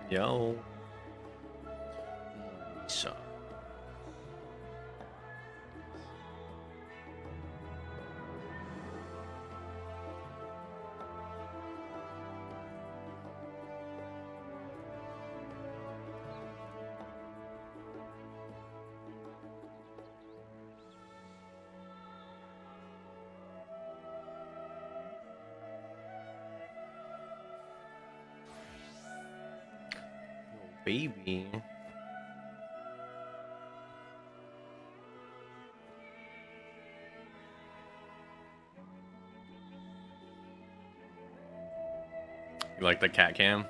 Yo. So. Baby. You like the cat cam?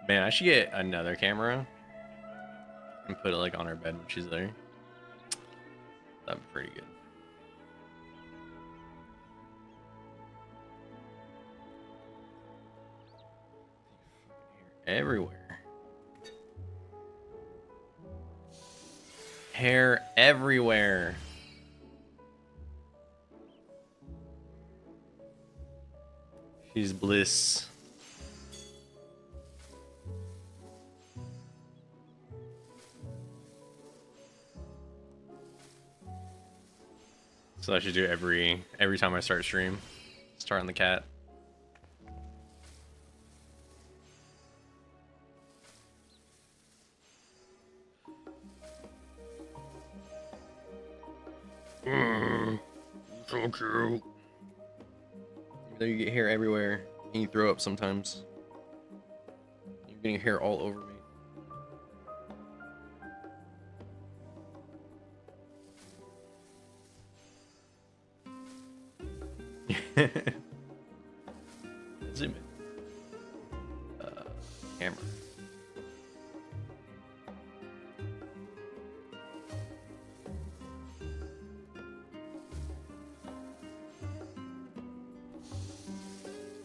Man, I should get another camera and put it like on her bed when she's there. That'd be pretty good. Everywhere. Hair everywhere. She's bliss. So I should do every time I start stream. Start on the cat. So cute. There you get hair everywhere, and you throw up sometimes. You're getting hair all over me. Zoom in. Camera.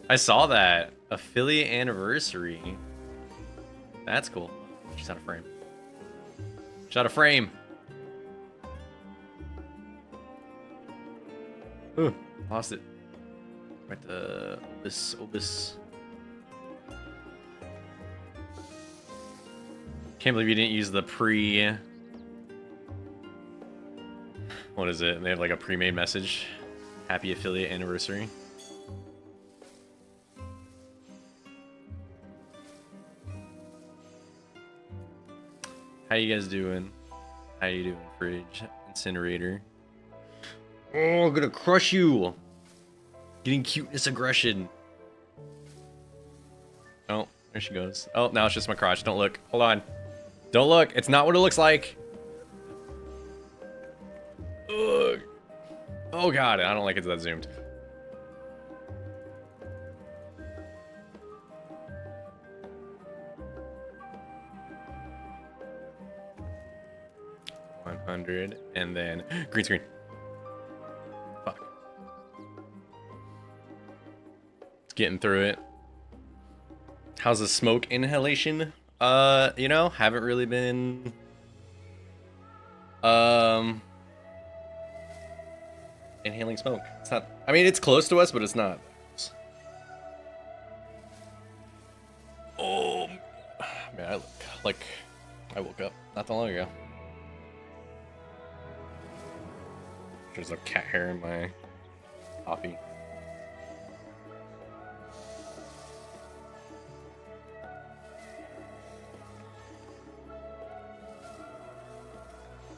I saw that. Affiliate anniversary. That's cool. She's out of frame. She's out of frame. Ooh, lost it. Right to Obis. Can't believe you didn't use the pre. What is it? They have like a pre-made message. Happy affiliate anniversary. How you guys doing? How you doing, Fridge? Incinerator. Oh, I'm gonna crush you. Getting cuteness aggression. Oh, there she goes. Oh, now it's just my crotch. Don't look. Hold on. Don't look. It's not what it looks like. Ugh. Oh god, I don't like it that zoomed. And then green screen. Fuck. It's getting through it. How's the smoke inhalation? You know, haven't really been inhaling smoke. It's not, I mean, it's close to us, but it's not. Oh man, I look like I woke up not that long ago. There's a cat hair in my coffee.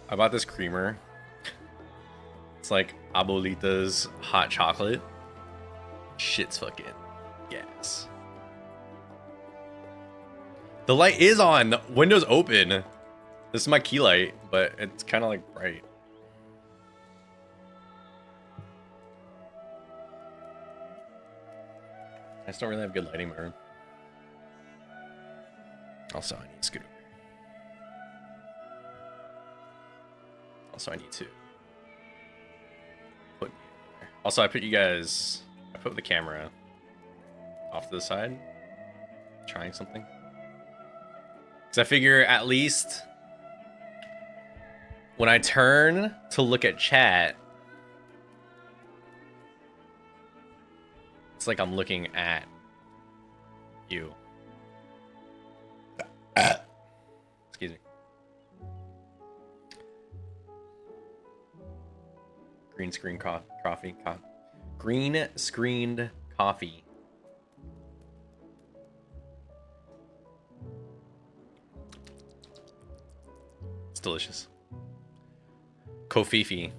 I bought this creamer. It's like Abuelita's hot chocolate. Shit's fucking gas. The light is on. The window's open. This is my key light, but it's kind of like bright. I just don't really have good lighting in my room. Also, I need to scoot over. Also, I need to put me over there. Also, I put the camera off to the side. Trying something. Because I figure at least when I turn to look at chat, it's like I'm looking at You. Excuse me. Green screen coffee. Green screened coffee. It's delicious. Kofifi.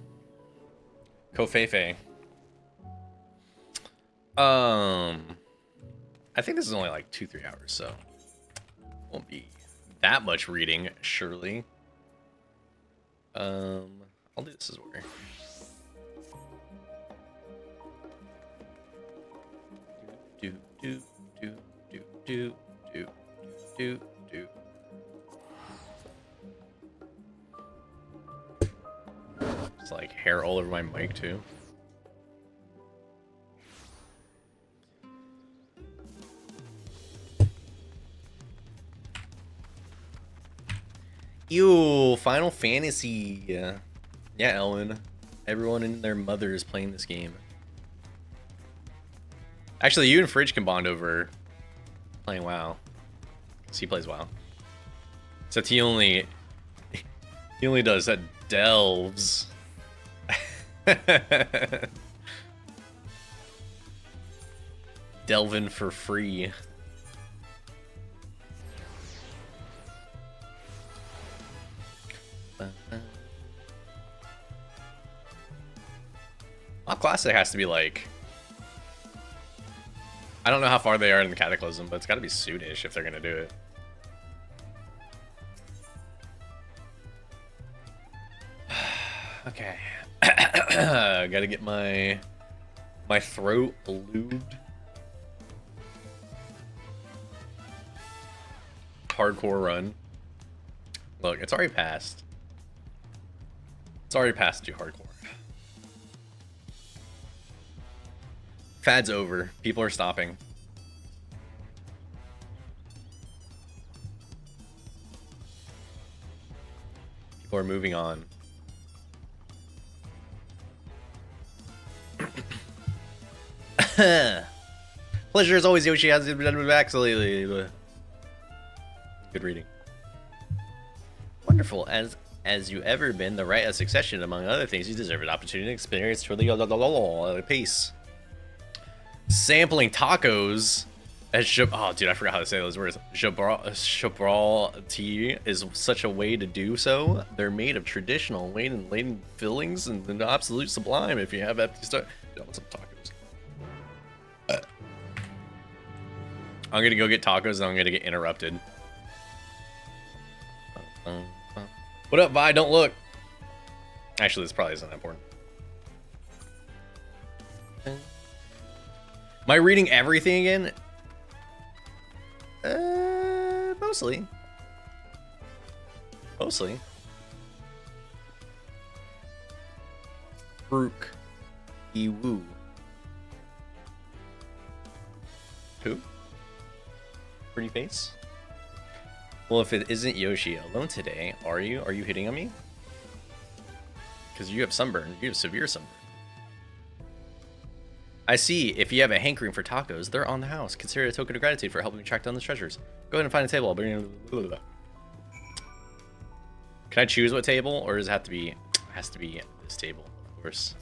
Kofefe. I think this is only like 2-3 hours, so won't be that much reading, surely. I'll do this as well. Do. It's like hair all over my mic too. Ew, Final Fantasy. Yeah, Ellen. Everyone and their mother is playing this game. Actually, you and Fridge can bond over playing WoW. Because he plays WoW. Except he only does that delves. Delving for free. Well, Classic has to be like... I don't know how far they are in the Cataclysm, but it's got to be soonish if they're going to do it. Okay. Gotta get my throat lubed. Hardcore run. Look, it's already passed. It's already passed to hardcore. Fad's over. People are stopping. People are moving on. Pleasure as always, Yoshi. Has been back lately. Good reading. Wonderful as you ever been, the right of succession, among other things, you deserve an opportunity to experience truly peace. Sampling tacos at oh dude, I forgot how to say those words. Gibraltar is such a way to do so. They're made of traditional laden fillings and an absolute sublime if you have empty stomach. I want some tacos. I'm gonna go get tacos and I'm gonna get interrupted. What up, Vi? Don't look. Actually, this probably isn't that important. Am I reading everything again? Mostly. Brook. Iwu. Who? Pretty face? Well, if it isn't Yoshi alone today, are you? Are you hitting on me? Because you have sunburn. You have severe sunburn. I see. If you have a hankering for tacos, they're on the house. Consider it a token of gratitude for helping me track down the treasures. Go ahead and find a table. I'll bring you. Can I choose what table, or does it have to be? It has to be this table, of course.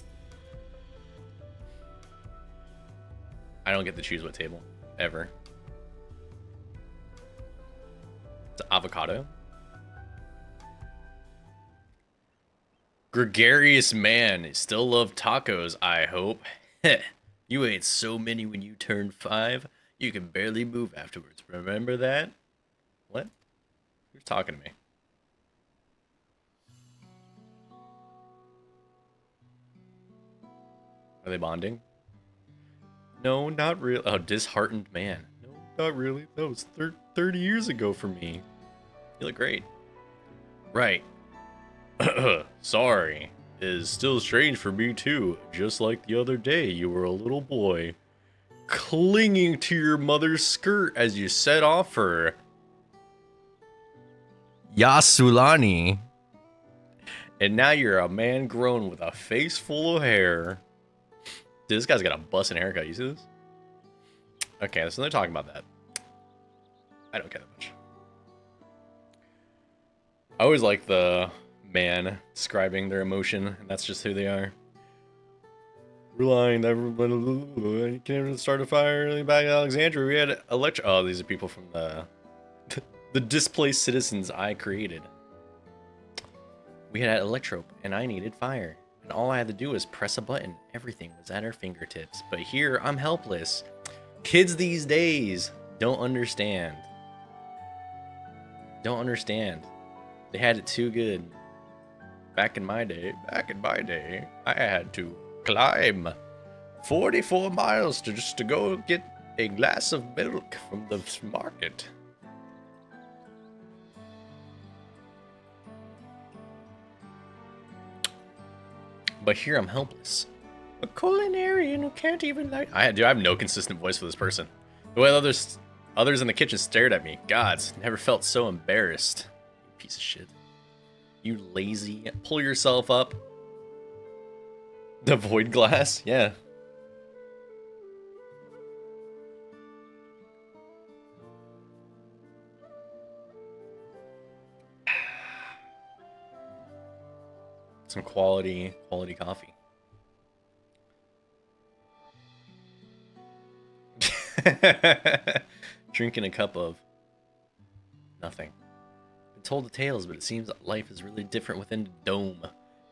I don't get to choose what table ever. It's avocado. Gregarious man. Still love tacos, I hope. You ate so many when you turned 5, you can barely move afterwards. Remember that? What? Who's talking to me? Are they bonding? No, not really. Oh, disheartened man. No, not really. That was 30 years ago for me. You look great. Right. Sorry. Is still strange for me too. Just like the other day, you were a little boy, clinging to your mother's skirt as you set off for Yasulani. And now you're a man grown with a face full of hair. Dude, this guy's got a bussin' haircut. You see this? Okay, so they're talking about that. I don't care that much. I always like the man describing their emotion, and that's just who they are. Relying everyone, you can't even start a fire back in Alexandria. We had oh, these are people from the the displaced citizens I created. We had electrope, and I needed fire, and all I had to do was press a button. Everything was at our fingertips. But here, I'm helpless. Kids these days don't understand. Don't understand. They had it too good. Back in my day, I had to climb 44 miles just to go get a glass of milk from the market. But here I'm helpless. A culinarian who can't even like... I have no consistent voice for this person. The way others in the kitchen stared at me. Gods, never felt so embarrassed. You piece of shit. You lazy. Pull yourself up. The void glass? Yeah. Some quality coffee. Drinking a cup of nothing. Been told the tales, but it seems that life is really different within the dome.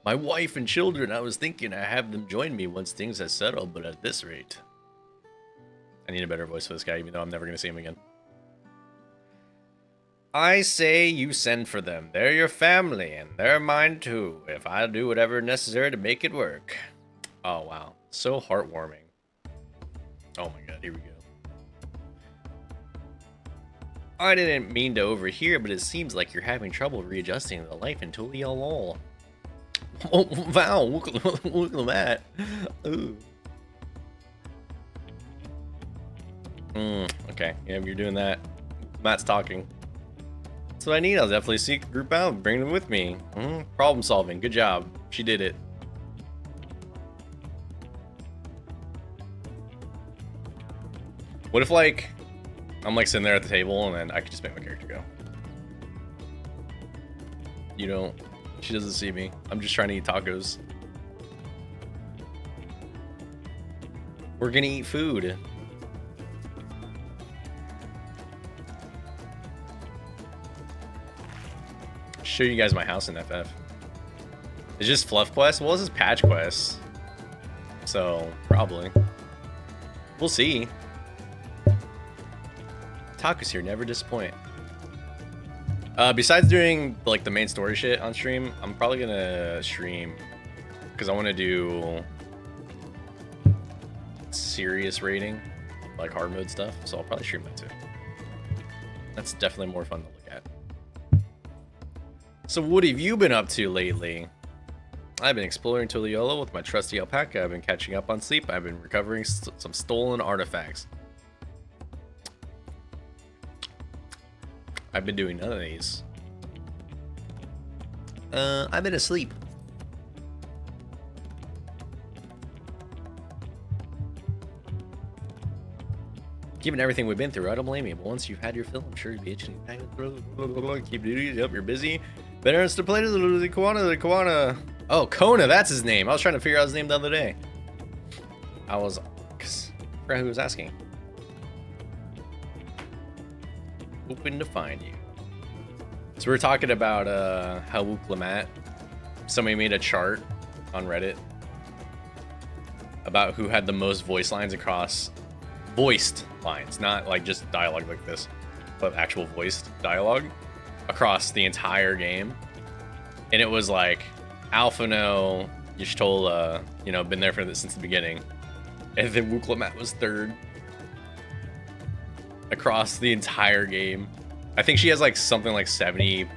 My wife and children, I was thinking I have them join me once things have settled, but at this rate. I need a better voice for this guy, even though I'm never going to see him again. I say you send for them. They're your family, and they're mine too, if I do whatever necessary to make it work. Oh, wow. So heartwarming. Oh my god, here we go. I didn't mean to overhear, but it seems like you're having trouble readjusting to life in Tuliolol. Oh, wow, look at that. Ooh. Okay, yeah, you're doing that. Matt's talking. That's what I need. I'll definitely seek a group out, bring them with me. Problem solving. Good job. She did it. What if, like, I'm like sitting there at the table and then I could just make my character go? You don't. She doesn't see me. I'm just trying to eat tacos. We're gonna eat food. Show you guys my house in FF. It's just fluff quest. Well, this is patch quest, so probably we'll see. Tacos here never disappoint. Besides doing like the main story shit on stream, I'm probably gonna stream because I want to do serious raiding, like hard mode stuff. So I'll probably stream that too. That's definitely more fun to look at. So what have you been up to lately? I've been exploring Tuliolo with my trusty alpaca. I've been catching up on sleep. I've been recovering some stolen artifacts. I've been doing none of these. I've been asleep. Given everything we've been through, I don't blame you. But once you've had your fill, I'm sure you'll be itching. Keep duties. Yep, you're busy. Better to play the Kawana. Oh, Kona, that's his name. I was trying to figure out his name the other day. I forgot who was asking. Hoping to find you. So we were talking about how Wuklamat. Somebody made a chart on Reddit about who had the most voice lines across voiced lines, not like just dialogue like this, but actual voiced dialogue across the entire game. And it was like Alphino, Y'shtola, been there since the beginning. And then Wuklamat was third across the entire game. I think she has like something like 75%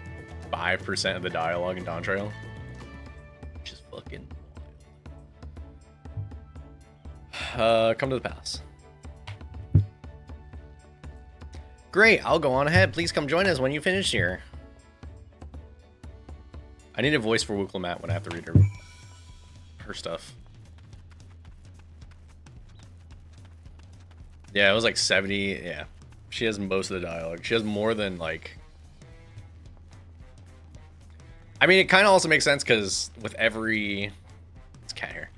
of the dialogue in Dawntrail, which is fucking wild. Come to the palace. Great, I'll go on ahead. Please come join us when you finish here. I need a voice for Wuklamat when I have to read her stuff. Yeah, it was like 70. Yeah, She has most of the dialogue. She has more than, like... I mean, it kind of also makes sense, because with every... It's cat hair.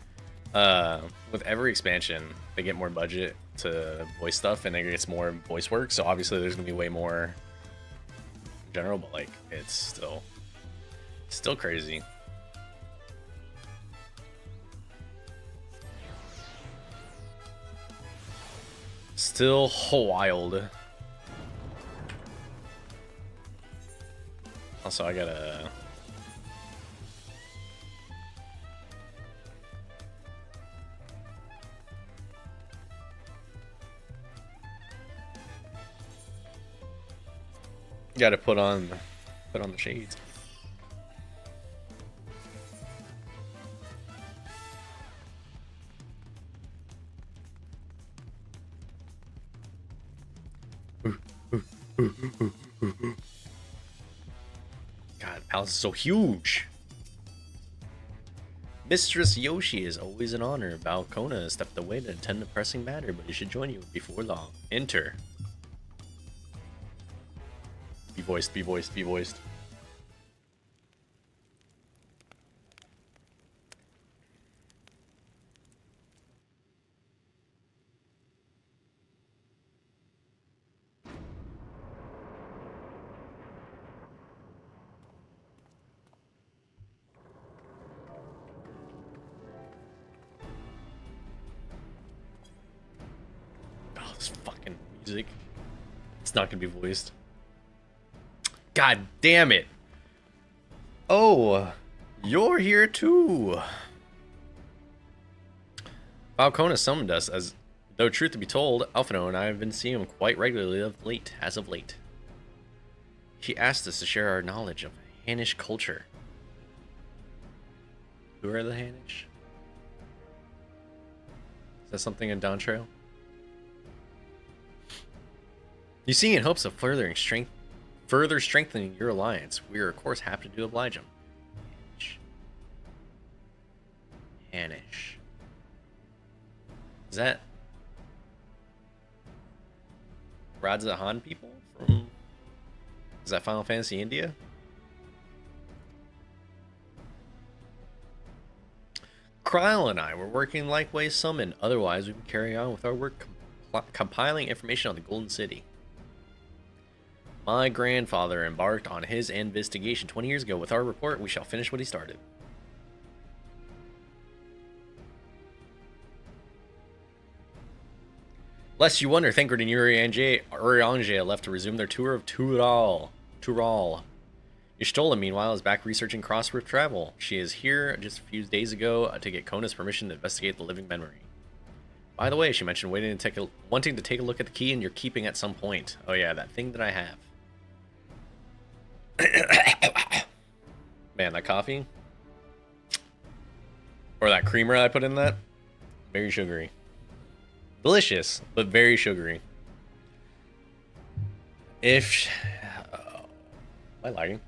With every expansion, they get more budget to voice stuff, and it gets more voice work, so obviously there's gonna be way more in general, but, like, it's still crazy. Still wild. Also, I gotta... Gotta put on the shades. God, the palace is so huge. Mistress Yoshi is always an honor. Balcona has stepped away to attend a pressing matter, but he should join you before long. Enter. Be voiced, be voiced, be voiced. Oh, this fucking music. It's not gonna be voiced. God damn it. Oh, you're here too. Falcona summoned us, as though truth to be told, Alphino and I have been seeing him quite regularly as of late. She asked us to share our knowledge of Hanish culture. Who are the Hanish? Is that something in Dawntrail? You see, in hopes of further strengthening your alliance, we are of course happy to oblige him. Hanish. Is that Radza Han people from... Is that Final Fantasy India? Kryle and I were working likewise summoned. Otherwise, we would carry on with our work compiling information on the Golden City. My grandfather embarked on his investigation 20 years ago. With our report, we shall finish what he started. Lest you wonder, Thancred and Urianger left to resume their tour of Tural. Y'shtola, meanwhile, is back researching cross-rift travel. She is here just a few days ago to get Kona's permission to investigate the living memory. By the way, she mentioned wanting to take a look at the key and you're keeping at some point. Oh yeah, that thing that I have. Man, that coffee? Or that creamer I put in that? Very sugary. Delicious, but very sugary. If... am I lagging?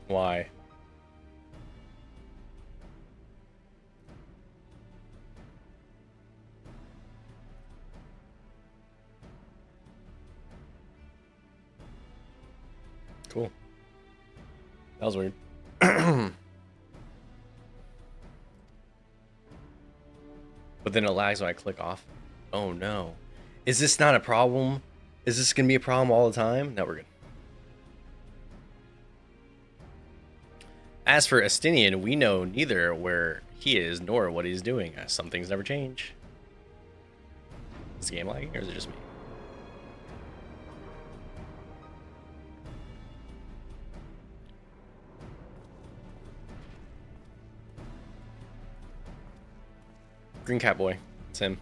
Why? Cool. That was weird. But then it lags when I click off. Oh no. Is this not a problem? Is this going to be a problem all the time? No, we're good. As for Estinian, we know neither where he is nor what he's doing. Some things never change. Is the game lagging or is it just me? Green Cat Boy. It's him.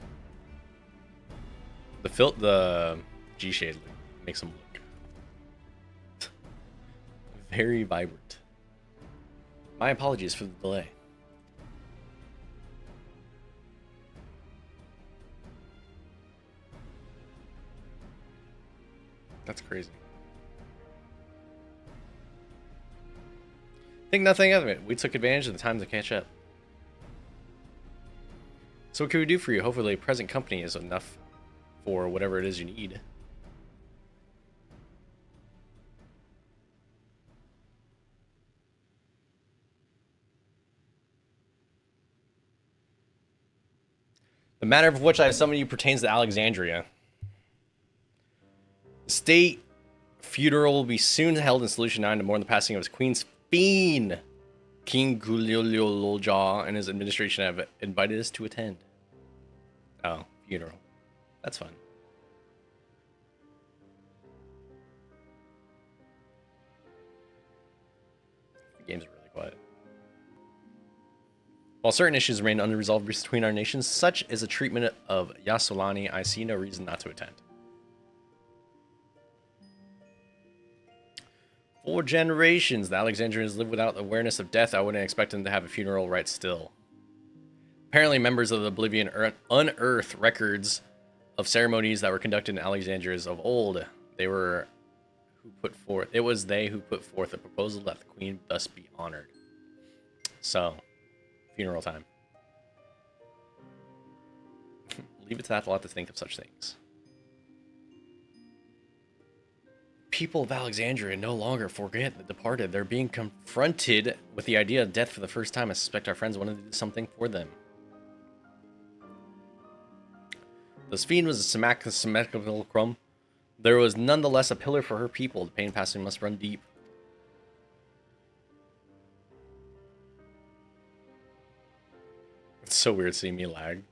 The G shade makes him look very vibrant. My apologies for the delay. That's crazy. Think nothing of it. We took advantage of the time to catch up. So what can we do for you? Hopefully present company is enough for whatever it is you need. The matter of which I have summoned you pertains to Alexandria. The state funeral will be soon held in Solution 9 to mourn the passing of his queen's fiend. King Guliololja and his administration have invited us to attend. Oh, funeral. That's fun. The game's really quiet. While certain issues remain unresolved between our nations, such as the treatment of Yasolani, I see no reason not to attend. 4 generations. The Alexandrians live without awareness of death. I wouldn't expect them to have a funeral right still. Apparently, members of the Oblivion unearthed records of ceremonies that were conducted in Alexandria of old. It was they who put forth a proposal that the queen thus be honored. So, funeral time. Leave it to that lot to think of such things. People of Alexandria no longer forget the departed. They're being confronted with the idea of death for the first time. I suspect our friends wanted to do something for them. The fiend was a symmetrical crumb. There was nonetheless a pillar for her people. The pain passing must run deep. It's so weird seeing me lag,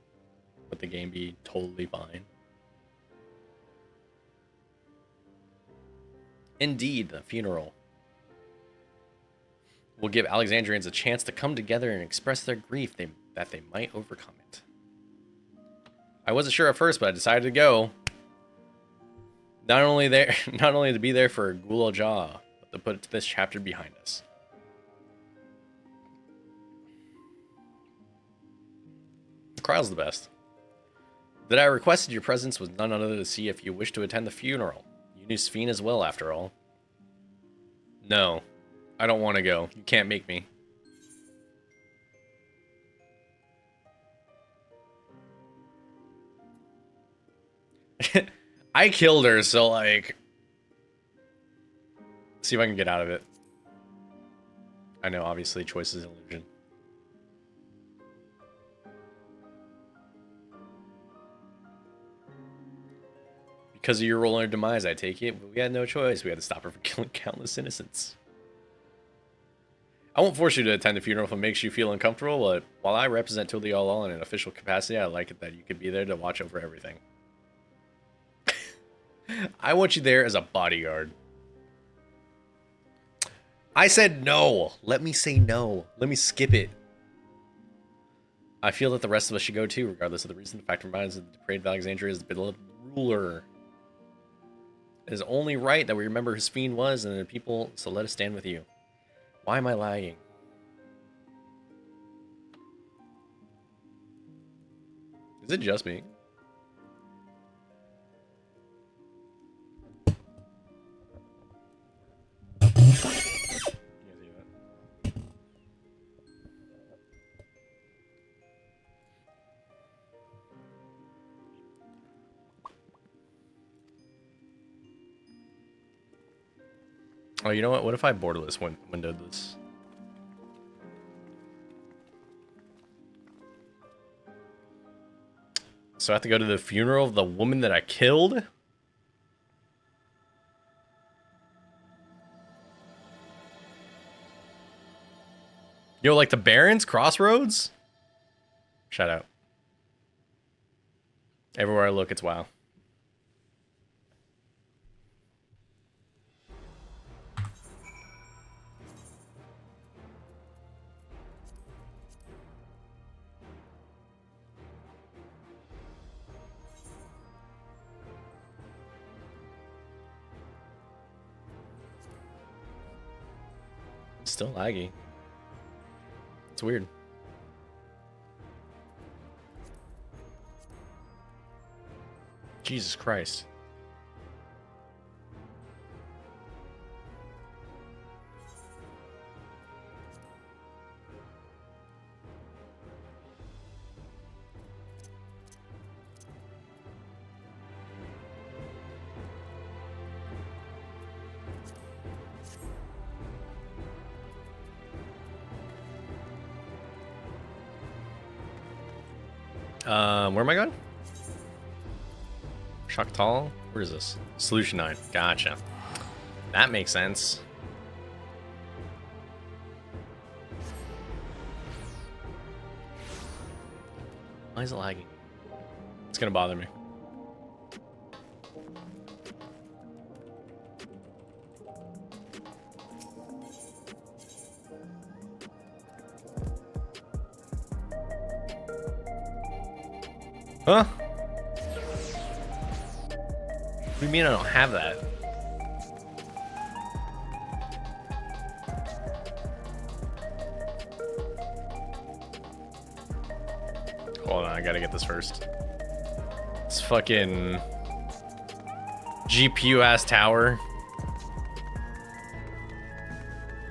but the game be totally fine. Indeed, the funeral will give Alexandrians a chance to come together and express their grief that they might overcome it. I wasn't sure at first, but I decided to go. Not only to be there for Gulal Jah, but to put this chapter behind us. Kryle's the best. That I requested your presence was none other to see if you wish to attend the funeral. You knew Sphene as well, after all. No, I don't want to go. You can't make me. I killed her, so like... See if I can get out of it. I know, obviously, choice is illusion. Because of your role in her demise, I take it, but we had no choice. We had to stop her from killing countless innocents. I won't force you to attend the funeral if it makes you feel uncomfortable, but while I represent Tuli All in an official capacity, I like it that you could be there to watch over everything. I want you there as a bodyguard. I said no. Let me say no. Let me skip it. I feel that the rest of us should go too, regardless of the reason. The fact remains that the depraved Alexandria is the beloved ruler. It is only right that we remember who Sphene was and the people, so let us stand with you. Why am I lagging? Is it just me? Oh, you know what? What if I borderless windowed this? So I have to go to the funeral of the woman that I killed? Yo, like the Barrens? Crossroads? Shout out. Everywhere I look, it's WoW. It's still laggy. It's weird. Jesus Christ. Where am I going? Shaktal? Where is this? Solution 9. Gotcha. That makes sense. Why is it lagging? It's gonna bother me. Huh? What do you mean I don't have that? Hold on, I gotta get this first. This fucking GPU ass tower.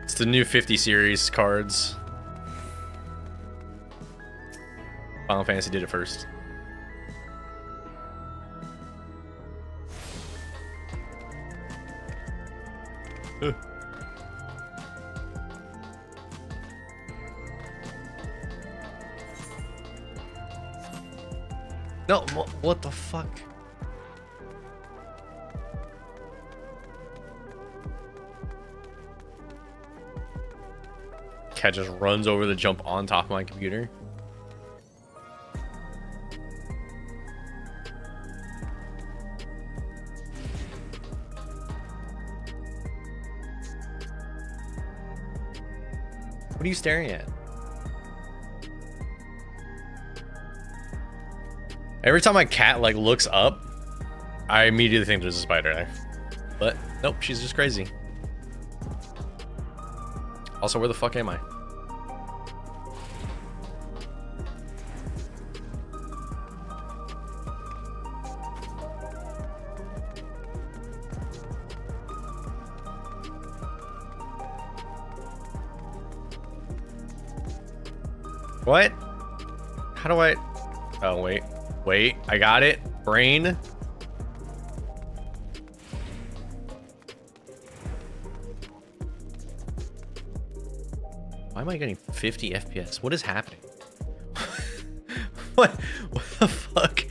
It's the new 50 series cards. Final Fantasy did it first. No, what the fuck? Cat just runs over the jump on top of my computer. What are you staring at? Every time my cat like looks up, I immediately think there's a spider there. But nope, she's just crazy. Also, where the fuck am I? What? How do I? Oh, wait. Wait, I got it. Brain. Why am I getting 50 FPS? What is happening? What the fuck?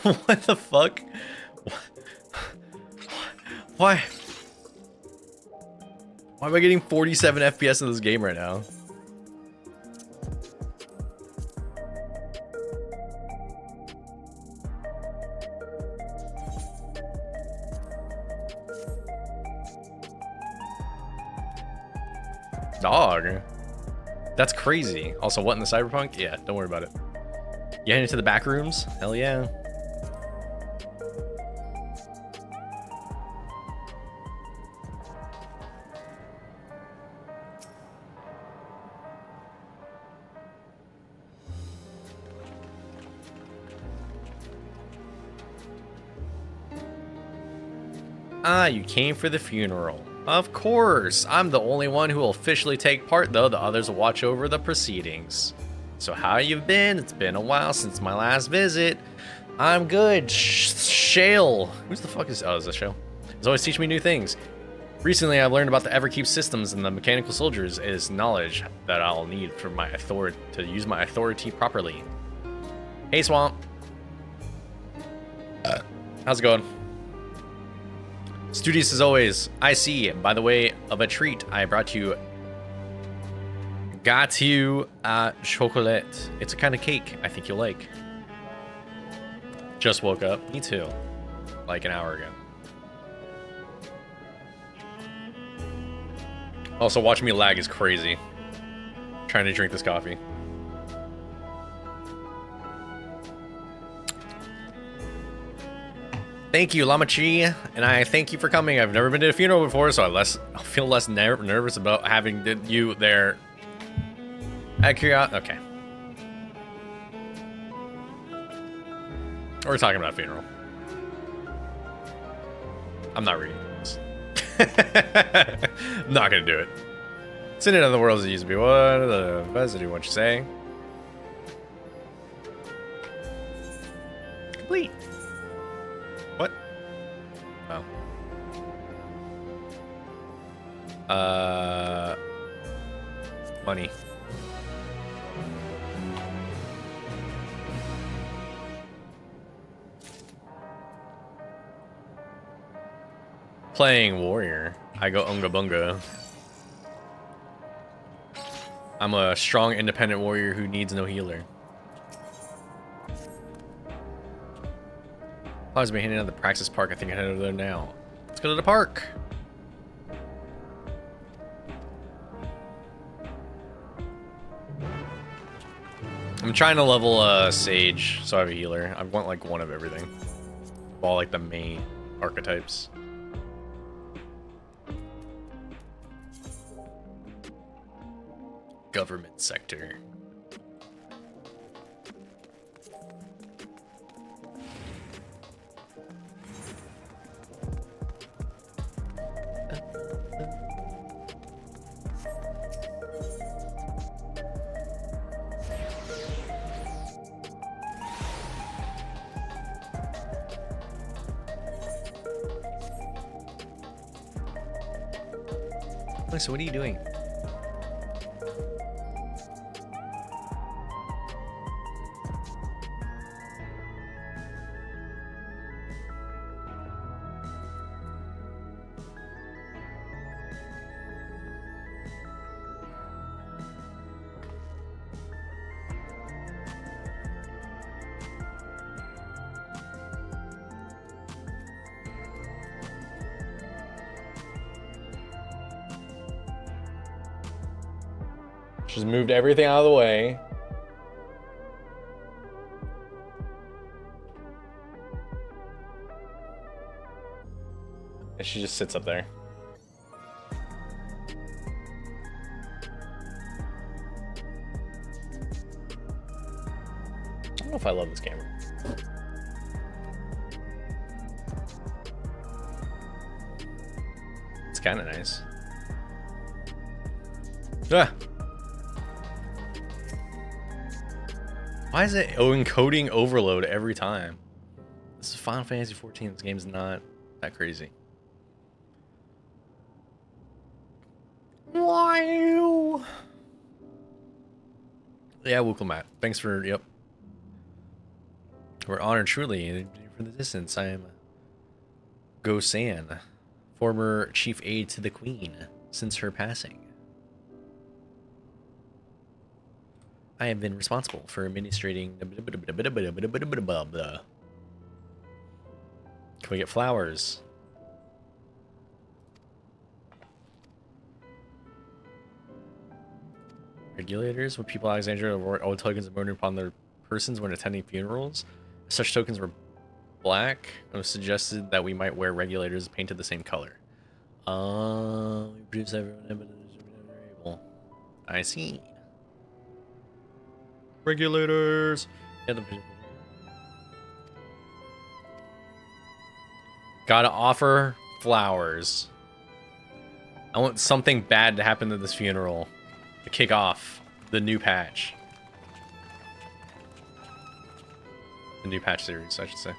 What the fuck? Why? Why am I getting 47 FPS in this game right now? Dog. That's crazy. Also, what in the cyberpunk? Yeah, don't worry about it. You heading to the back rooms? Hell yeah. Ah, you came for the funeral. Of course, I'm the only one who will officially take part, though the others will watch over the proceedings. So how you've been? It's been a while since my last visit. I'm good. Shale. Who's the fuck is? Oh, is this Shale? He's always teaching me new things. Recently, I've learned about the FFXIV systems and the mechanical soldiers is knowledge that I'll need for my authority to use my authority properly. Hey, Swamp. How's it going? Studious as always. I see. By the way of a treat, I brought you gâteau à chocolat. It's a kind of cake I think you'll like. Just woke up. Me too. Like an hour ago. Also, watching me lag is crazy. Trying to drink this coffee. Thank you, Lamachi, and I thank you for coming. I've never been to a funeral before, so I feel less nervous about having you there. Okay. We're talking about a funeral. I'm not reading this. I'm not gonna do it. Send it on the world as it used to be. What are the best do what you say? Complete. What? Oh. Money. Playing warrior. I go unga bunga. I'm a strong, independent warrior who needs no healer. I was being handed out the Praxis Park. I think I head over there now. Let's go to the park. I'm trying to level Sage, so I have a healer. I want like one of everything. All like the main archetypes. Government sector. So what are you doing? Just moved everything out of the way. And she just sits up there. I don't know if I love this camera. It's kind of nice. Ah. Why is it encoding overload every time? This is Final Fantasy XIV. This game's not that crazy. Wow. Yeah, welcome, Matt. Thanks for, yep. We're honored truly for the distance. I am Go-san, former chief aide to the Queen since her passing. I have been responsible for administrating. Can we get flowers? Regulators, when people in Alexandria award all tokens of murder upon their persons when attending funerals. Such tokens were black. It was suggested that we might wear regulators painted the same color. We produce everyone able. I see. Regulators. Yeah, gotta offer flowers. I want something bad to happen to this funeral to kick off the new patch. The new patch series, I should say.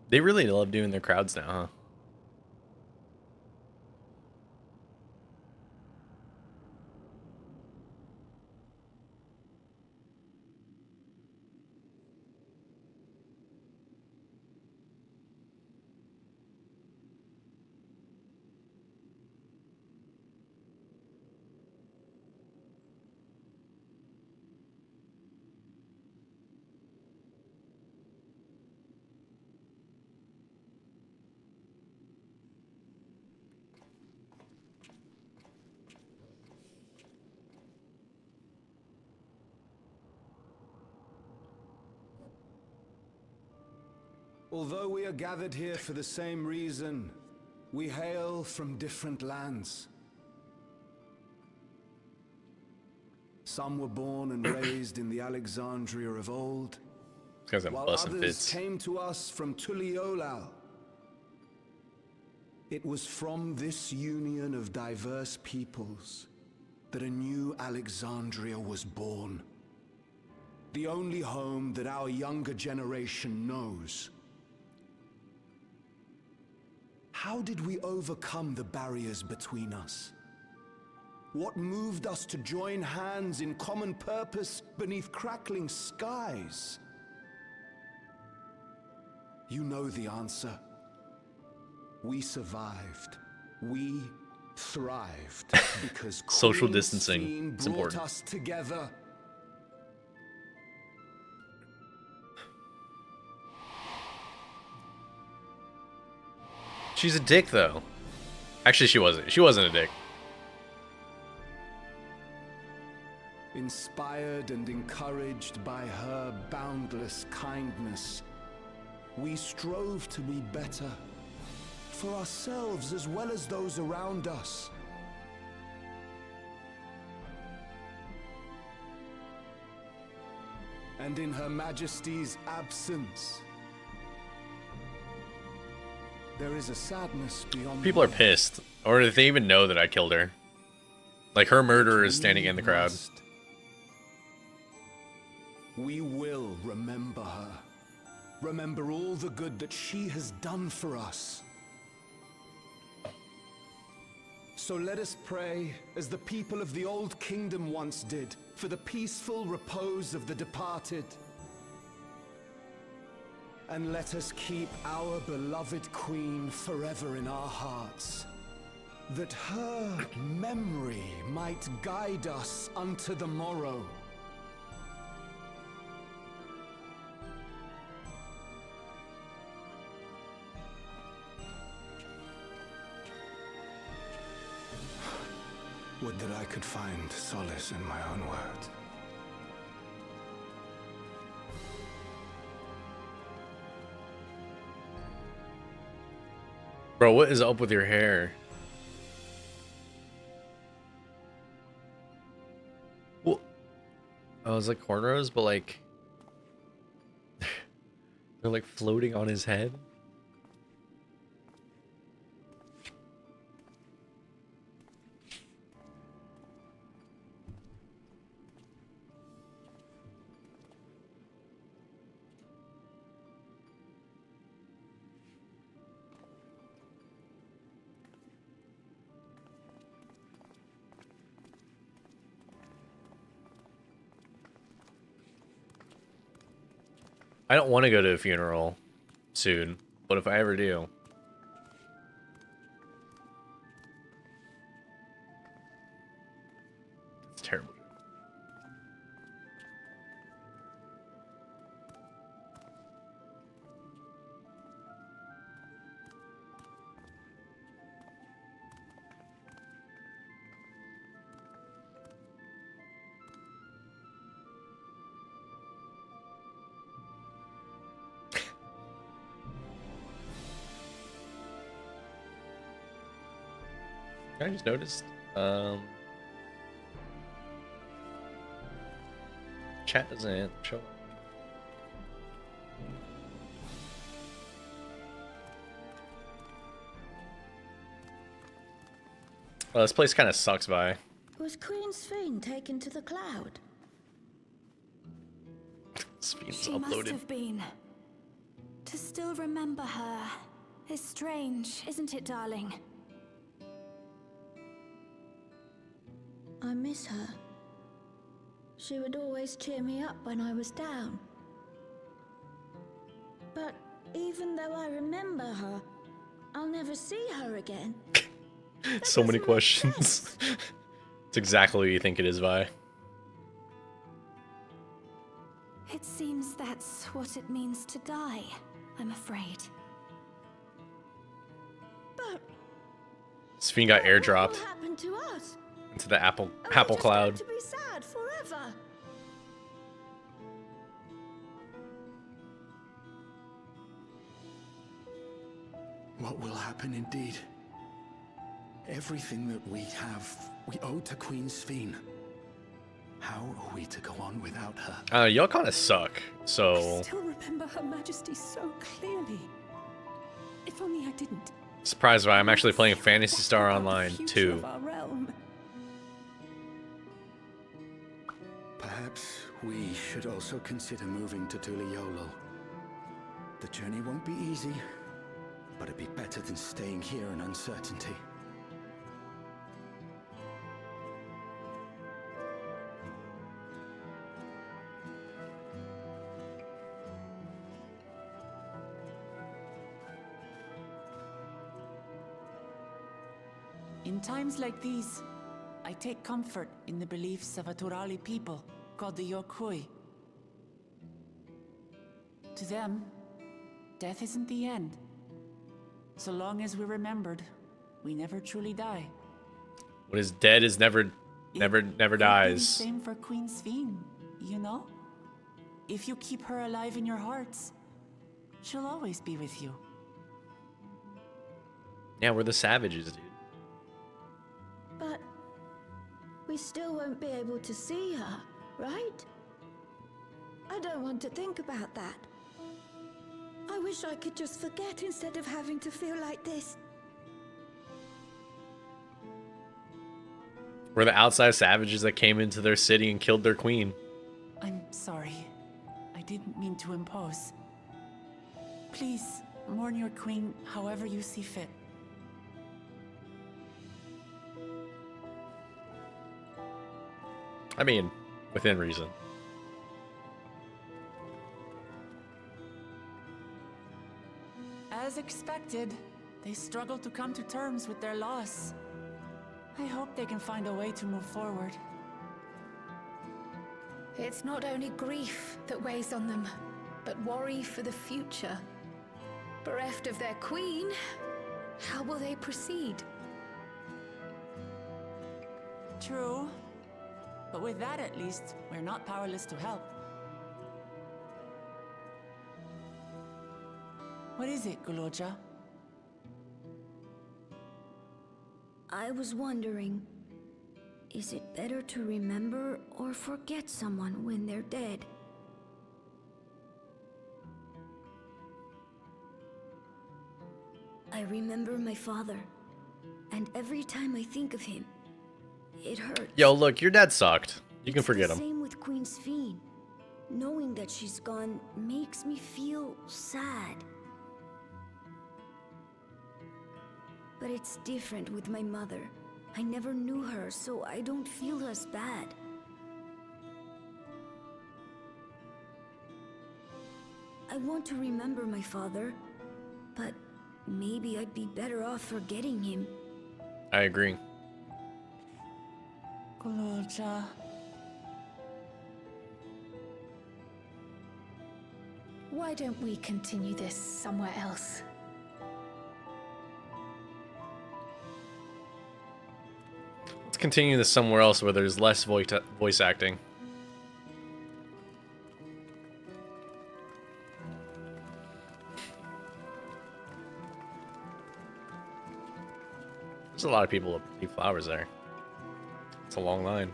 They really love doing their crowds now, huh? Although we are gathered here for the same reason, we hail from different lands. Some were born and raised in the Alexandria of old, while others came to us from Tuliolal. It was from this union of diverse peoples that a new Alexandria was born. The only home that our younger generation knows. How did we overcome the barriers between us? What moved us to join hands in common purpose beneath crackling skies? You know the answer. We survived. We thrived because Social Queen distancing. Sphene It's brought important. us together. She's a dick, though. Actually, she wasn't. She wasn't a dick. Inspired and encouraged by her boundless kindness, we strove to be better, for ourselves as well as those around us. And in Her Majesty's absence, there is a sadness beyond. People are words. pissed. Or do they even know that I killed her? Like, her murderer is standing in the crowd. We will remember her. Remember all the good that she has done for us. So let us pray, as the people of the Old Kingdom once did, for the peaceful repose of the departed. And let us keep our beloved Queen forever in our hearts, that her memory might guide us unto the morrow. Would that I could find solace in my own words. Bro, what is up with your hair? Well, I was like cornrows, but like they're like floating on his head. I don't want to go to a funeral soon, but if I ever do. It's terrible. I just noticed. Chat doesn't show up. Well, this place kind of sucks, Vi. Was Queen Sphene taken to the cloud? Sphene's She must uploaded. have been. To still remember her is strange, isn't it, darling? I miss her. She would always cheer me up when I was down. But even though I remember her, I'll never see her again. So many doesn't make questions. sense. It's exactly what you think it is, Vi. It seems that's what it means to die, I'm afraid. But Sphene got what airdropped will happen to us? into the apple Are we apple just cloud. going to be sad forever? What will happen indeed? Everything that we have, we owe to Queen Sphene. How are we to go on without her? Y'all kind of suck. I So still remember Her Majesty so clearly. If only I didn't. surprised, Vi. I'm actually playing Phantasy Star What about the Online future 2. of our realm? Perhaps we should also consider moving to Tuliolo. The journey won't be easy, but it'd be better than staying here in uncertainty. In times like these, I take comfort in the beliefs of a Turali people called the Yokui. To them, death isn't the end. So long as we're remembered, we never truly die. What is dead is never Could be dies. the same for Queen Sveen, you know? If you keep her alive in your hearts, she'll always be with you. Yeah, we're the savages, dude. But we still won't be able to see her, right? I don't want to think about that. I wish I could just forget instead of having to feel like this. We're the outside savages that came into their city and killed their queen. I'm sorry. I didn't mean to impose. Please, mourn your queen however you see fit. I mean, within reason. As expected, they struggle to come to terms with their loss. I hope they can find a way to move forward. It's not only grief that weighs on them, but worry for the future. Bereft of their queen, how will they proceed? True. But with that at least, we're not powerless to help. What is it, Guloja? I was wondering, is it better to remember or forget someone when they're dead? I remember my father, and every time I think of him, it hurts. Yo, look, your dad sucked. You can It's forget the him. same with Queen Sveen. Knowing that she's gone makes me feel sad. But it's different with my mother. I never knew her, so I don't feel as bad. I want to remember my father, but maybe I'd be better off forgetting him. I agree. Guloja. Why don't we continue this somewhere else? Let's continue this somewhere else where there's less voice acting. There's a lot of people with pretty flowers there. It's a long line.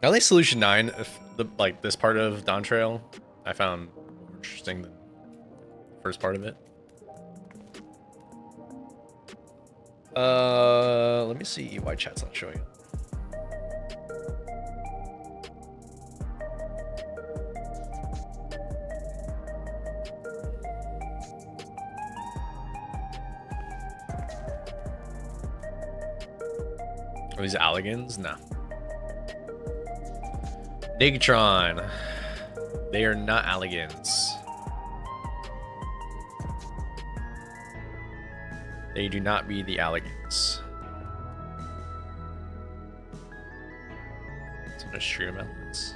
At least Solution 9, if like this part of Dawntrail, I found more interesting than the first part of it. Let me see why chat's not showing up. Are these Alligans? No. Nigtron. They are not Alligans. They do not be the Alligans. It's a stream of elements.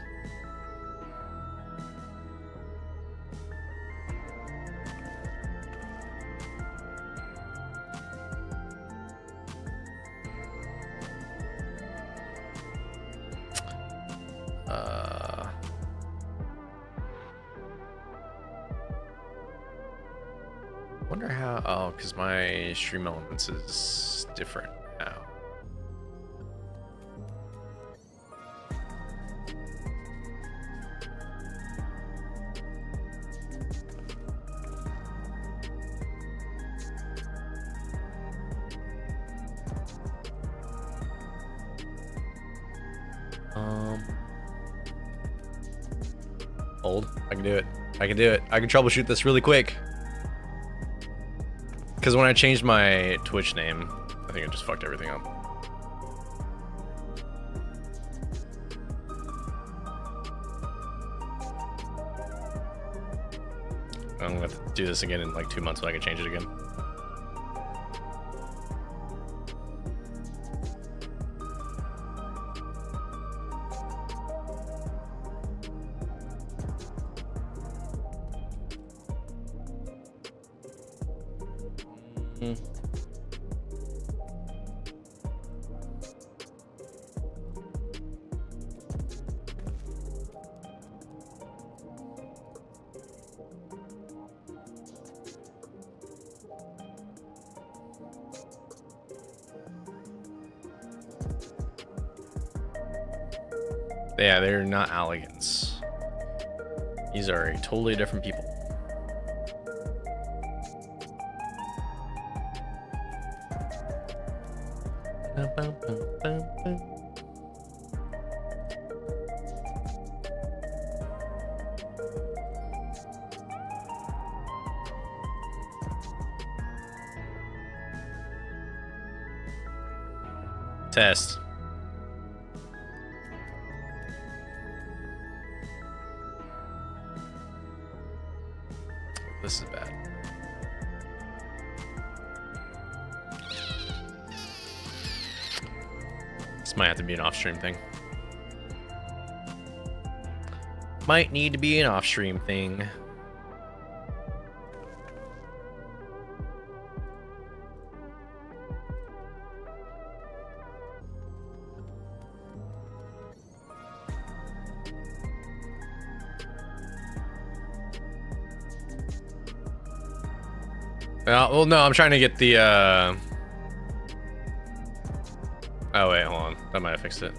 Wonder how. Oh, because my stream elements is different now. Hold. I can do it. I can do it. I can troubleshoot this really quick. Because when I changed my Twitch name, I think it just fucked everything up. I'm gonna have to do this again in like 2 months so I can change it again. Yeah, they're not elegants. These are a totally different people. Test. This is bad. This might have to be an off-stream thing. Might need to be an off-stream thing. Well, no, I'm trying to get the, Oh, wait, hold on. That might have fixed it.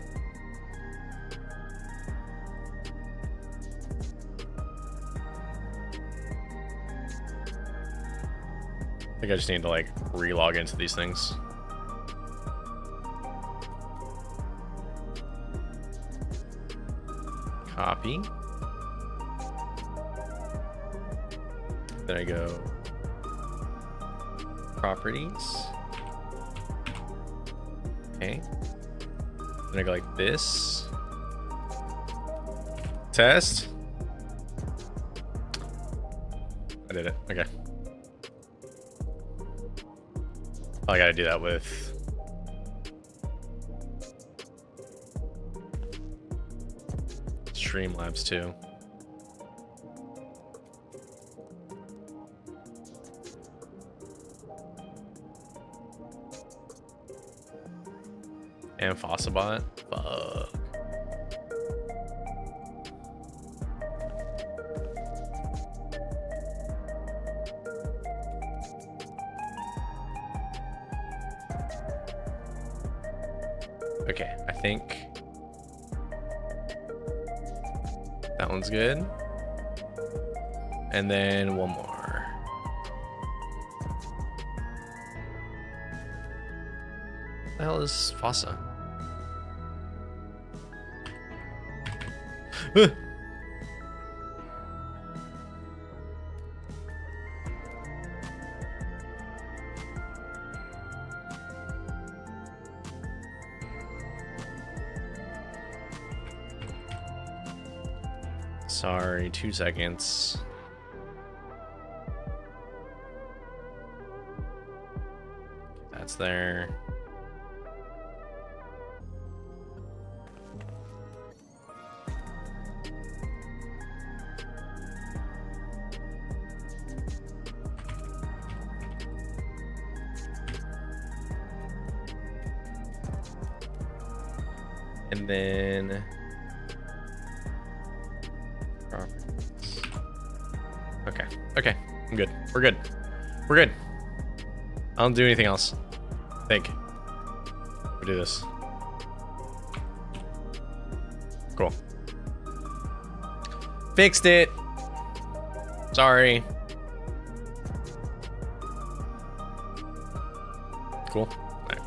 I think I just need to, like, re-log into these things. Copy. Then I go... properties. Okay. Then I go like this. Test. I did it. Okay. Oh, I gotta do that with Streamlabs too. And Fossabot. Fuck. Okay, I think that one's good. And then one more. What the hell is Fossa? Sorry, 2 seconds. That's there. And then okay, I'm good. We're good. We're good. I don't do anything else. I think. We do this. Cool. Fixed it. Sorry. Cool. All right.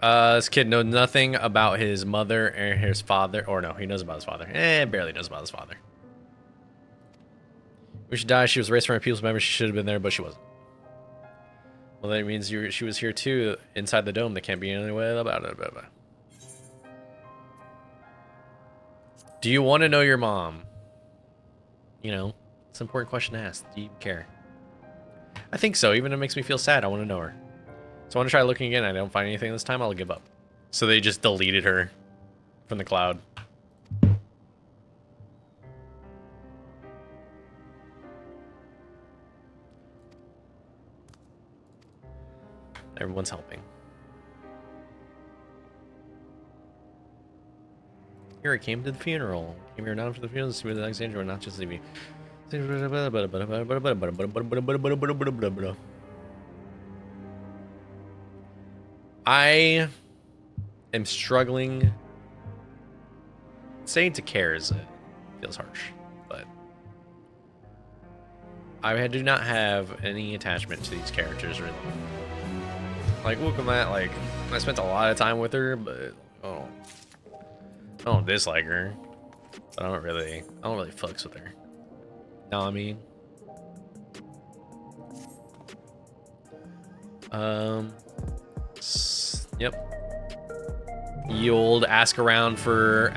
This kid knows nothing about his mother or his father. Or no, he knows about his father. Barely knows about his father. When she died, she was raised from her people's members. She should have been there, but she wasn't. Well, that means she was here too, inside the dome. There can't be any way about it. Blah, blah. Do you want to know your mom? You know, it's an important question to ask. Do you care? I think so. Even if it makes me feel sad, I want to know her. So I want to try looking again. I don't find anything this time. I'll give up. So they just deleted her from the cloud. Everyone's helping. Here I came to the funeral. Came here not for the funeral. To see the next angel, not just leave me. I am struggling. Saying to care is feels harsh, but I do not have any attachment to these characters really. Like, look at that. Like, I spent a lot of time with her, but I don't dislike her. But I don't really fucks with her. Know what I mean? Yep. Ye old ask around for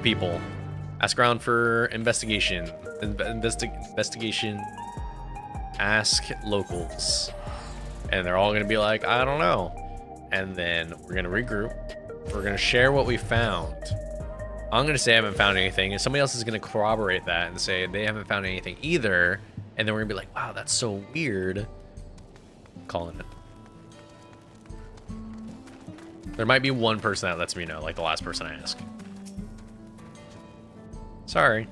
people. Ask around for investigation. Investigation. Ask locals. And they're all gonna be like, I don't know. And then we're gonna regroup. We're gonna share what we found. I'm gonna say I haven't found anything, and somebody else is gonna corroborate that and say they haven't found anything either. And then we're gonna be like, wow, that's so weird. Calling it. There might be one person that lets me know, like the last person I ask. Sorry.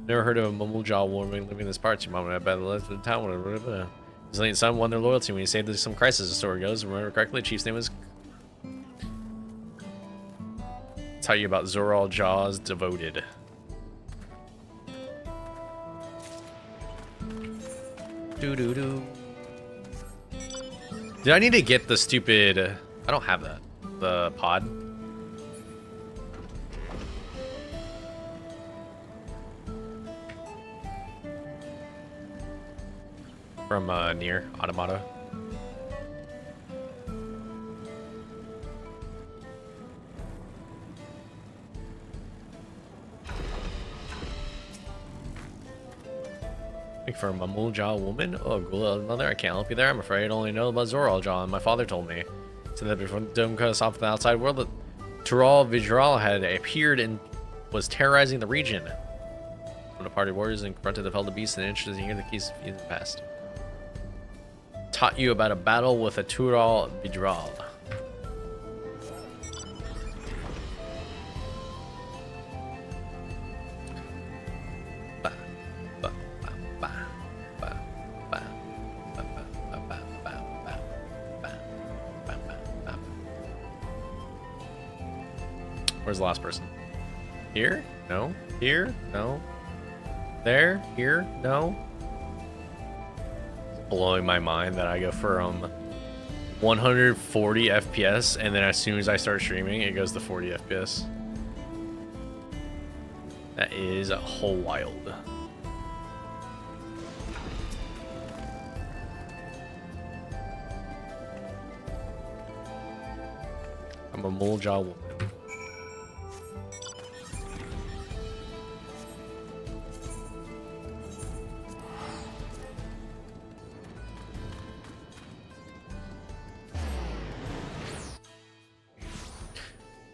Never heard of a mumble-jaw woman living in this part. Your mom and I bet the left of the town. His late son won their loyalty when he saved some crisis, the story goes. Remember correctly, the chief's name was... Tell you about Zoral Jaw's Devoted. Doo-doo-doo. Did I need to get the stupid... I don't have that. The pod. From Nier Automata. Like for a Mumble-jaw woman? Oh, cool, mother, I can't help you there. I'm afraid I only know about Zoral-jaw, and my father told me. So that before the dome cut us off from the outside world, that Tural Vijral had appeared and was terrorizing the region. When the party warriors and confronted the Felda beast and interested in hearing the keys in the past. Taught you about a battle with a Tural Vijral. Where's the last person? Here? No. Here? No. There? Here? No. It's blowing my mind that I go for 140 FPS, and then as soon as I start streaming, it goes to 40 FPS. That is a whole wild. I'm a mole-jaw woman.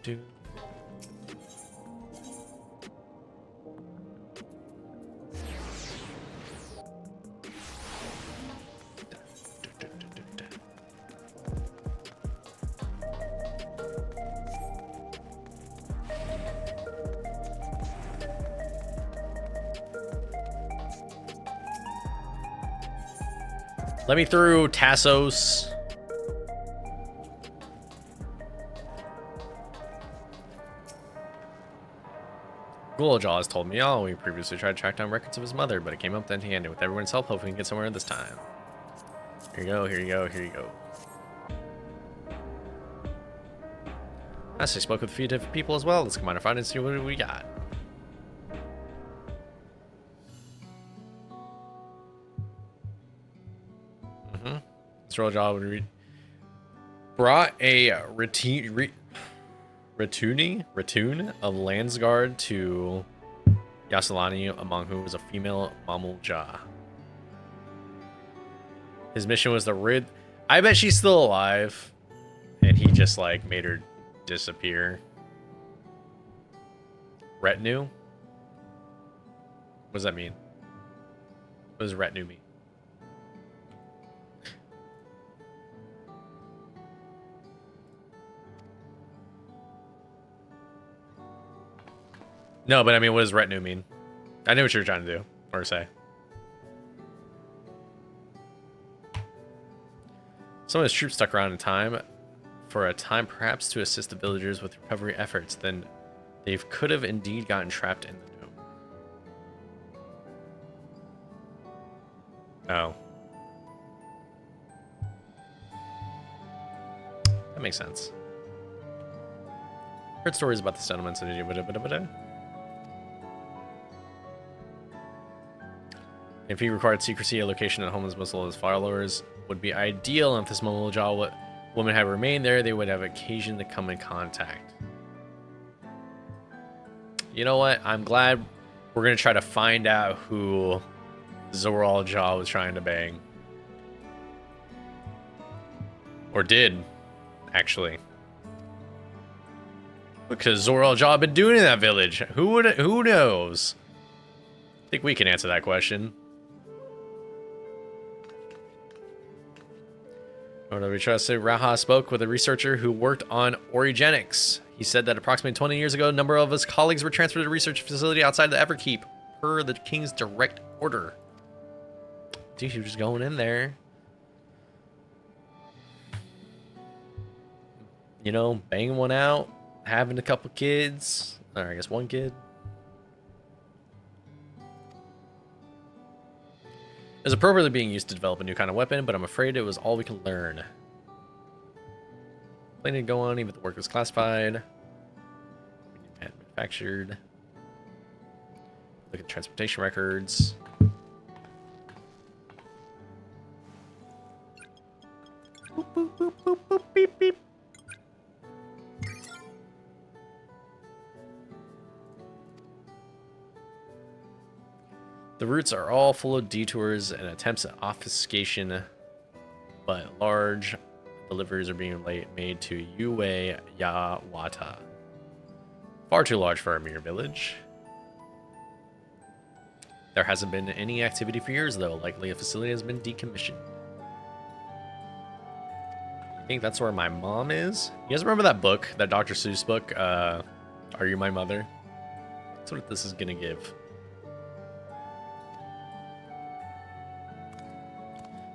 Do. Let me through, Tassos. Ghouljaw has told me, oh, we previously tried to track down records of his mother, but it came up empty-handed. With everyone's help, hopefully we can get somewhere this time. Here you go, here you go, here you go. I actually spoke with a few different people as well. Let's combine our findings and see what we got. This royal job would brought a Rattoon of Landsguard to Yasalani, among whom was a female Mamulja. His mission was to rid. I bet she's still alive, and he just like made her disappear. Retinue? What does that mean? What does retinue mean? No, but I mean, what does retinue mean? I knew what you were trying to do or say. Some of his troops stuck around in time for a time, perhaps to assist the villagers with recovery efforts. Then they could have indeed gotten trapped in the dome. Oh. That makes sense. Heard stories about the settlements and if he required secrecy, a location at home as most of his followers would be ideal. And if this Mamulja woman had remained there, they would have occasion to come in contact. You know what? I'm glad we're going to try to find out who Zoral Jaw was trying to bang. Or did, actually. Because Zoral Jaw had been doing in that village. Who knows? I think we can answer that question. We trust Raha spoke with a researcher who worked on orogenics. He said that approximately 20 years ago, a number of his colleagues were transferred to a research facility outside the Everkeep per the king's direct order. Dude, he was just going in there. You know, banging one out, having a couple kids. Or I guess one kid. It was appropriately being used to develop a new kind of weapon, but I'm afraid it was all we could learn. Planning to go on, even the work was classified. Manufactured. Look at transportation records. Boop, boop, boop, boop, boop, beep, beep. The routes are all full of detours and attempts at obfuscation, but large deliveries are being made to Iykyk. Far too large for a mere village. There hasn't been any activity for years, though. Likely a facility has been decommissioned. I think that's where my mom is. You guys remember that book, that Dr. Seuss book, Are You My Mother? That's what this is gonna give.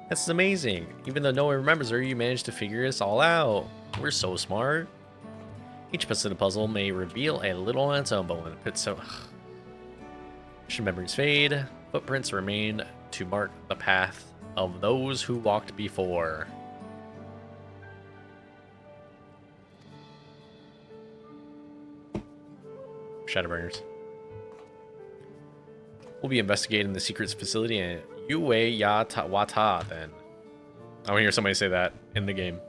That's amazing. Even though no one remembers her, you managed to figure this all out. We're so smart. Each piece of the puzzle may reveal a little on its own, but when it puts so... memories fade, footprints remain to mark the path of those who walked before. Shadowbringers. We'll be investigating the secrets facility in Iykyk then. I want to hear somebody say that in the game.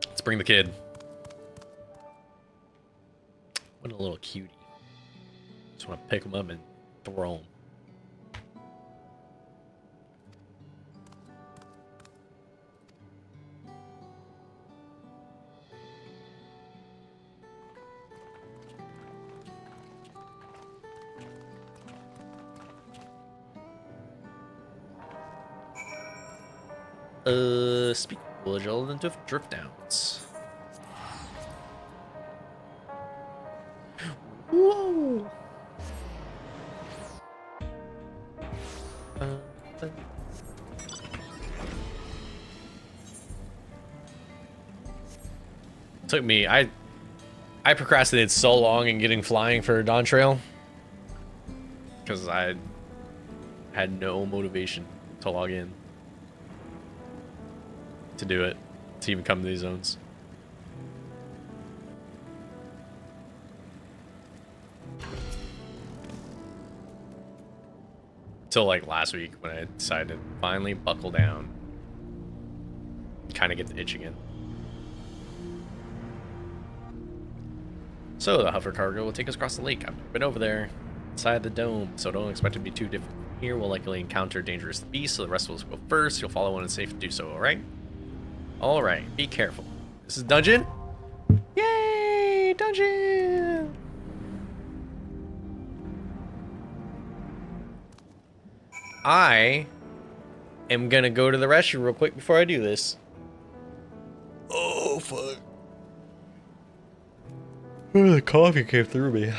Let's bring the kid. What a little cutie. Just want to pick him up and throw him. Speak village element of drift downs. Whoa! Took me. I procrastinated so long in getting flying for Dawntrail because I had no motivation to log in to do it. to even come to these zones. Till like last week when I decided to finally buckle down. Kind of get the itch again. So the hover cargo will take us across the lake. I've never been over there. Inside the dome, so don't expect it to be too different. Here we'll likely encounter dangerous beasts, so the rest of us will go first. You'll follow when it's safe to do so, alright? Alright, be careful. This is dungeon? Yay! Dungeon! I am gonna go to the restroom real quick before I do this. Oh, fuck. The coffee came through me.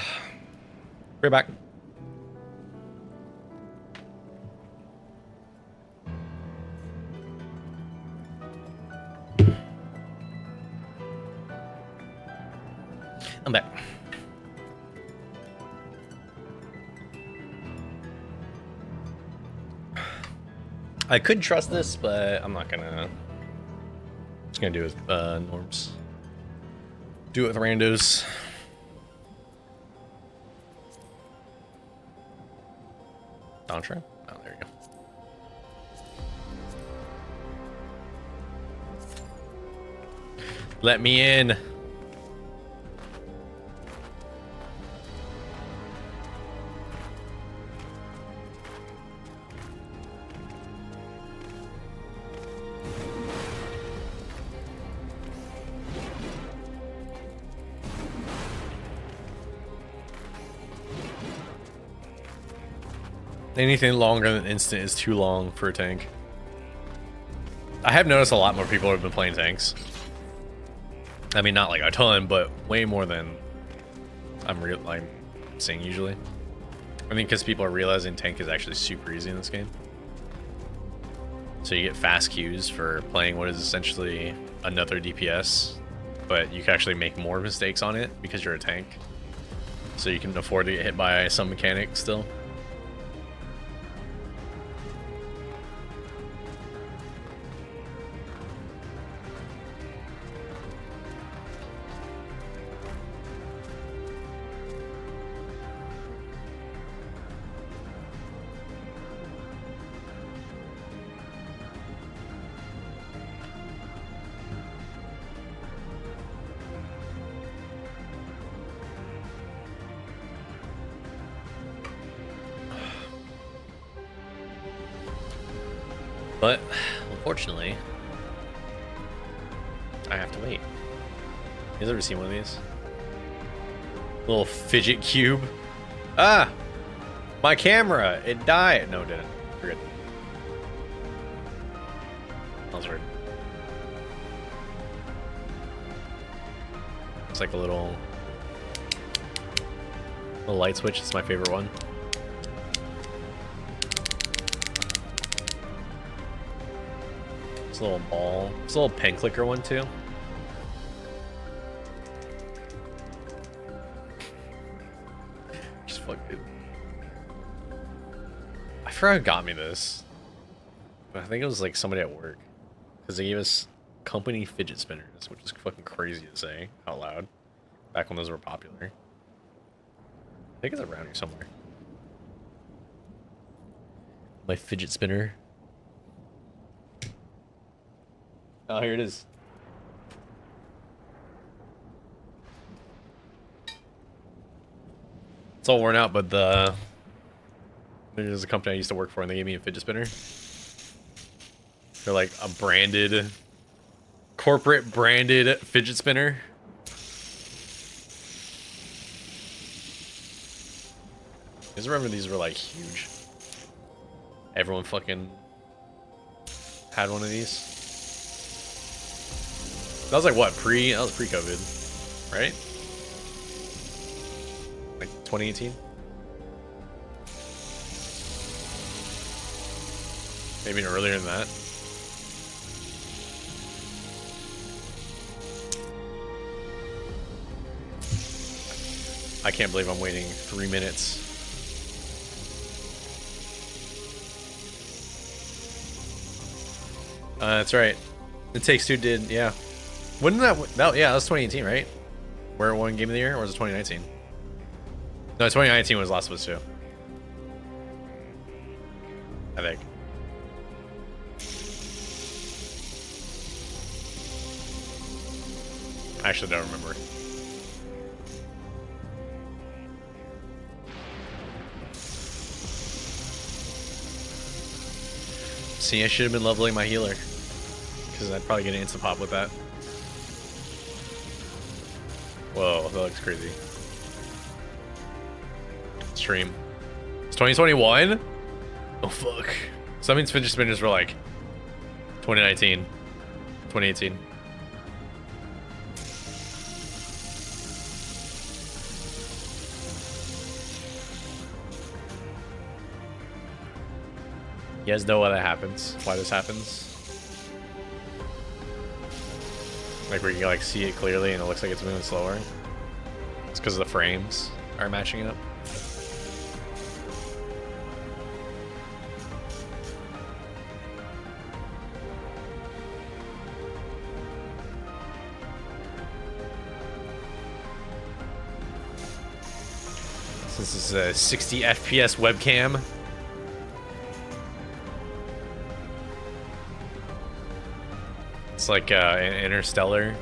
Right back. I'm back. I could trust this, but I'm not gonna. I'm just gonna do it with norms. Do it with randos. Dawntrail? Oh, there you go. Let me in. Anything longer than instant is too long for a tank. I have noticed a lot more people have been playing tanks. I mean, not like a ton, but way more than I'm seeing usually. I think because people are realizing tank is actually super easy in this game. So you get fast queues for playing what is essentially another DPS, but you can actually make more mistakes on it because you're a tank. So you can afford to get hit by some mechanics still. But, unfortunately, I have to wait. You guys ever seen one of these? Little fidget cube. Ah! My camera! It died! No, it didn't. We're good. That was weird. It's like a little light switch. It's my favorite one. It's a little ball. It's a little pen clicker one too. Just fuck it. I forgot who got me this. But I think it was like somebody at work. Because they gave us company fidget spinners, which is fucking crazy to say out loud. Back when those were popular. I think it's around here somewhere. My fidget spinner. Oh, here it is. It's all worn out, but there's a company I used to work for and they gave me a fidget spinner. They're like a branded, corporate branded fidget spinner. You guys remember these were like huge? Everyone fucking had one of these. That was like what, that was pre-COVID, right? Like 2018? Maybe earlier than that. I can't believe I'm waiting 3 minutes. That's right. It Takes Two did, yeah. Wouldn't that yeah, that was 2018, right? Where it won Game of the Year, or was it 2019? No, 2019 was Last of Us 2. I think. I actually don't remember. See, I should have been leveling my healer. Because I'd probably get an instant pop with that. Whoa, that looks crazy. Stream. It's 2021? Oh, fuck. Some of these fidget spinners were like 2019, 2018. You guys know why that happens? Why this happens? Like where you can like see it clearly and it looks like it's moving slower. It's because the frames are matching up. Since this is a 60 FPS webcam. It's like Interstellar,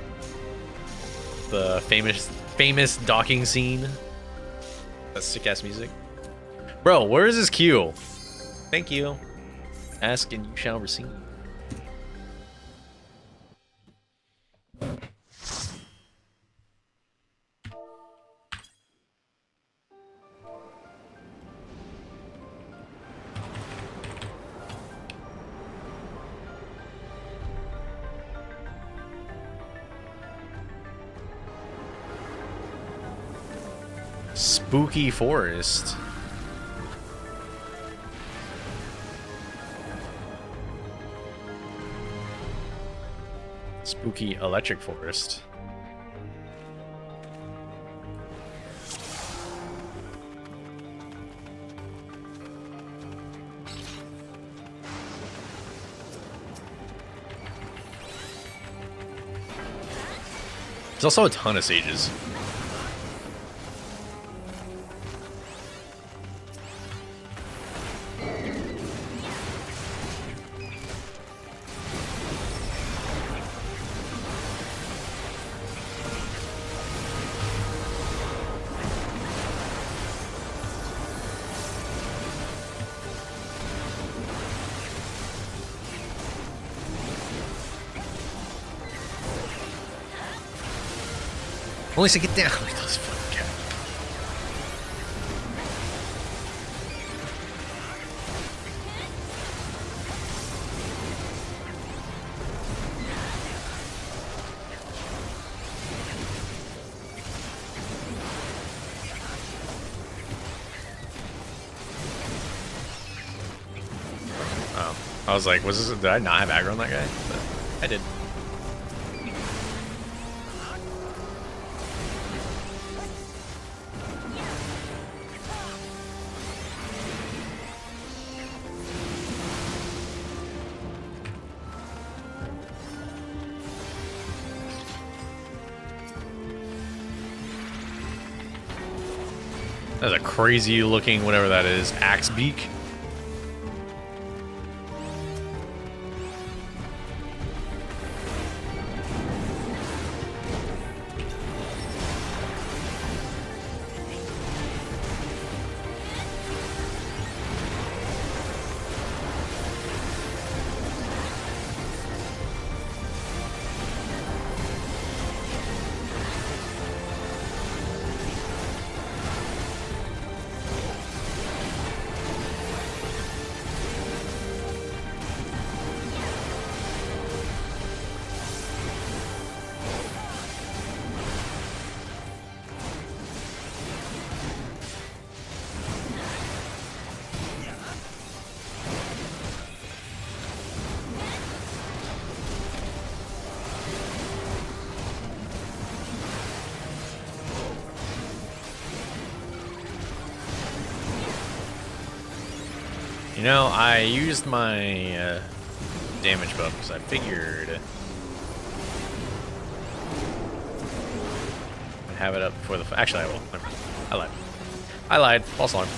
the famous docking scene. That's sick ass music, bro. Where is his cue? Thank you. Ask and you shall receive. Spooky forest. Spooky electric forest. There's also a ton of sages. Only to get down. Look at those fucking cats. Oh, I was like, was this? Did I not have aggro on that guy? But I did. That's a crazy looking, whatever that is, axe beak. You know, I used my damage buff because I figured have it up before the... Actually, I will. Never mind. I lied. I lied. False alarm.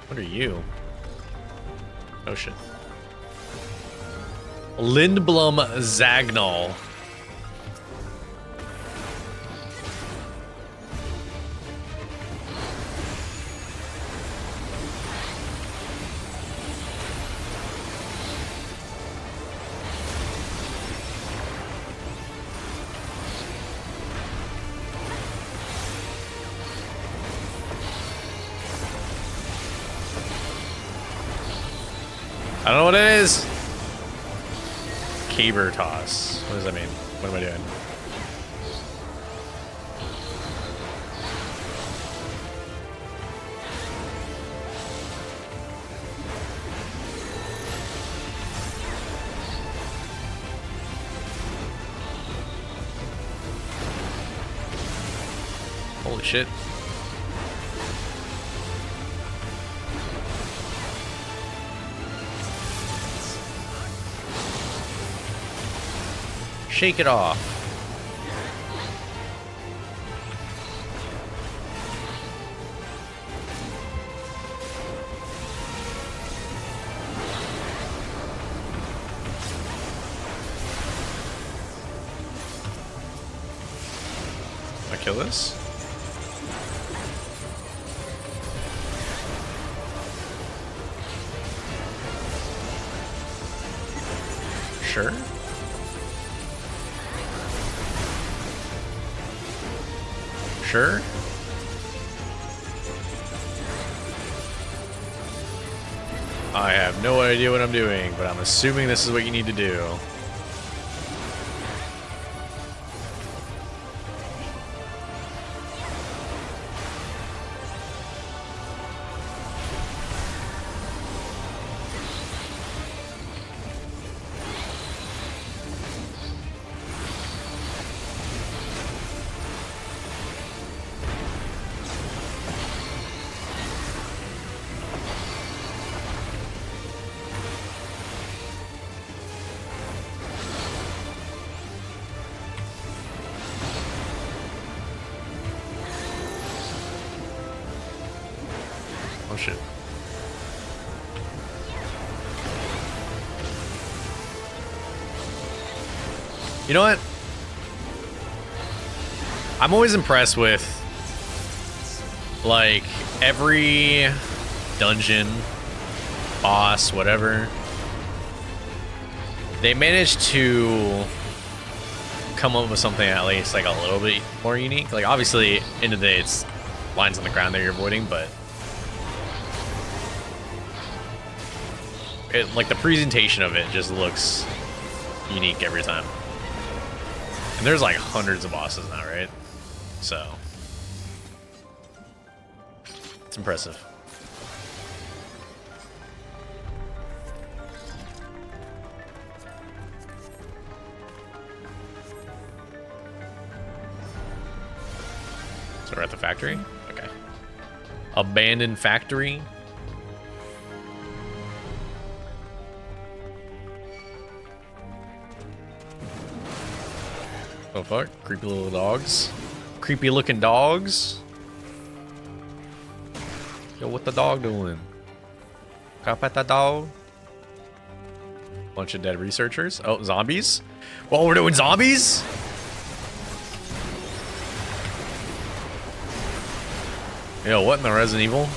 What are you? Oh, shit. Lindblom Zagnol. I don't know what it is. Caber toss. What does that mean? What am I doing? Holy shit. Shake it off. I kill this? Sure. Sure. I have no idea what I'm doing, but I'm assuming this is what you need to do. Oh shit. You know what? I'm always impressed with, like, every dungeon, boss, whatever. They manage to come up with something at least, like, a little bit more unique. Like, obviously, end of the day, it's lines on the ground that you're avoiding, but it, like, the presentation of it just looks unique every time. And there's like hundreds of bosses now, right? So it's impressive. So we're at the factory? Okay. Abandoned factory. Oh fuck, creepy little dogs. Creepy looking dogs. Yo, what the dog doing? Cop at the dog. Bunch of dead researchers. Oh, zombies? Well, we're doing zombies? Yo, what in the Resident Evil?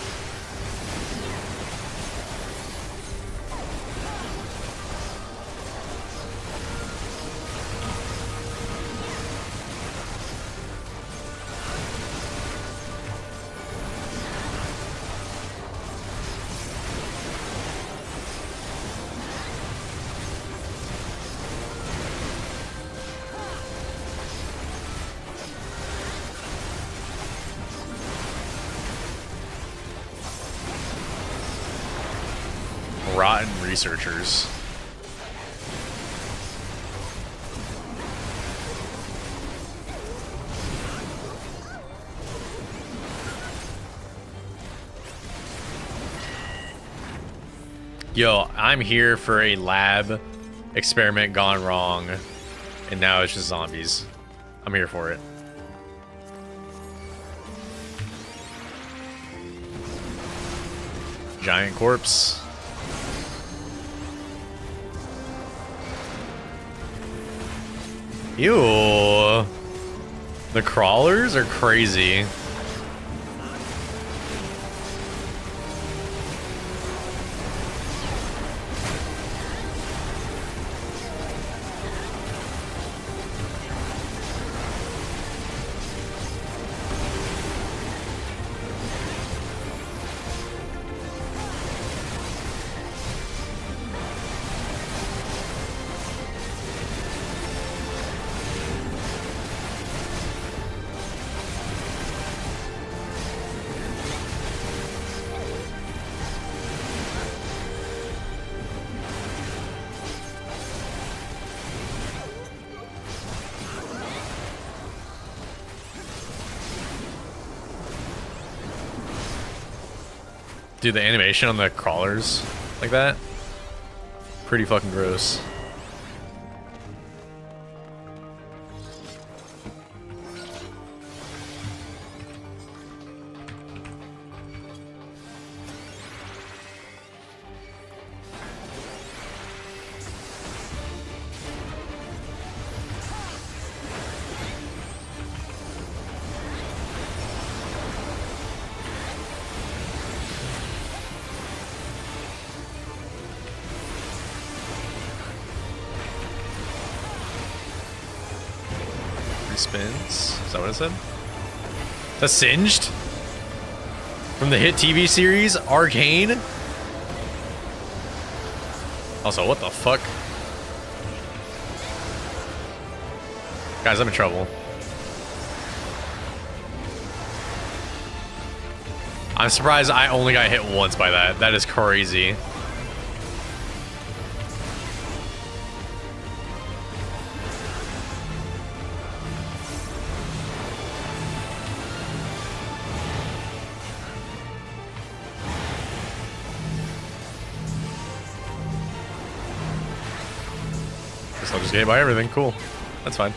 Rotten researchers. Yo, I'm here for a lab experiment gone wrong, and now it's just zombies. I'm here for it. Giant corpse. Ew. The crawlers are crazy. Dude, the animation on the crawlers like that, pretty fucking gross. Spins. Is that what it said? That's Singed? From the hit TV series, Arcane? Also, what the fuck? Guys, I'm in trouble. I'm surprised I only got hit once by that. That is crazy. I'll just get by everything. Cool. That's fine.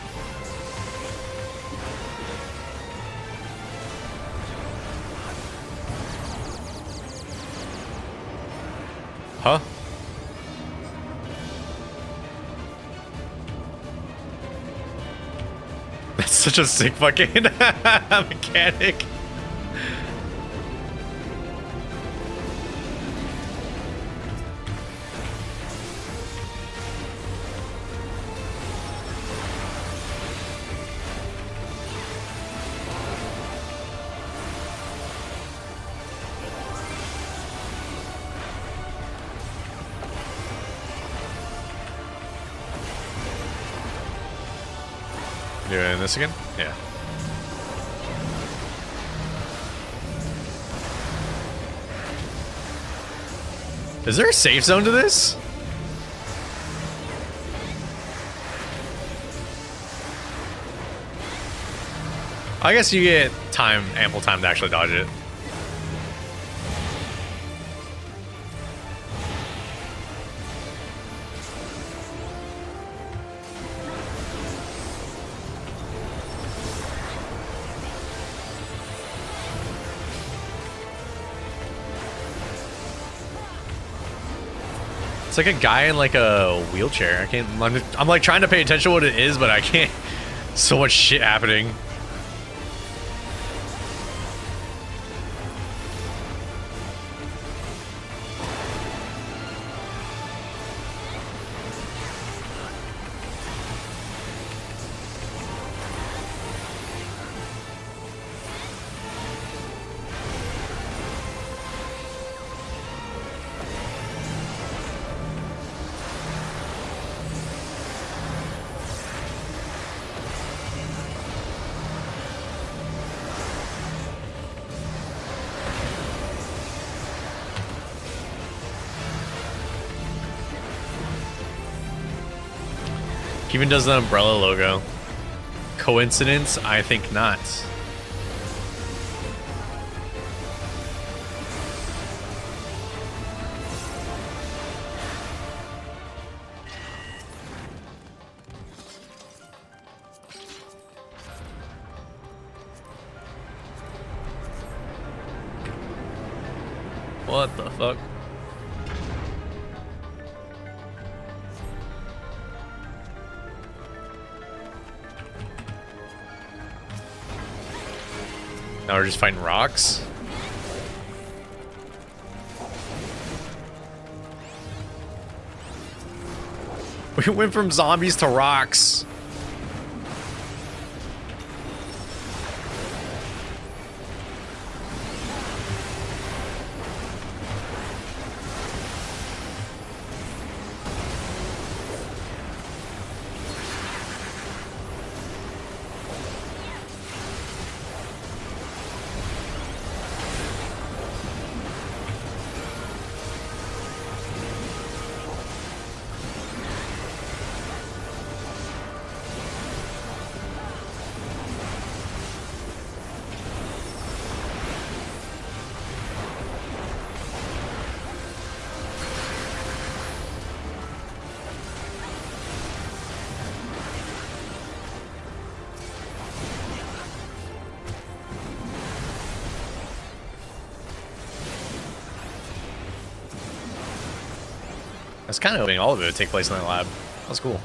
Huh? That's such a sick fucking mechanic. Doing this again? Yeah. Is there a safe zone to this? I guess you get ample time to actually dodge it. It's like a guy in like a wheelchair. I can't. I'm like trying to pay attention to what it is, but I can't. So much shit happening. Even does the umbrella logo. Coincidence? I think not. What the fuck? Now we're just fighting rocks? We went from zombies to rocks. I was kind of hoping all of it would take place in that lab. That was cool.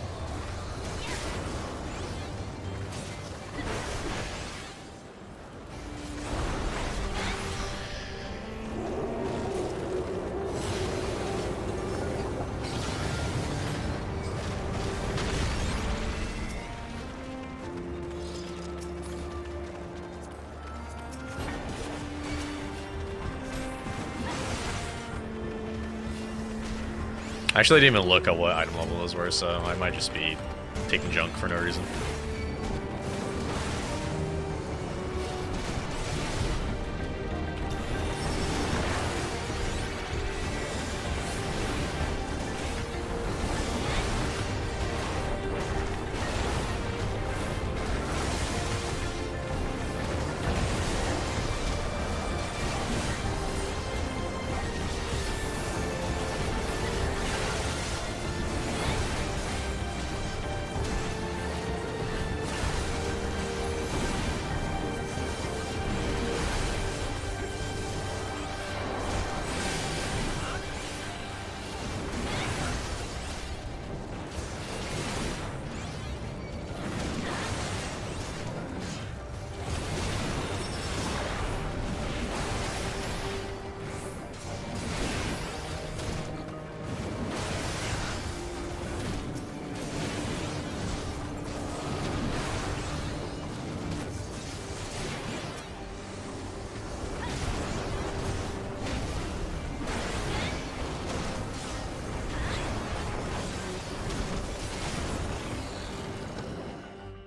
Actually, I didn't even look at what item level those were, so I might just be taking junk for no reason.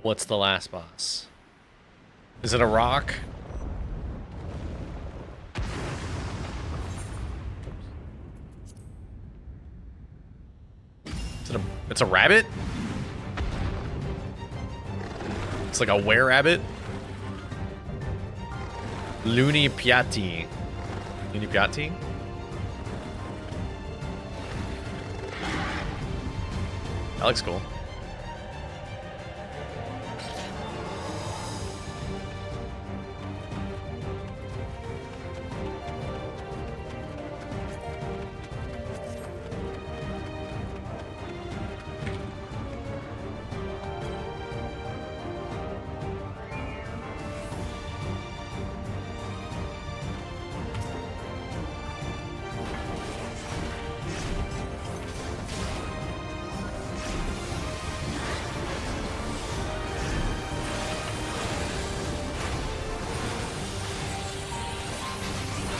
What's the last boss? Is it a rock? Is it it's a rabbit? It's like a were-rabbit? Looney Piatti. Looney Piatti? That looks cool.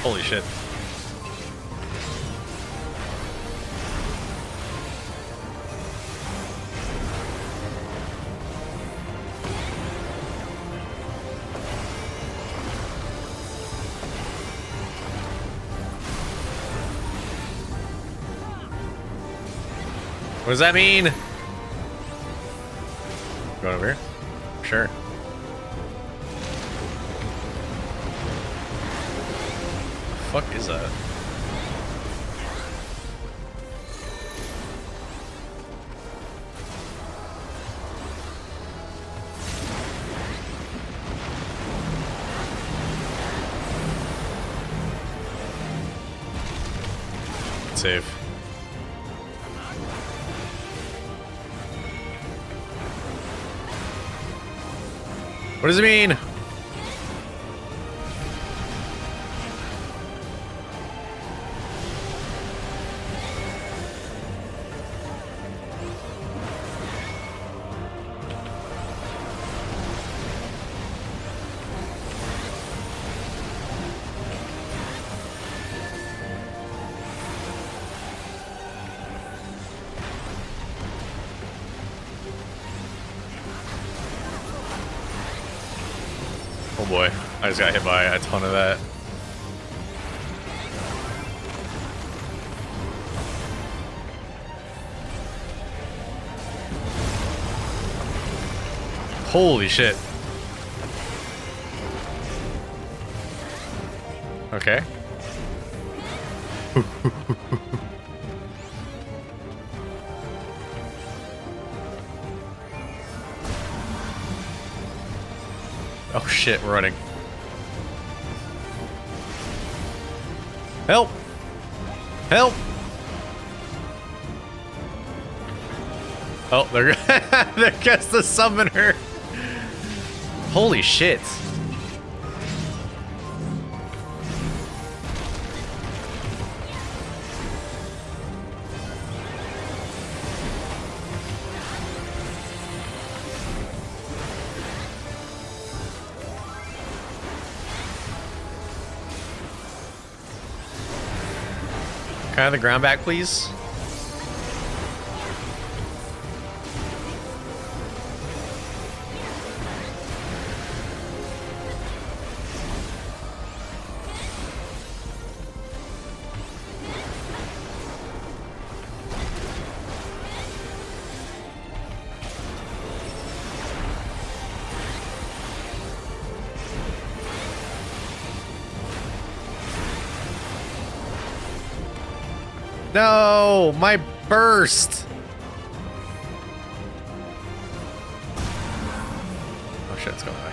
Holy shit. What does that mean? Going over here? Sure. What the fuck is that? save. What does it mean? Oh boy, I just got hit by a ton of that. Holy shit. Okay. Oh shit, we're running. Help! Help! Oh, there goes the summoner. Holy shit. Can I have the ground back, please? No, my burst. Oh shit, it's going away.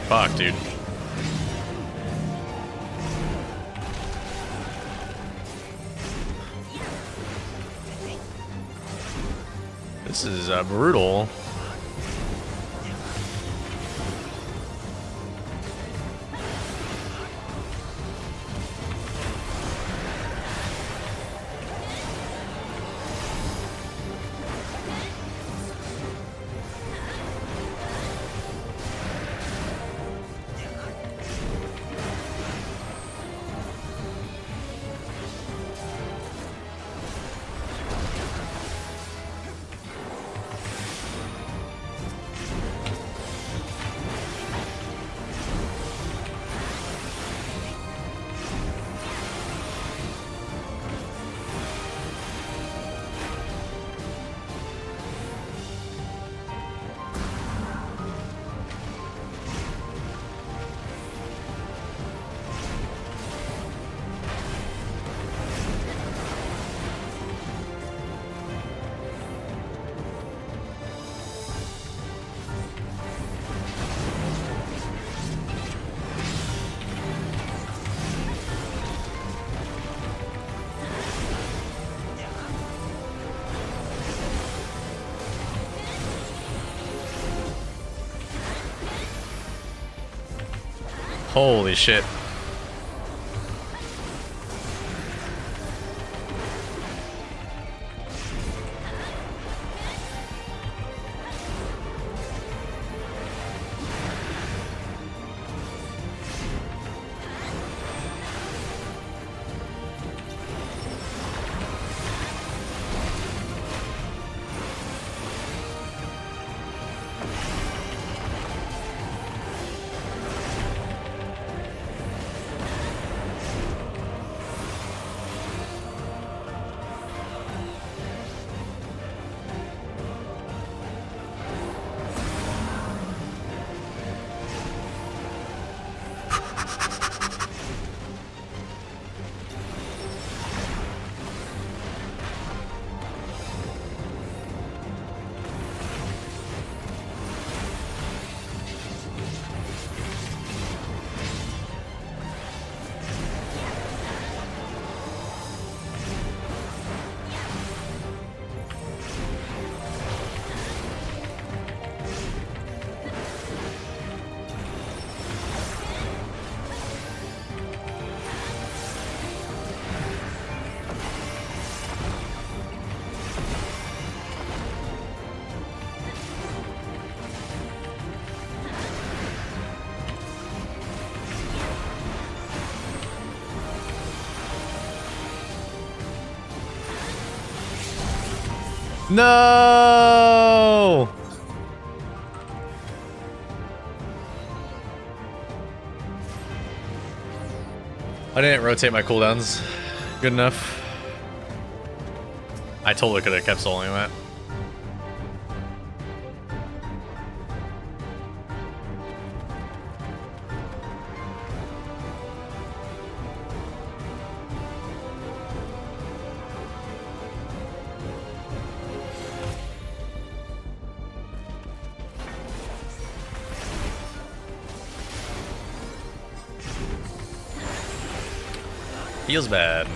Fuck, dude. This is brutal. Holy shit. No! I didn't rotate my cooldowns good enough. I totally could have kept soloing that. Feels bad.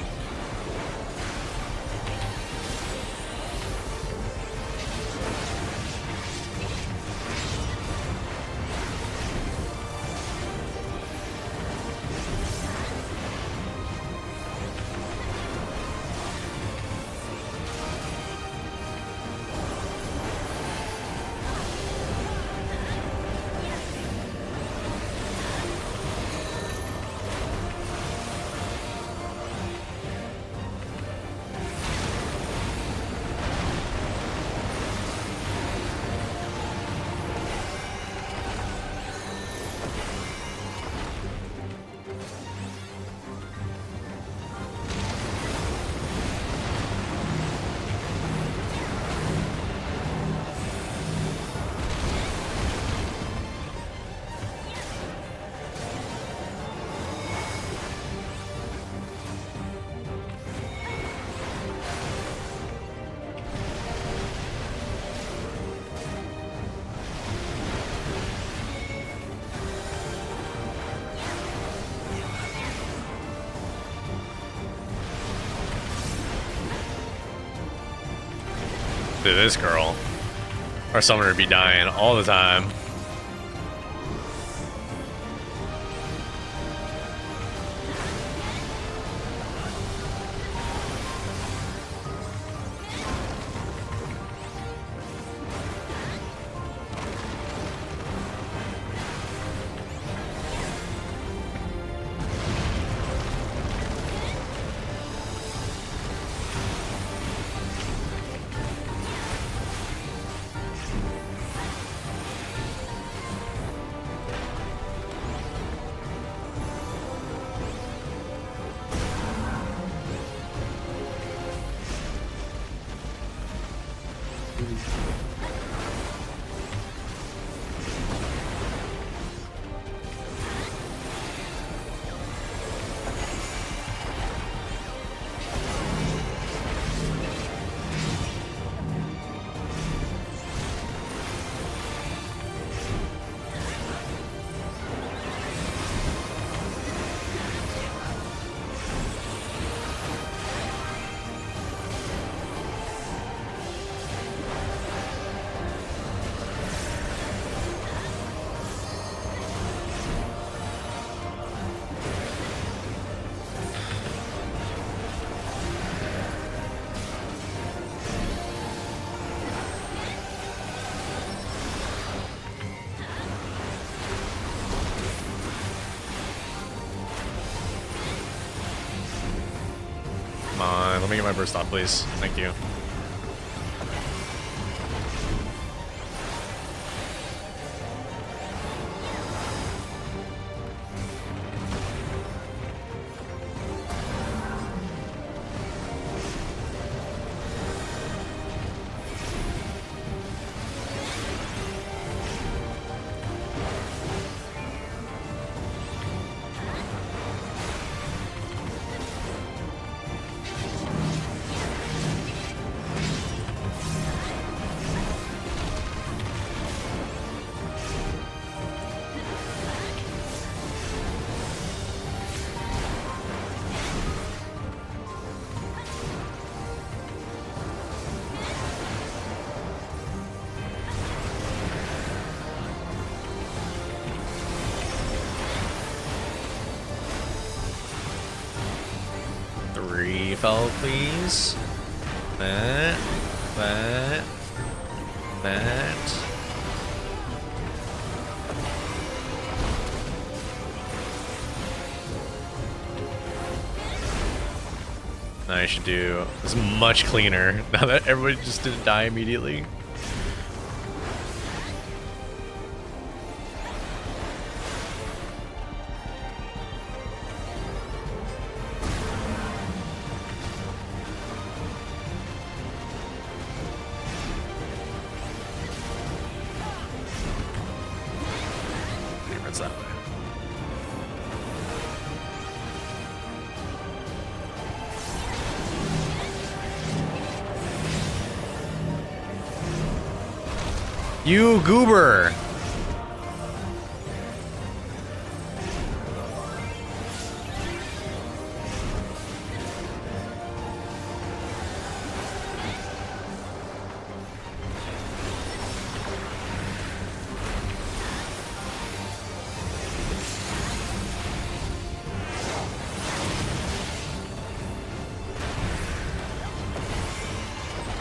Dude, this girl. Our summoner would be dying all the time. Come on, let me get my burst off, please. Thank you. Refill, please. That. I should do this much cleaner now that everybody just didn't die immediately. It's that way. You goober!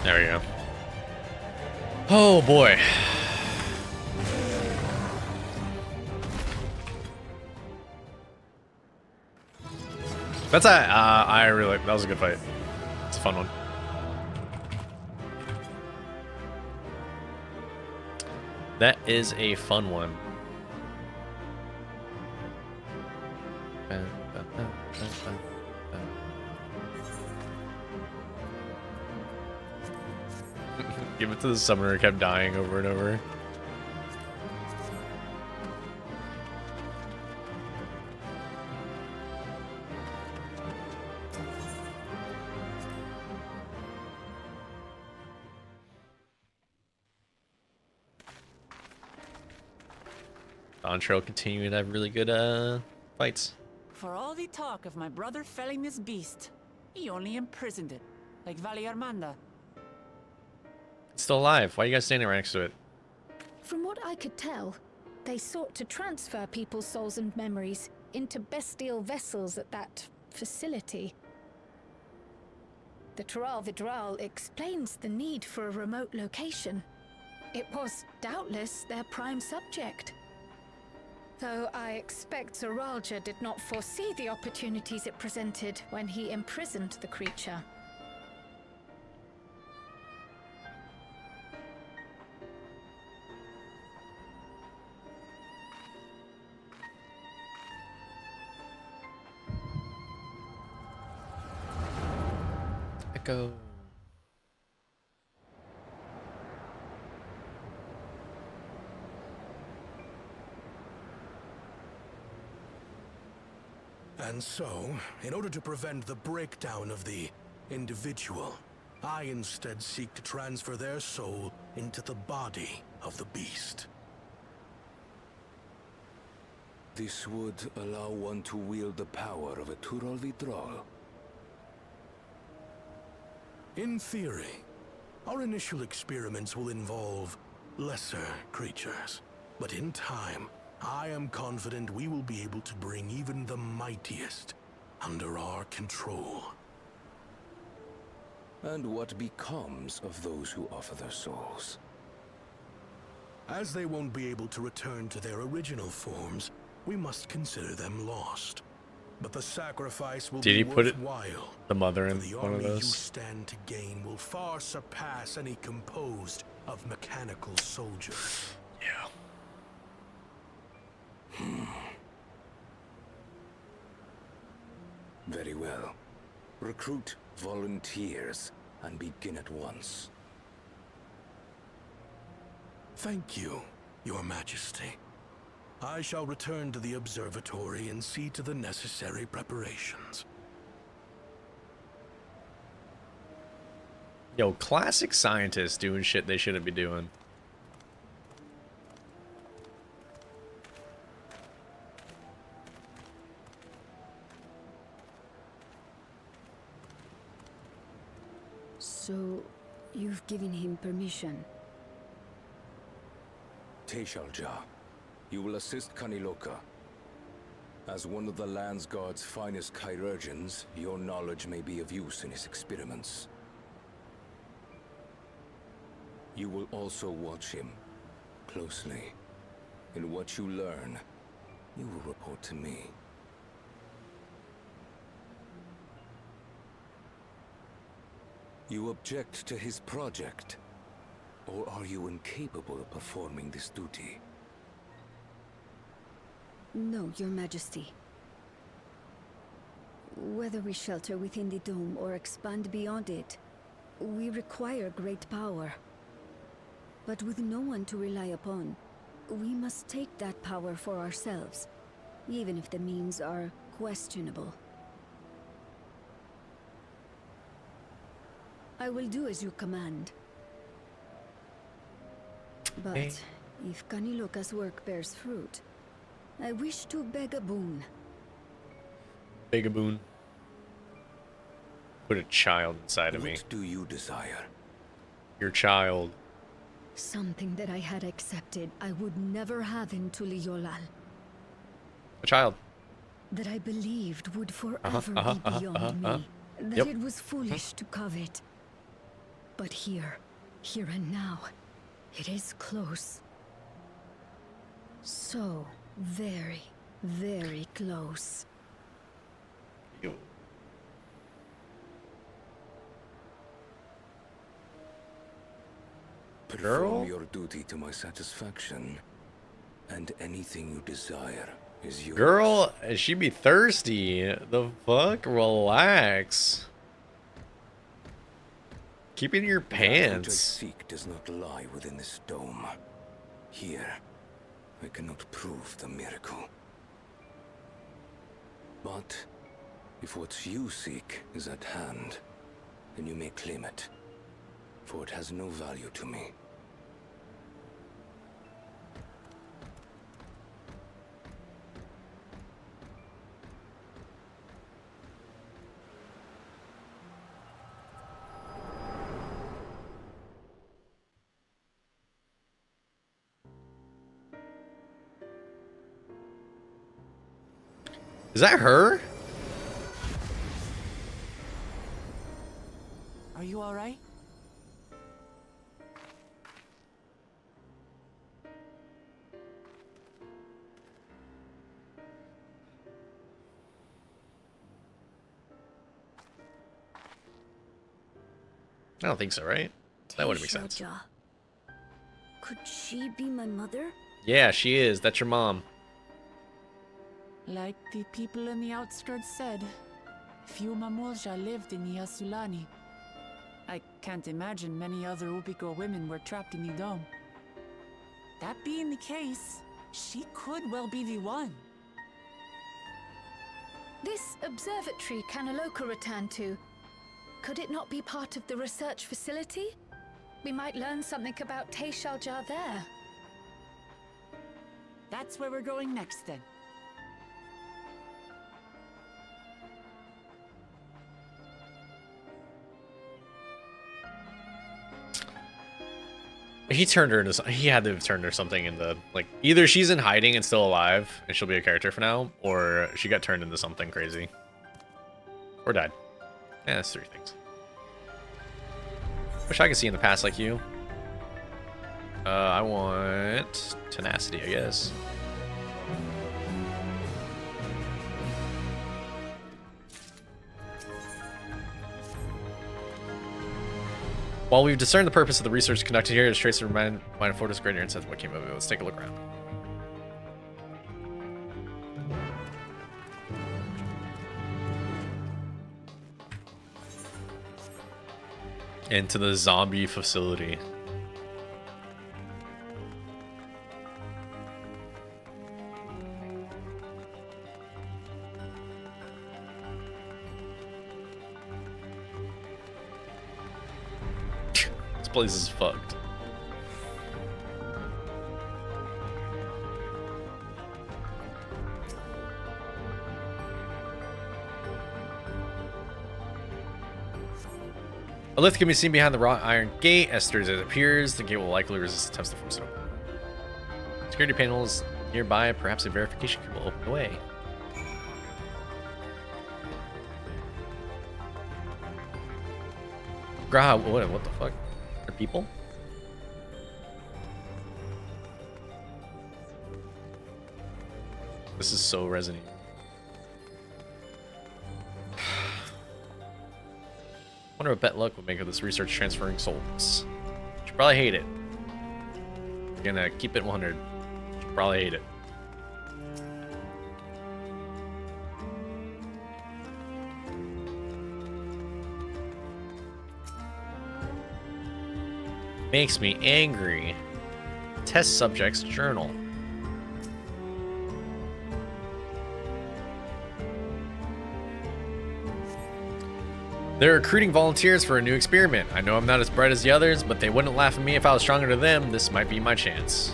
There we go. Oh boy. That's I really like that was a good fight. It's a fun one. That is a fun one. Give it to the summoner who kept dying over and over. Dawntrail continuing to have really good fights. For all the talk of my brother felling this beast, he only imprisoned it, like Valley Armanda. It's still alive. Why are you guys standing right next to it? From what I could tell, they sought to transfer people's souls and memories into bestial vessels at that facility. The Tural Vidral explains the need for a remote location. It was doubtless their prime subject. Though I expect Zoralja did not foresee the opportunities it presented when he imprisoned the creature. Echo. And so, in order to prevent the breakdown of the individual, I instead seek to transfer their soul into the body of the beast. This would allow one to wield the power of a Tural Vidral. In theory, our initial experiments will involve lesser creatures. But in time, I am confident we will be able to bring even the mightiest under our control. And what becomes of those who offer their souls? As they won't be able to return to their original forms, we must consider them lost. But the sacrifice will be worthwhile. The mother in the one of army you those? stand to gain will far surpass any composed of mechanical soldiers. Yeah. Very well. Recruit volunteers and begin at once. Thank you, Your Majesty. I shall return to the observatory and see to the necessary preparations. Yo, classic scientists doing shit they shouldn't be doing. So, you've given him permission? Teshalja, you will assist Kaniloka. As one of the Land's Guard's finest chirurgeons, your knowledge may be of use in his experiments. You will also watch him closely. In what you learn, you will report to me. You object to his project? Or are you incapable of performing this duty? No, Your Majesty. Whether we shelter within the dome or expand beyond it, we require great power. But with no one to rely upon, we must take that power for ourselves, even if the means are questionable. I will do as you command. But Okay. if Kaniloka's work bears fruit, I wish to beg a boon. Big a boon. Put a child inside of me. What do you desire? Your child. Something that I had accepted I would never have in Tuliyollal. A child. That I believed would forever uh-huh, be beyond me. That Yep. it was foolish to covet. But here and now, it is close. So very, very close. Ew. Perform Girl? your duty to my satisfaction, and anything you desire is yours. Girl, she be thirsty. The fuck? Relax. Keep it in your That which I pants. seek does not lie within this dome. Here, I cannot prove the miracle. But if what you seek is at hand, then you may claim it, for it has no value to me. Is that her? Are you alright? I don't think so, right? That wouldn't make sense. Teishaja. Could she be my mother? Yeah, she is. That's your mom. Like the people in the outskirts said, few Mamulja lived in Yasulani. I can't imagine many other Upico women were trapped in the dome. That being the case, she could well be the one. This observatory Kanaloka returned to, could it not be part of the research facility? We might learn something about Teishalja there. That's where we're going next then. He turned her into. He had to have turned her something into like either she's in hiding and still alive and she'll be a character for now, or she got turned into something crazy, or died. Yeah, that's three things. Wish I could see in the past like you. I want tenacity, I guess. While we've discerned the purpose of the research conducted here, it's trace to remind Fortis greater insight of what came of it. Let's take a look around. Into the zombie facility. This place is fucked. A lift can be seen behind the wrought iron gate. As sturdy as it appears, the gate will likely resist attempts to force it open. Security panels nearby, perhaps a verification cube will open the way. Graha, what the fuck? Are people? This is so Resident Evil. Wonder what bet luck would make of this research transferring souls. Should probably hate it. Gonna keep it 100. Should probably hate it. Makes me angry. Test subjects journal. They're recruiting volunteers for a new experiment. I know I'm not as bright as the others, but they wouldn't laugh at me if I was stronger than them. This might be my chance.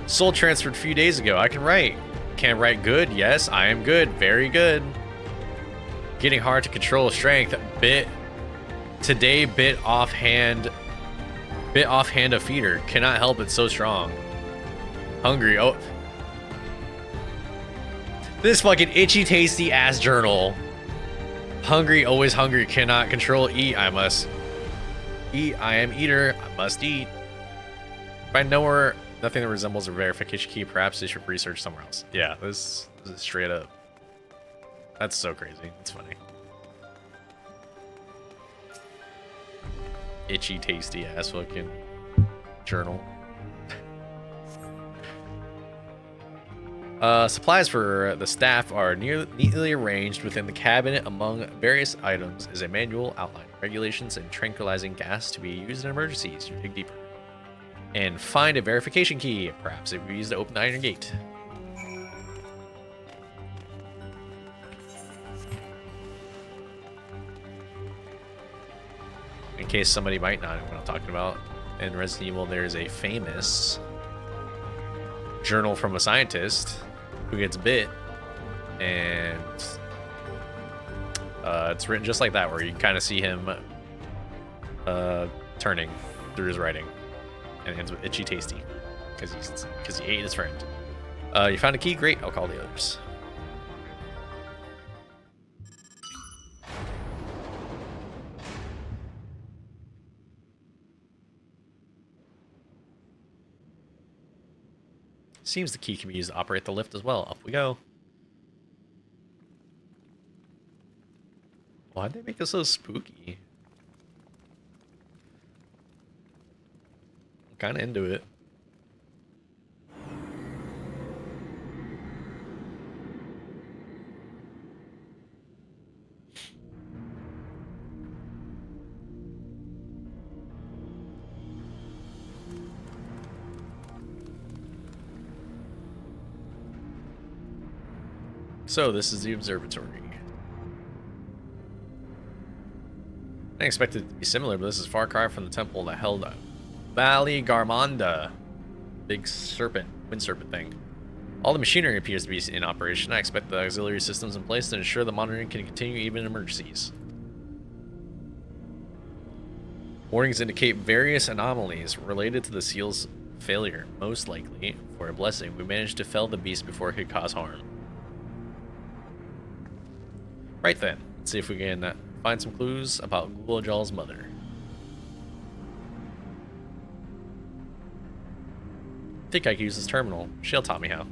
Soul transferred a few days ago. I can write. Can write good? Yes, I am good. Very good. Getting hard to control strength. Bit offhand a feeder. Cannot help it, so strong. Hungry. Oh. This fucking itchy tasty ass journal. Hungry, always hungry, cannot control, eat, I must eat, I am eater, I must eat. If I know where nothing that resembles a verification key, perhaps they should research somewhere else. Yeah, this is straight up. That's so crazy, it's funny. Itchy, tasty ass fucking journal. Supplies for the staff are neatly arranged within the cabinet. Among various items is a manual outlining regulations and tranquilizing gas to be used in emergencies. You dig deeper. And find a verification key. Perhaps it would be used to open the iron gate. In case somebody might not know what I'm talking about, in Resident Evil there's a famous journal from a scientist who gets bit, and it's written just like that, where you can kind of see him turning through his writing, and it ends with itchy tasty because he ate his friend. You found a key? Great, I'll call the others. Seems the key can be used to operate the lift as well. Up we go. Why'd they make it so spooky? I'm kind of into it. So this is the observatory. I expected it to be similar, but this is far cry from the temple that held Valley Garmanda. Big serpent, wind serpent thing. All the machinery appears to be in operation. I expect the auxiliary systems in place to ensure the monitoring can continue even in emergencies. Warnings indicate various anomalies related to the seal's failure. Most likely, for a blessing, we managed to fell the beast before it could cause harm. Right then, let's see if we can find some clues about Gulajjal's mother. I think I can use this terminal. She'll taught me how.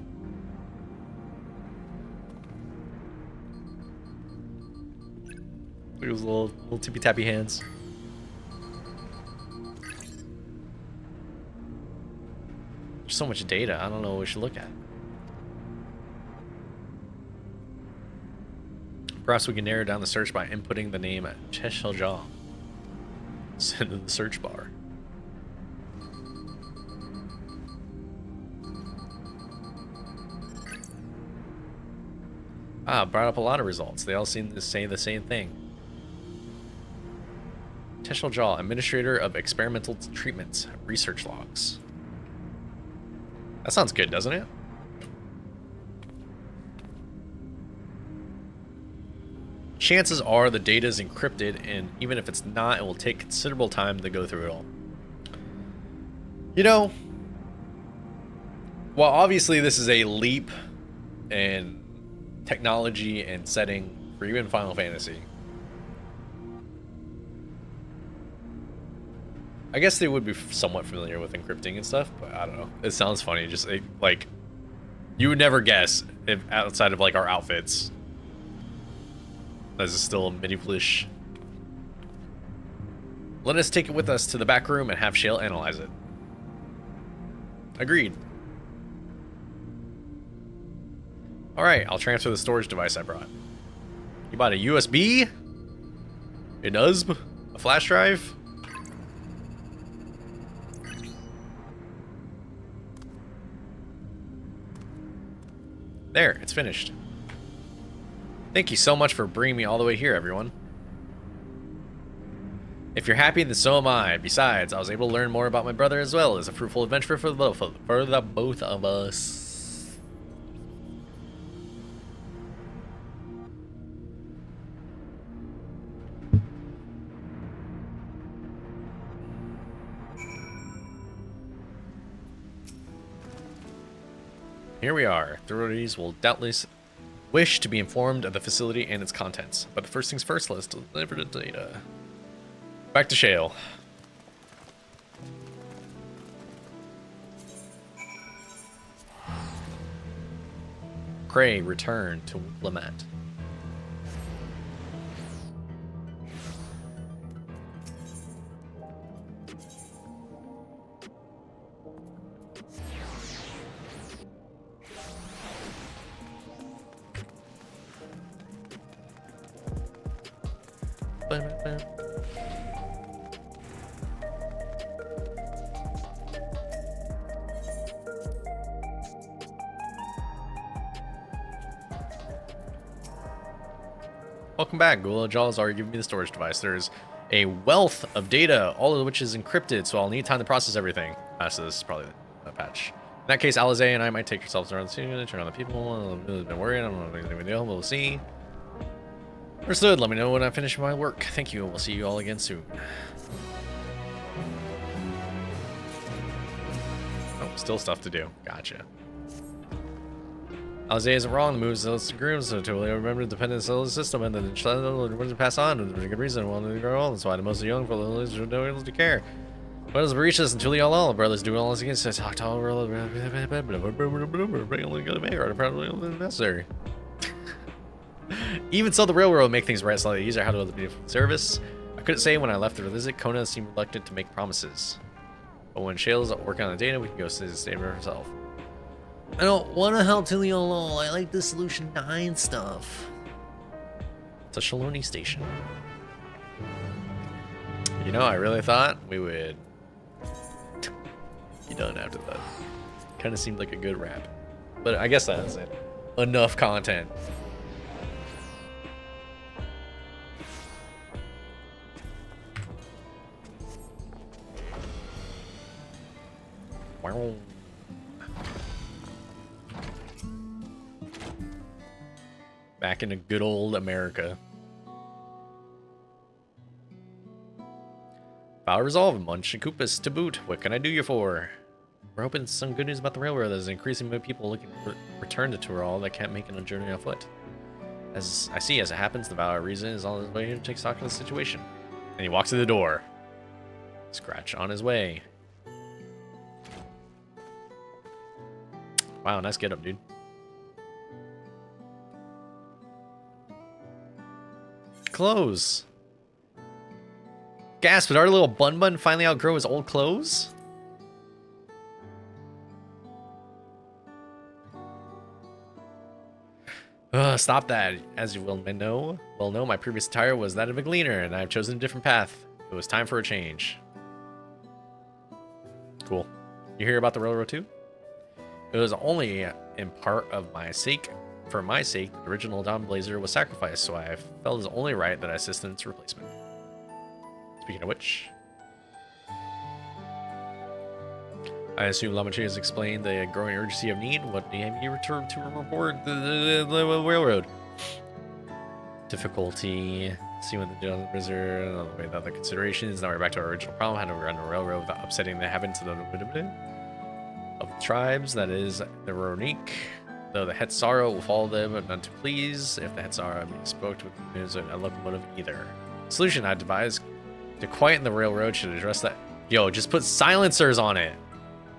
Look at those little tippy tappy hands. There's so much data, I don't know what we should look at. Perhaps we can narrow down the search by inputting the name Cheshel. Send to the search bar. Ah, brought up a lot of results. They all seem to say the same thing. Cheshel, Administrator of Experimental Treatments, Research Logs. That sounds good, doesn't it? Chances are the data is encrypted, and even if it's not, it will take considerable time to go through it all. You know, while obviously this is a leap in technology and setting for even Final Fantasy, I guess they would be somewhat familiar with encrypting and stuff, but I don't know. It sounds funny. Just like, you would never guess if outside of like our outfits. This is still a medievalish Let us take it with us to the back room and have Shale analyze it. Agreed. Alright, I'll transfer the storage device I brought. You bought a USB? An USB? A flash drive? There, it's finished. Thank you so much for bringing me all the way here, everyone. If you're happy, then so am I. Besides, I was able to learn more about my brother as well as a fruitful adventure for the both of us. Here we are. Authorities will doubtless wish to be informed of the facility and its contents. But the first things first, let's deliver the data. Back to Shale. Cray, return to Lament. Welcome back. Gula Jaw has already given me the storage device. There's a wealth of data, all of which is encrypted, so I'll need time to process everything. So this is probably a patch. In that case, Alize and I might take yourselves around the scene, turn on the people. I've been worried. I don't know what anything we do. We'll see. Understood. Let me know when I finish my work. Thank you. We'll see you all again soon. Oh, still stuff to do. Gotcha. Alize isn't wrong. The moves those grooms, so totally remember the dependent cellular system and then the pass on for a good reason. Well, they grow old. That's why the most young for the don't able to care. What is Mauritius and Tully all brothers doing all this against us? Talk to all necessary. Even so, the railroad make things right slightly easier. How to be service? I couldn't say when I left the visit. Kona seemed reluctant to make promises. But when Shale's working on the data, we can go see the statement herself. I don't want to help Tilly alone. I like the Solution 9 stuff. It's a Shaloni station. You know, I really thought we would be done after that. Kind of seemed like a good wrap. But I guess that's it. Enough content. Wow. Back into good old America. File resolved. Munchakupis to boot. What can I do you for? We're hoping some good news about the railroad. There's increasing many people looking to return to Tural that can't make it on a journey on foot. As I see, as it happens, the Valor Reason is on his way to take stock of the situation. And he walks to the door. Scratch on his way. Wow, nice get up, dude. Clothes. Gasp, did our little bun finally outgrow his old clothes? Stop that. As you well know, my previous attire was that of a gleaner, and I've chosen a different path. It was time for a change. Cool. You hear about the railroad too? It was only in part of my sake. For my sake, the original Dawn Blazer was sacrificed, so I felt it was only right that I assist in its replacement. Speaking of which, I assume Lamachi has explained the growing urgency of need. What do you have you return to report the railroad? Difficulty. See when the Dawn Blazer, without the considerations. Now we're back to our original problem. How to run a railroad without upsetting the heavens of the tribes. That is the Ronique. Though the Hetsara will follow them, but none to please. If the Hetsara being spoke to is a locomotive either. Solution I devised to quieten the railroad should address that. Yo, just put silencers on it.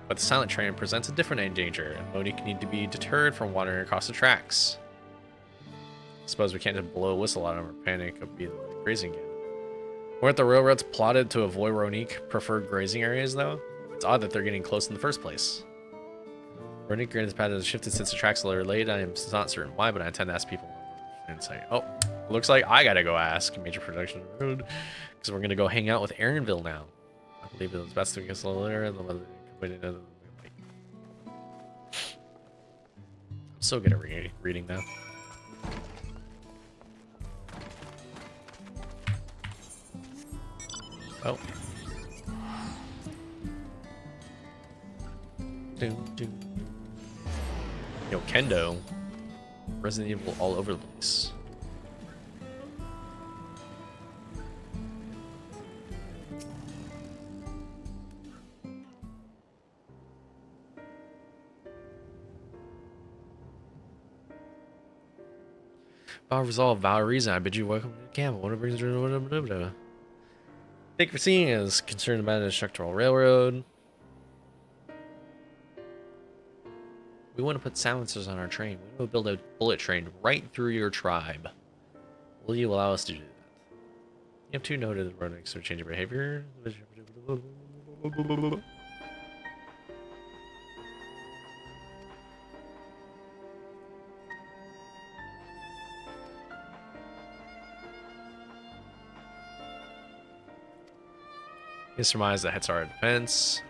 But the silent train presents a different danger, and Monique need to be deterred from wandering across the tracks. Suppose we can't just blow a whistle at him or panic of being crazy again. Weren't the railroads plotted to avoid Ronique preferred grazing areas, though? It's odd that they're getting close in the first place. Ronique granted path has shifted since the tracks are late. I am not certain why, but I tend to ask people and say, oh, looks like I gotta go ask Major Production Road, because we're gonna go hang out with Aaronville now. I believe it was best to get a little later. I'm so good at reading now. Oh. Yo, Kendo. Resident Evil all over the place. Vow resolve, vow reason. I bid you welcome to the camp. What brings you? Thank you for seeing us. Concerned about the structural railroad. We want to put silencers on our train. We want to build a bullet train right through your tribe. Will you allow us to do that? You have 2 noted running, so change your behavior. You surmise that Hetsara defense.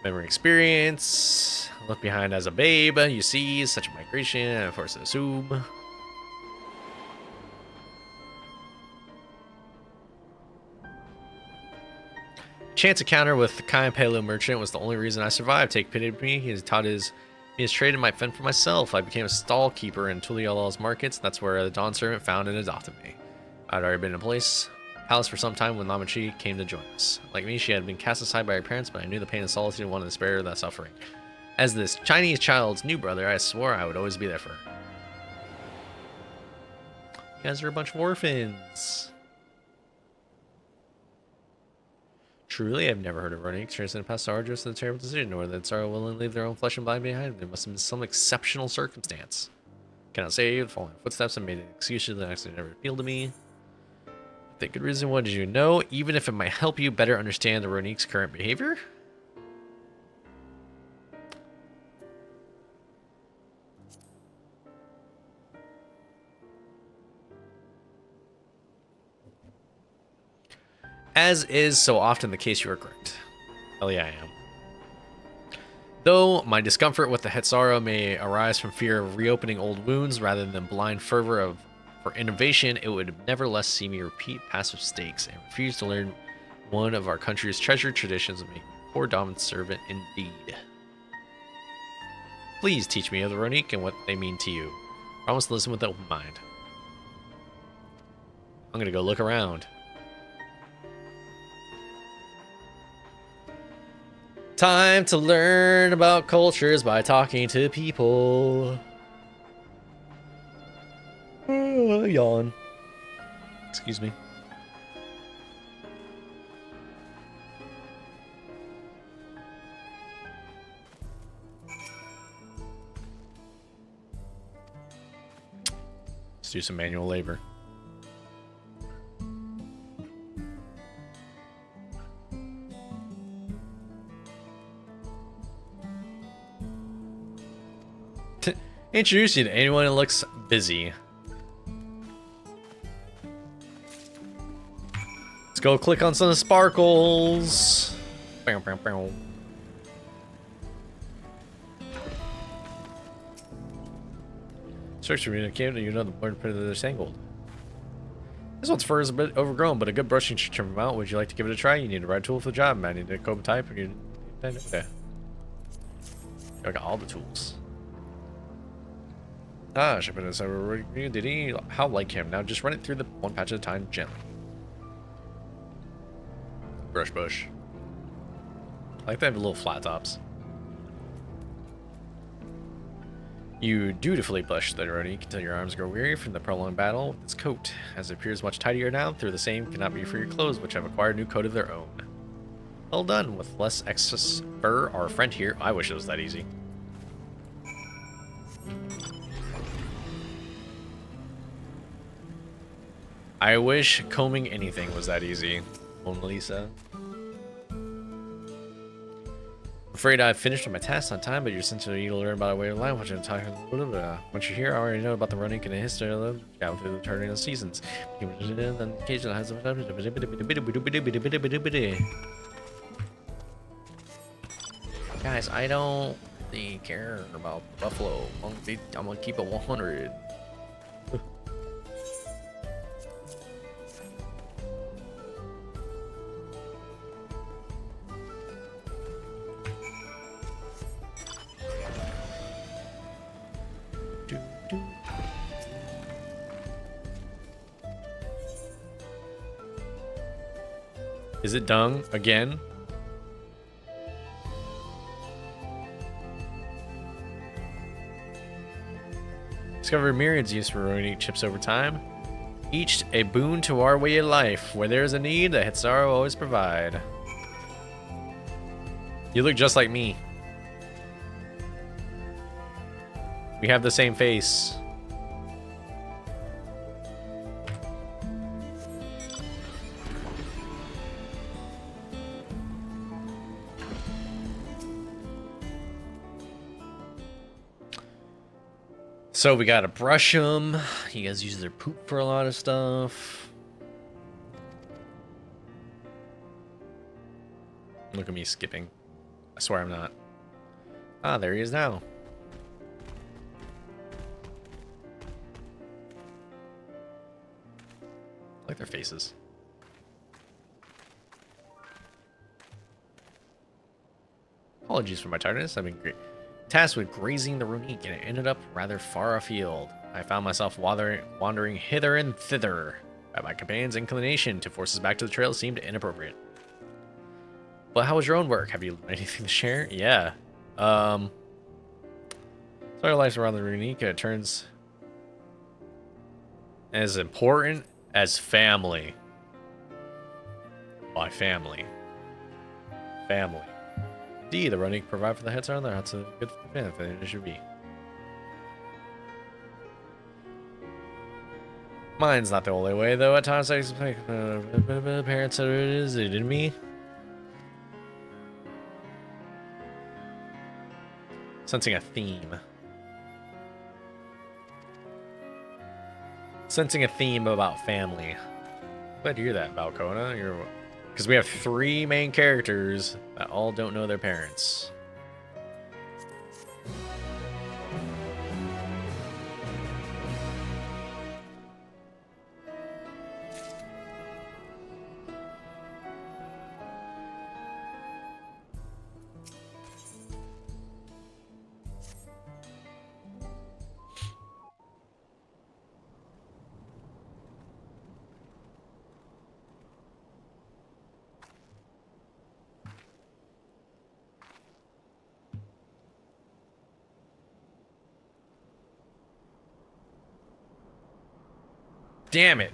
Memory experience. Left behind as a babe. You see such a migration. And forced to assume. Chance encounter with the kind Palo merchant was the only reason I survived. Take pity to me. He has taught his traded my fend for myself. I became a stall keeper in Tuliala's markets. That's where the Dawn servant found and adopted me. I'd already been in place. Palace for some time when Namachi came to join us. Like me, she had been cast aside by her parents, but I knew the pain and solitude and wanted to spare her that suffering. As this Chinese child's new brother, I swore I would always be there for her. You guys are a bunch of orphans. Truly, I've never heard of running experience in the past so arduous and a terrible decision, nor that sorrow willing to leave their own flesh and blood behind. There must have been some exceptional circumstance. Cannot say, following footsteps and made an excuse that actually never appealed to me. The good reason, what did you know? Even if it might help you better understand the Ronique's current behavior? As is so often the case, you are correct. Hell yeah, I am. Though my discomfort with the Hetsara may arise from fear of reopening old wounds rather than blind fervor for innovation, it would nevertheless see me repeat past mistakes and refuse to learn one of our country's treasured traditions of making a poor dominant servant indeed. Please teach me of the Ronique and what they mean to you. Promise to listen with an open mind. I'm gonna go look around. Time to learn about cultures by talking to people. Oh, yawn. Excuse me. Let's do some manual labor. Introduce you to anyone who looks busy. Let's go click on some sparkles. Bow, bow, bow. Search for me in a cave, you know the board put the sandgold. This one's fur is a bit overgrown, but a good brushing should trim them out. Would you like to give it a try? You need a right tool for the job. I need a comb type. Okay. I got all the tools. Ah, should put this over. Did he? How like him? Now just run it through the one patch at a time, gently. Brush bush. I like they have little flat tops. You dutifully brush the Ronique until your arms grow weary from the prolonged battle with its coat. As it appears much tidier now, through the same cannot be for your clothes, which have acquired a new coat of their own. Well done. With less excess fur, our friend here. I wish it was that easy. I wish combing anything was that easy. Mona Lisa. Afraid I've finished with my tasks on time, but you're essentially to learn about a way of life. Once you're here, I already know about the running and the history of them down through the turning of the seasons. Then occasionally has guys, I don't really care about Buffalo. I'm gonna keep it 100. Is it dung again? Discover myriads used for ruining chips over time. Each a boon to our way of life. Where there's a need, the Hitsara will always provide. You look just like me. We have the same face. So we gotta brush them. You guys use their poop for a lot of stuff. Look at me skipping. I swear I'm not. Ah, there he is now. I like their faces. Apologies for my tardiness. I've been tasked with grazing the Runique, and it ended up rather far afield. I found myself wandering hither and thither. By my companion's inclination to force us back to the trail seemed inappropriate. But how was your own work? Have you anything to share? Yeah. So our lives around the Runique, it turns as important as family. By family. Family. D, the Runique provide for the heads on there. That's a good benefit. It should be. Mine's not the only way, though. At times, I expect parents said it is. They didn't me. Sensing a theme. Sensing a theme about family. Glad to hear that, Balcona. Because we have 3 main characters that all don't know their parents. Damn it.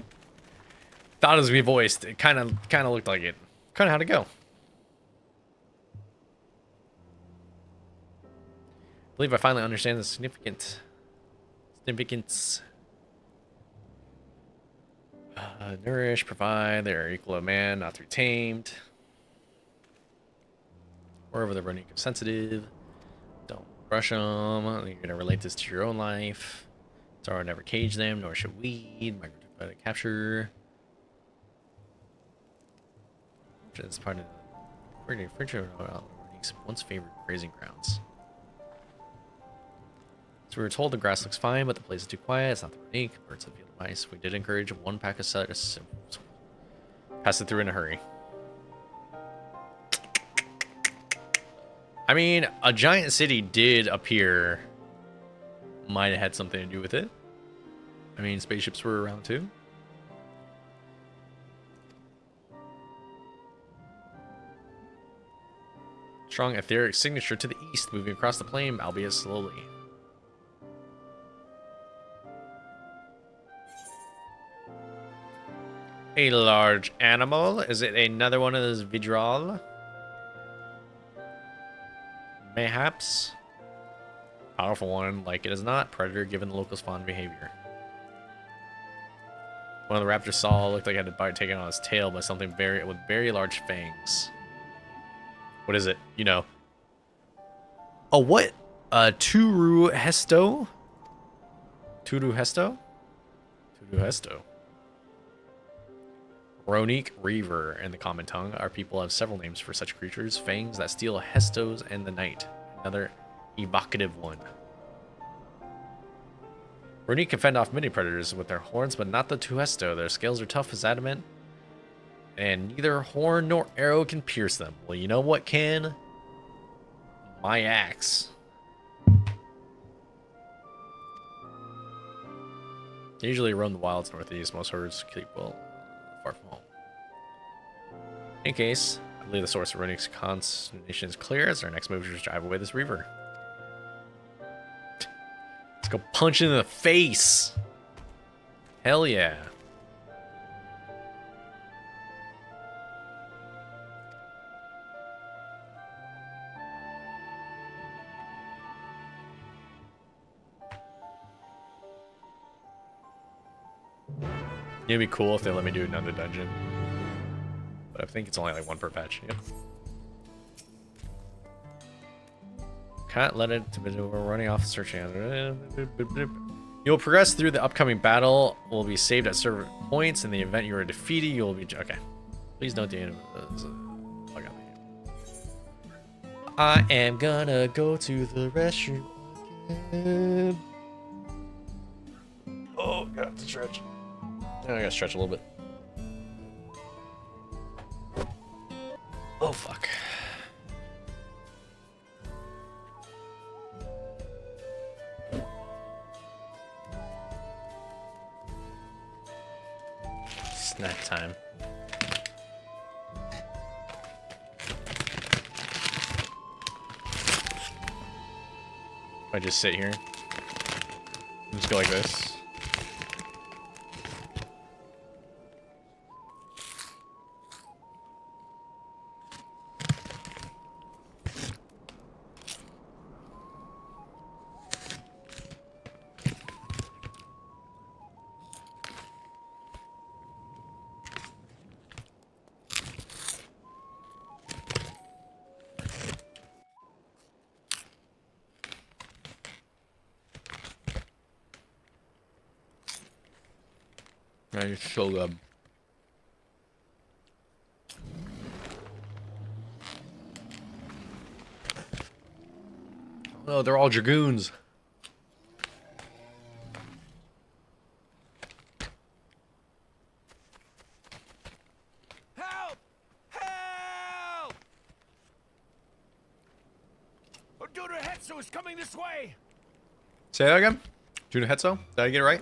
Thought it was me voiced. It kind of looked like it. Kind of how'd it go? I believe I finally understand the significance. Nourish, provide. They are equal to man, not to be tamed. Wherever the running is sensitive. Don't brush them. You're going to relate this to your own life. Sorry, never cage them, nor should we. Capture. It's part of the once favorite grazing grounds. So we were told the grass looks fine, but the place is too quiet. It's not the Runique. Birds of field mice. We did encourage 1 pack of citrus. Pass it through in a hurry. I mean, a giant city did appear. Might have had something to do with it. I mean, spaceships were around too. Strong etheric signature to the east, moving across the plain, albeit slowly. A large animal? Is it another one of those Vidral? Mayhaps? Powerful one, like it is not. Predator given the locals' fond behavior. One of the raptors saw looked like it had a bite taken on its tail by something with very large fangs. What is it? You know. Oh, what? Turu Hesto? Turu Hesto? Turu Hesto. Ronique Reaver in the common tongue. Our people have several names for such creatures. Fangs that steal Hestos and the night. Another evocative one. Ronique can fend off many predators with their horns, but not the Tuhesto. Their scales are tough as adamant, and neither horn nor arrow can pierce them. Well, you know what can? My axe. They usually roam the wilds northeast. Most herds keep well far from home. In case, I believe the source of Ronique's consternation is clear, as our next move is to drive away this reaver. Let's go punch it in the face. Hell yeah. It'd be cool if they let me do another dungeon. But I think it's only like one per patch. Yep. Can't let it to be running off searching. You'll progress through the upcoming battle. Will be saved at certain points. In the event you are defeated, you will be okay. Please don't do it. I am gonna go to the restroom again. Oh, got to stretch. I gotta stretch a little bit. Oh fuck. Snack time. If I just sit here, just go like this. It's so good. Oh, they're all dragoons. Help! Help! Odura Hetsu is coming this way! Say that again? Juna Hetso? Did I get it right?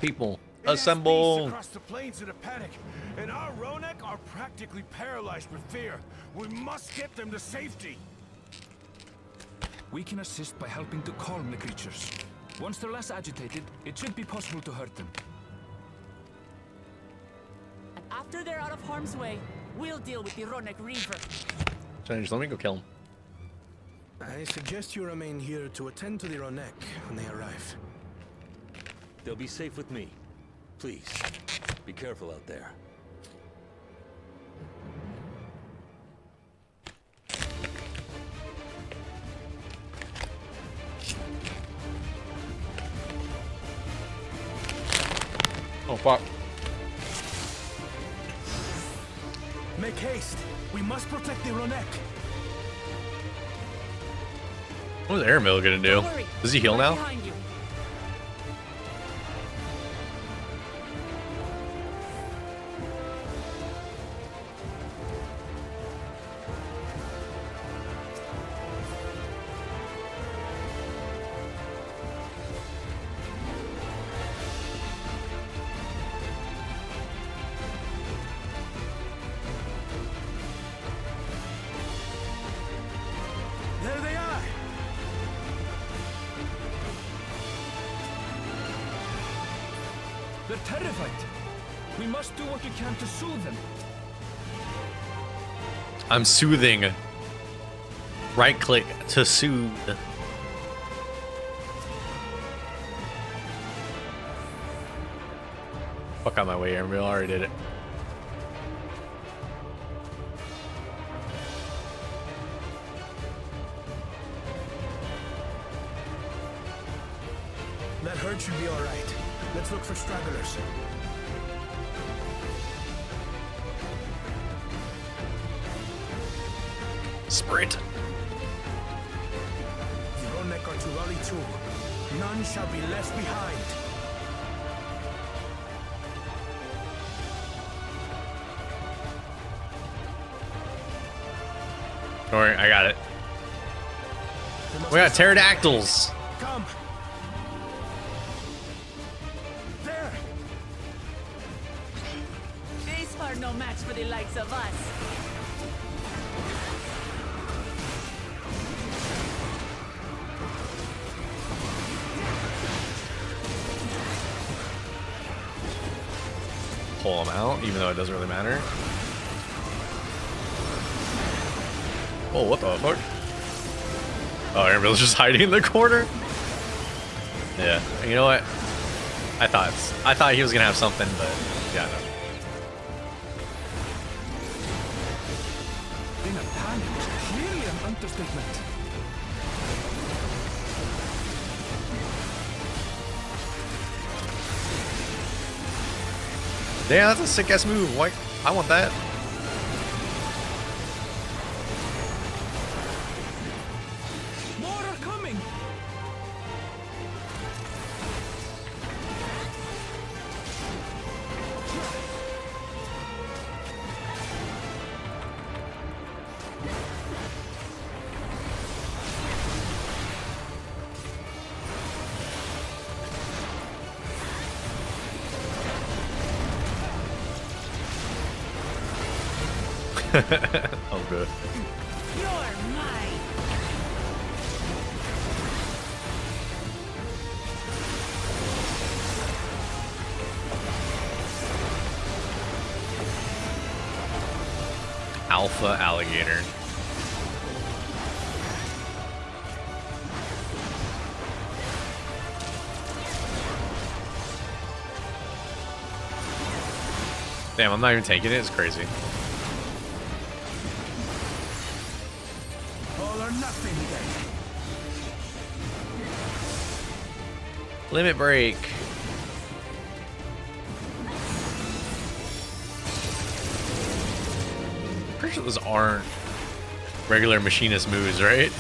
People, assemble! Across the plains in a panic, and our Ronek are practically paralyzed with fear. We must get them to safety. We can assist by helping to calm the creatures. Once they're less agitated, it should be possible to hurt them. And after they're out of harm's way, we'll deal with the Ronek Reaver. Just let me go kill him. I suggest you remain here to attend to the Ronek when they arrive. They'll be safe with me. Please, be careful out there. Oh fuck. Make haste. We must protect the Ronek. What is Airmill gonna do? Does he heal now? Behind you. There they are. They're terrified. We must do what we can to soothe them. I'm soothing. Right click to soothe. Fuck out my way, Aaron. We already did it. That herd should be all right. Let's look for stragglers. Sprint. The Ronek are to rally too. None shall be left behind. Don't worry, I got it. We got pterodactyls. Come. There. These are no match for the likes of us. Pull them out, even though it doesn't really matter. Oh, what the fuck? Oh, Aaronville's just hiding in the corner. Yeah, you know what? I thought he was gonna have something, but yeah, no. In a panic was clearly an understatement. Damn, that's a sick ass move. Like, I want that. More are coming. Oh, good. You're mine. Alpha alligator. Damn, I'm not even taking it. It's crazy. All or nothing then. Limit break. Pretty sure those aren't regular machinist moves, right?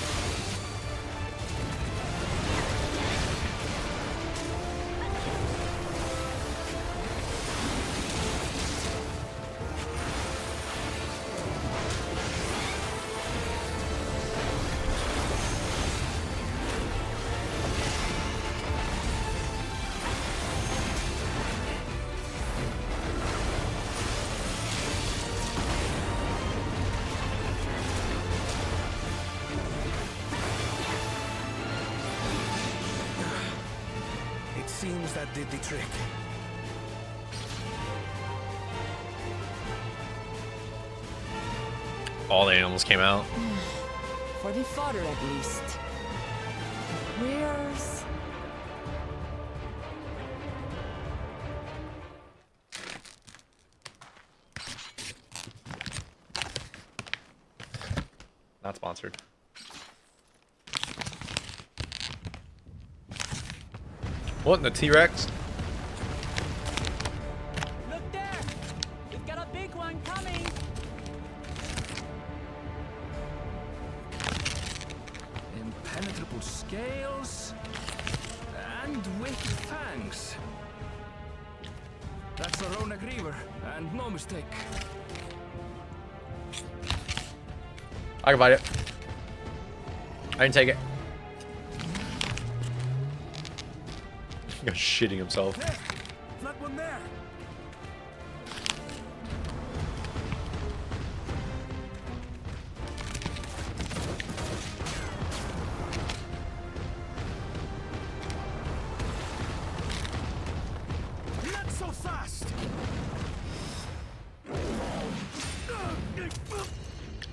Seems that did the trick. All the animals came out. For the fodder, at least. Where's... Not sponsored. What in the T-Rex? Look there! We've got a big one coming! Impenetrable scales and wicked fangs. That's a Ronek Reaver, and no mistake. I can fight it. I can take it. He's shitting himself. There! That one there! Not so fast!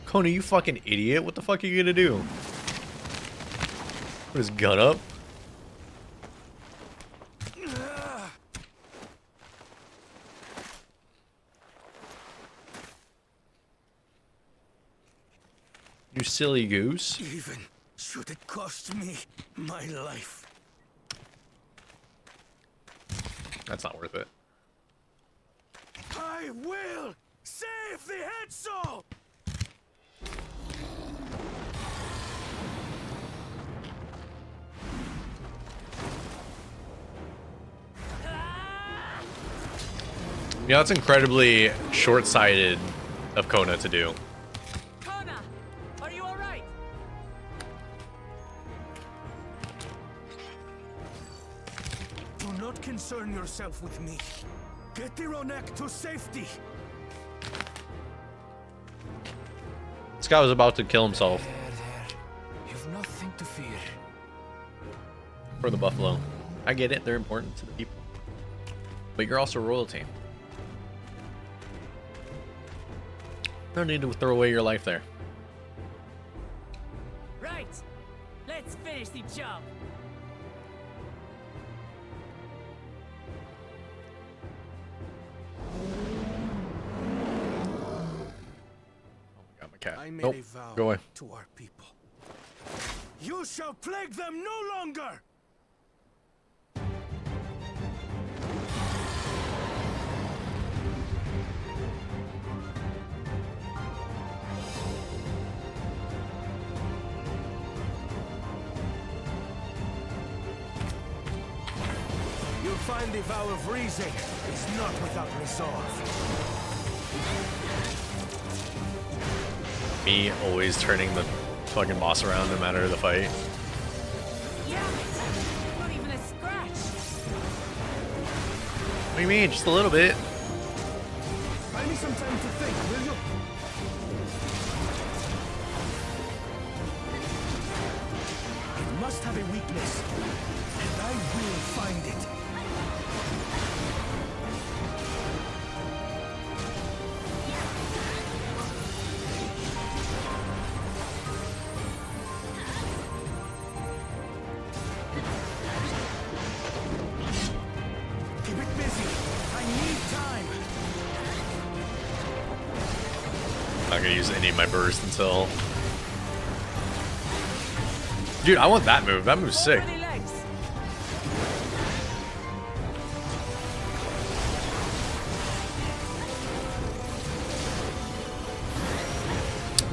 Kona, you fucking idiot. What the fuck are you gonna do? Put his gun up? You silly goose. Even should it cost me my life. That's not worth it. I will save the head soul! Yeah, that's incredibly short-sighted of Kona to do. Kona, are you all right? Do not concern yourself with me. Get the Ronek to safety. This guy was about to kill himself There. You've nothing to fear. for the buffalo. I get it, they're important to the people. But you're also royalty. No need to throw away your life there. Right. Let's finish the job. Got my cat. I made Nope. a vow Go away. to our people. You shall plague them no longer! You'll find the vow of reason is not without resolve. Me always turning the fucking boss around no matter the fight. Yeah, not even a scratch. What do you mean? Just a little bit. Buy me some time to think, will you? It must have a weakness, and I will find it. Keep it busy. I need time. Not gonna use any of my burst until. Dude, I want that move. That move's sick. Many legs.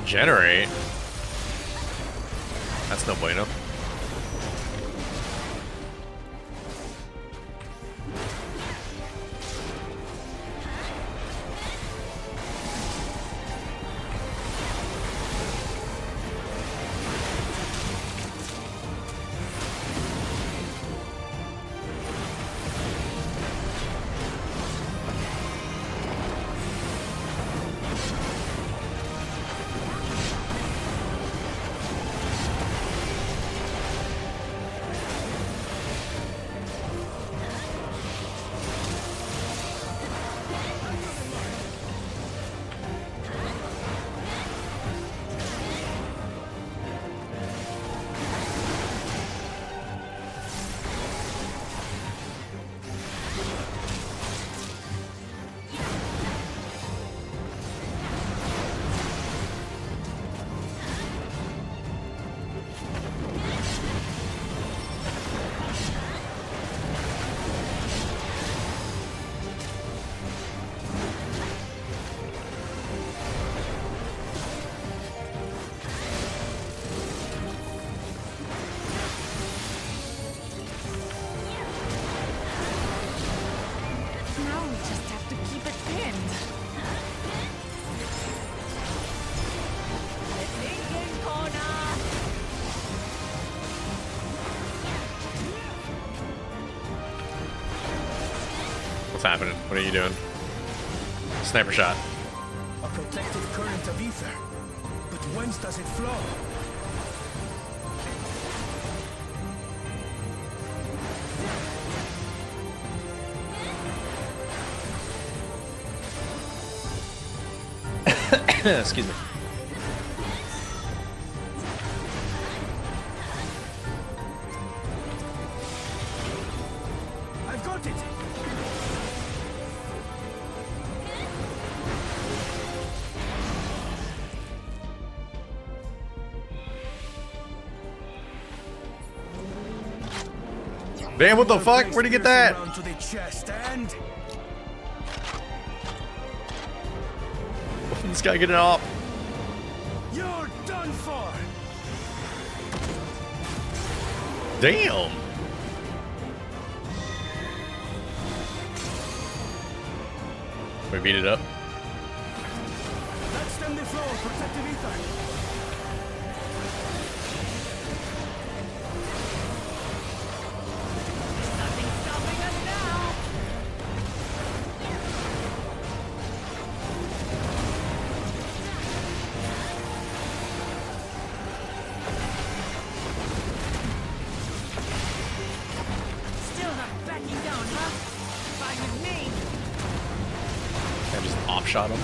Generate. That's no bueno. Now we just have to keep it pinned. Thinking corner. What's happening? What are you doing? Sniper shot. A protective current of ether. But whence does it flow? Excuse me. Spotted! Damn, what the fuck? Where'd you get that? Around to the chest and This guy getting off. you're done for! Damn. We beat it up. Let's stem the flow of protective ether. I just off shot him.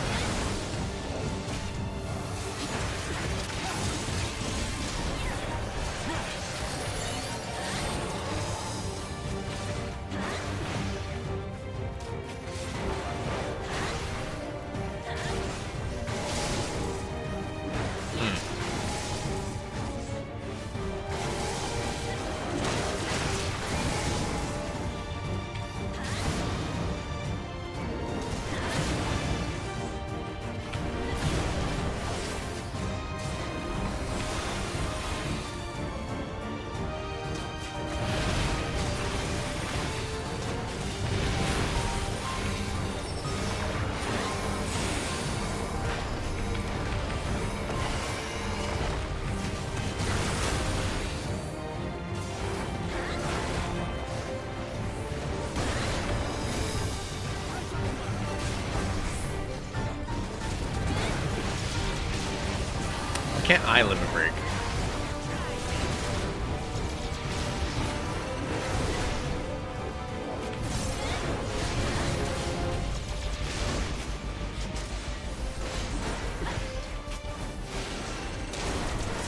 Can't I limit break?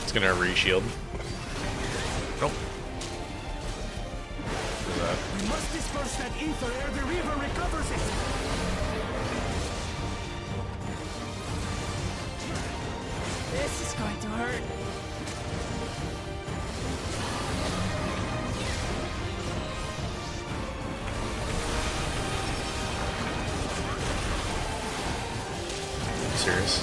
It's gonna re-shield. Nope. What is that? We must disperse that ether ere the river recovers it. This is going to hurt. Are you serious?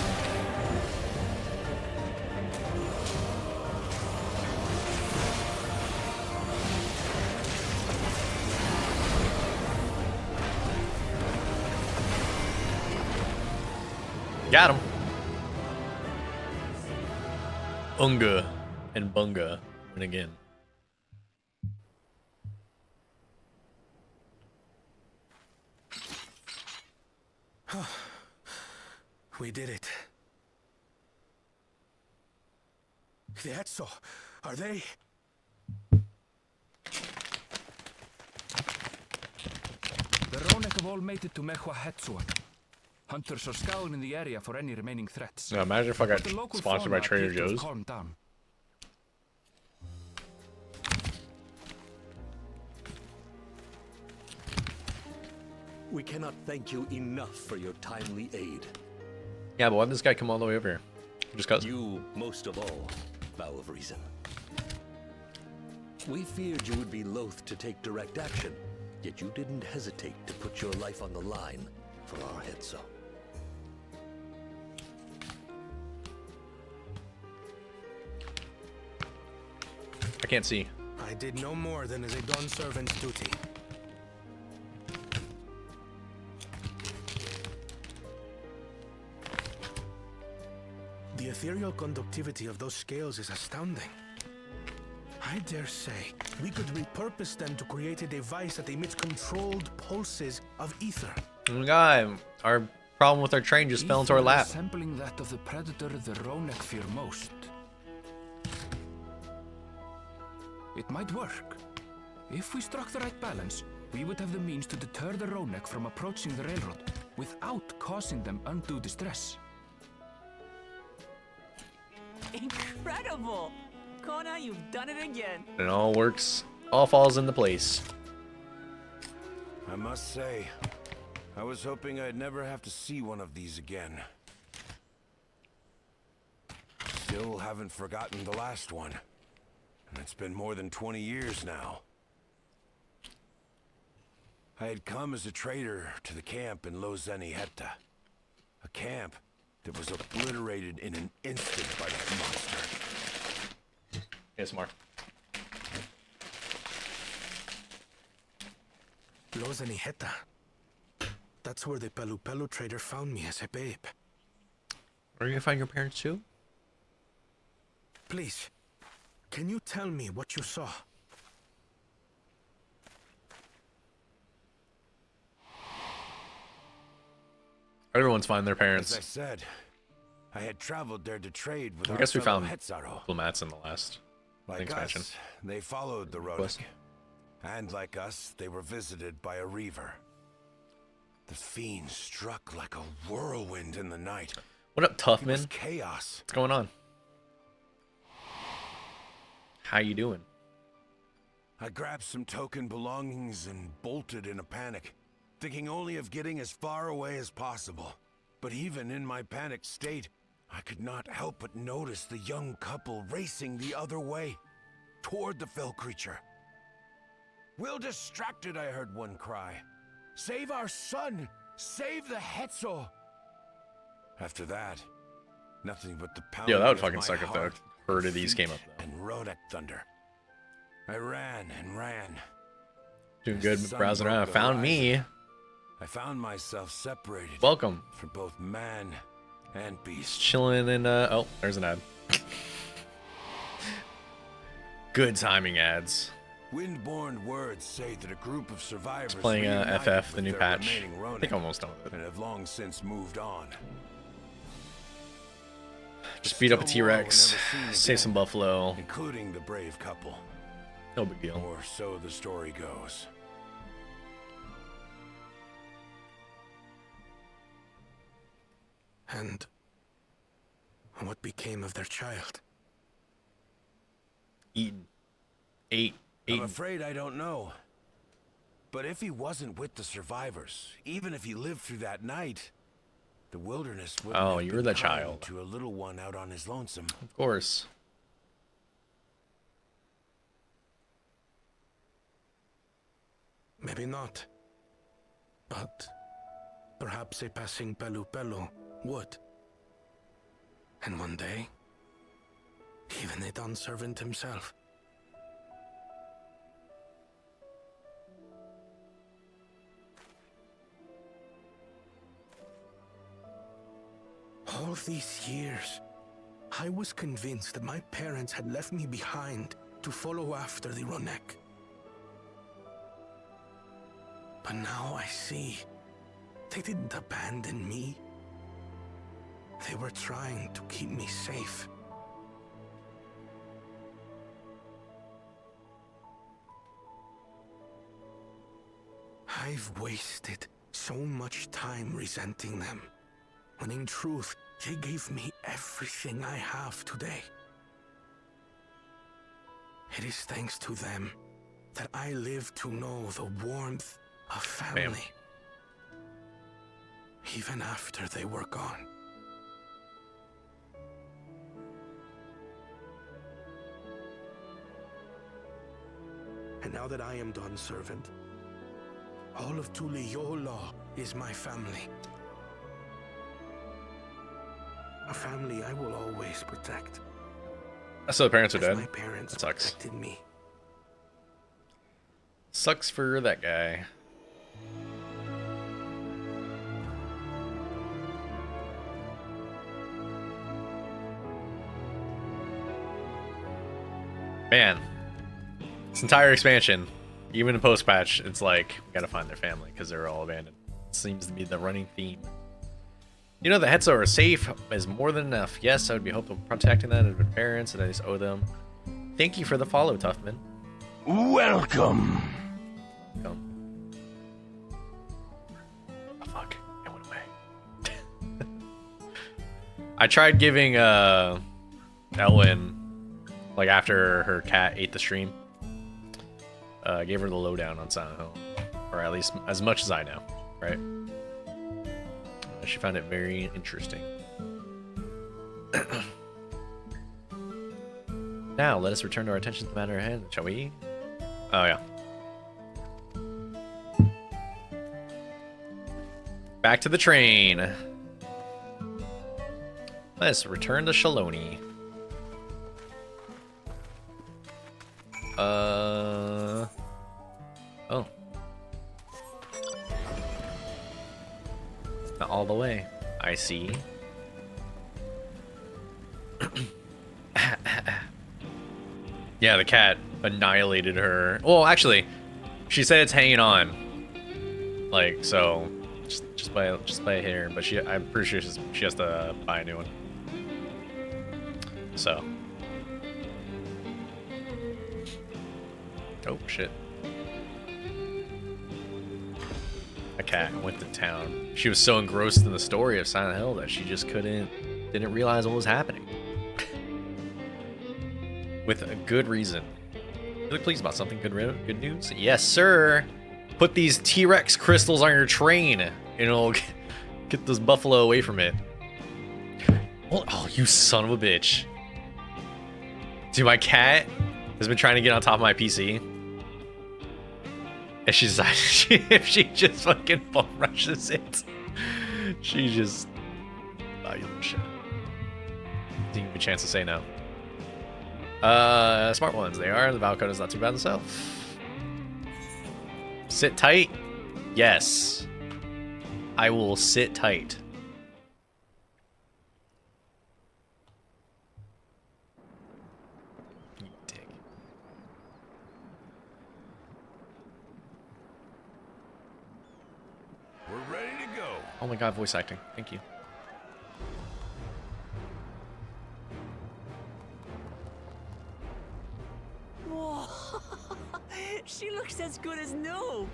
Got him. Unga and Bunga win again. We did it. The Etso, are they? The Ronek have all made it to Mehua Hetsuan. Hunters are scouring in the area for any remaining threats. Now imagine if I got But the local sponsored by fauna Trader appear to have Joe's. calmed down. We cannot thank you enough for your timely aid. Yeah, but why did this guy come all the way over here? Just cause. You, most of all, vow of reason. We feared you would be loath to take direct action, yet you didn't hesitate to put your life on the line for our Hetso. I can't see. I did no more than as a Dawn servant's duty. The ethereal conductivity of those scales is astounding. I dare say we could repurpose them to create a device that emits controlled pulses of ether. Oh, God, our problem with our train just fell into our Ether lap. resembling that of the predator the Ronek fear most. It might work. If we struck the right balance, we would have the means to deter the Ronek from approaching the railroad without causing them undue distress. Incredible! Kona, you've done it again. It all works. All falls into place. I must say, I was hoping I'd never have to see one of these again. Still haven't forgotten the last one. And it's been more than 20 years now. I had come as a trader to the camp in Lozeniheta. A camp that was obliterated in an instant by that monster. Here's more. Lozeniheta. That's where the Pelu Pelu trader found me as a babe. Are you gonna find your parents too? Please, can you tell me what you saw? Everyone's finding their parents. As I said, I had traveled there to trade with I our guess we fellow found Hetzaro. diplomats in the last Like expansion. us, they followed the Rodic. And like us, they were visited by a reaver. The fiend struck like a whirlwind in the night. What up, It was Toughman? chaos. What's going on? How you doing? I grabbed some token belongings and bolted in a panic, thinking only of getting as far away as possible. But even in my panicked state, I could not help but notice the young couple racing the other way, toward the fell creature. "We're distracted," I heard one cry. "Save our son! Save the Hetzel!" After that, nothing but the pounding Yeah, that would of fucking my suck if the heart, herd of these came up, though. and Rodic thunder. I ran and ran. Doing As good, the sun browsing broke around. the Found horizon, me. I found myself separated Welcome. from both man and beast. Chilling in, oh, there's an ad. Good timing ads. Windborne words say that a group of survivors Playing reunited FF, the with new their patch. remaining I Ronin think I'm almost done with it. and have long since moved on. Just beat up a Still more were T-Rex, never seen save some again, buffalo. including the brave couple. No big deal. Or so the story goes. And what became of their child? Eaten. Ate. I'm Eaten. afraid I don't know. But if he wasn't with the survivors, even if he lived through that night, the wilderness wouldn't Oh, have you been were the kind child. to a little one out on his lonesome. Of course. Maybe not. But perhaps a passing Pelu Pelu would. And one day, even a Dawn servant himself. All these years, I was convinced that my parents had left me behind to follow after the Ronek. But now I see, they didn't abandon me. They were trying to keep me safe. I've wasted so much time resenting them, when in truth, they gave me everything I have today. It is thanks to them that I live to know the warmth of family. Even after they were gone. And now that I am Dawn's servant, all of Tuliyola is my family. A family I will always protect. So the parents are As dead. my parents That sucks. protected me. Sucks for that guy. Man, this entire expansion, even in post-patch, it's like, we gotta find their family because they're all abandoned. Seems to be the running theme. You know, the Hetzo are safe is more than enough. Yes, I would be hopeful protecting them and their parents, and I just owe them. Thank you for the follow, Toughman. Welcome. Come. Oh, fuck. It went away. I tried giving Elwyn, like after her cat ate the stream, gave her the lowdown on Silent Hill. or at least as much as I know, right? She found it very interesting. Now, let us return our attention to the matter at hand, shall we? Oh, yeah. Back to the train. Let's return to Shaloni. Oh. Not all the way. I see. Yeah, the cat annihilated her. Well, actually, she said it's hanging on. Like, so just by a hair, but I'm pretty sure she has to buy a new one. So. Oh shit. A cat went to town. She was so engrossed in the story of Silent Hill that she just didn't realize what was happening. With a good reason. Really pleased about something. Good news? Yes, sir. Put these T-Rex crystals on your train, and it'll get this buffalo away from it. Oh, you son of a bitch. Dude, my cat has been trying to get on top of my PC. And she decided if she just fucking bum rushes it, she just... Oh, you little shit. Didn't give me a chance to say no. Smart ones, they are. The valve code is not too bad itself. Sit tight? Yes. I will sit tight. You dick. We're ready to go. Oh my god, voice acting. Thank you. Whoa. She looks as good as new.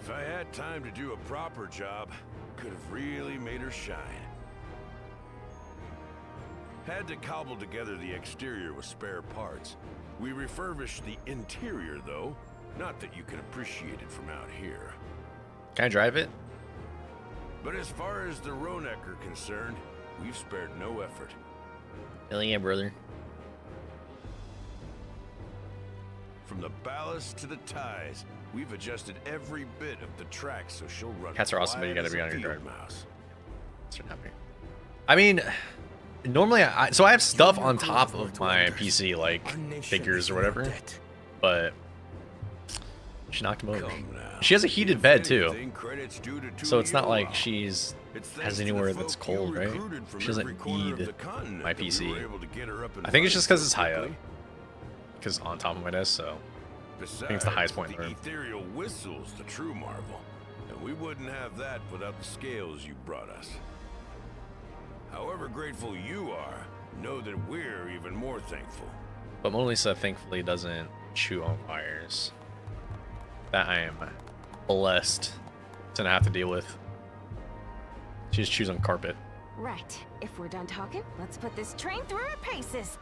If I had time to do a proper job, could have really made her shine. Had to cobble together the exterior with spare parts. We refurbished the interior, though. Not that you can appreciate it from out here. Can I drive it? But as far as the Ronek are concerned, we've spared no effort. Hell yeah, brother. From the ballast to the ties, we've adjusted every bit of the track so she'll run. Cats are awesome, but you gotta be on your guard. mouse. I mean, normally, so I have stuff on top of my PC, like figures or whatever, but she knocked him over. She has a heated bed too, so it's not like she's has anywhere that's cold, right? She doesn't need my PC. I think it's just because it's high up, because on top of my desk, so I think it's the highest point in the room. Ethereal whistle's the true marvel, and we wouldn't have that without the scales you brought us. However grateful you are, know that we're even more thankful. But Mona Lisa thankfully doesn't chew on wires. That I am blessed to not have to deal with. She just chews on carpet. Right. If we're done talking, let's put this train through our paces.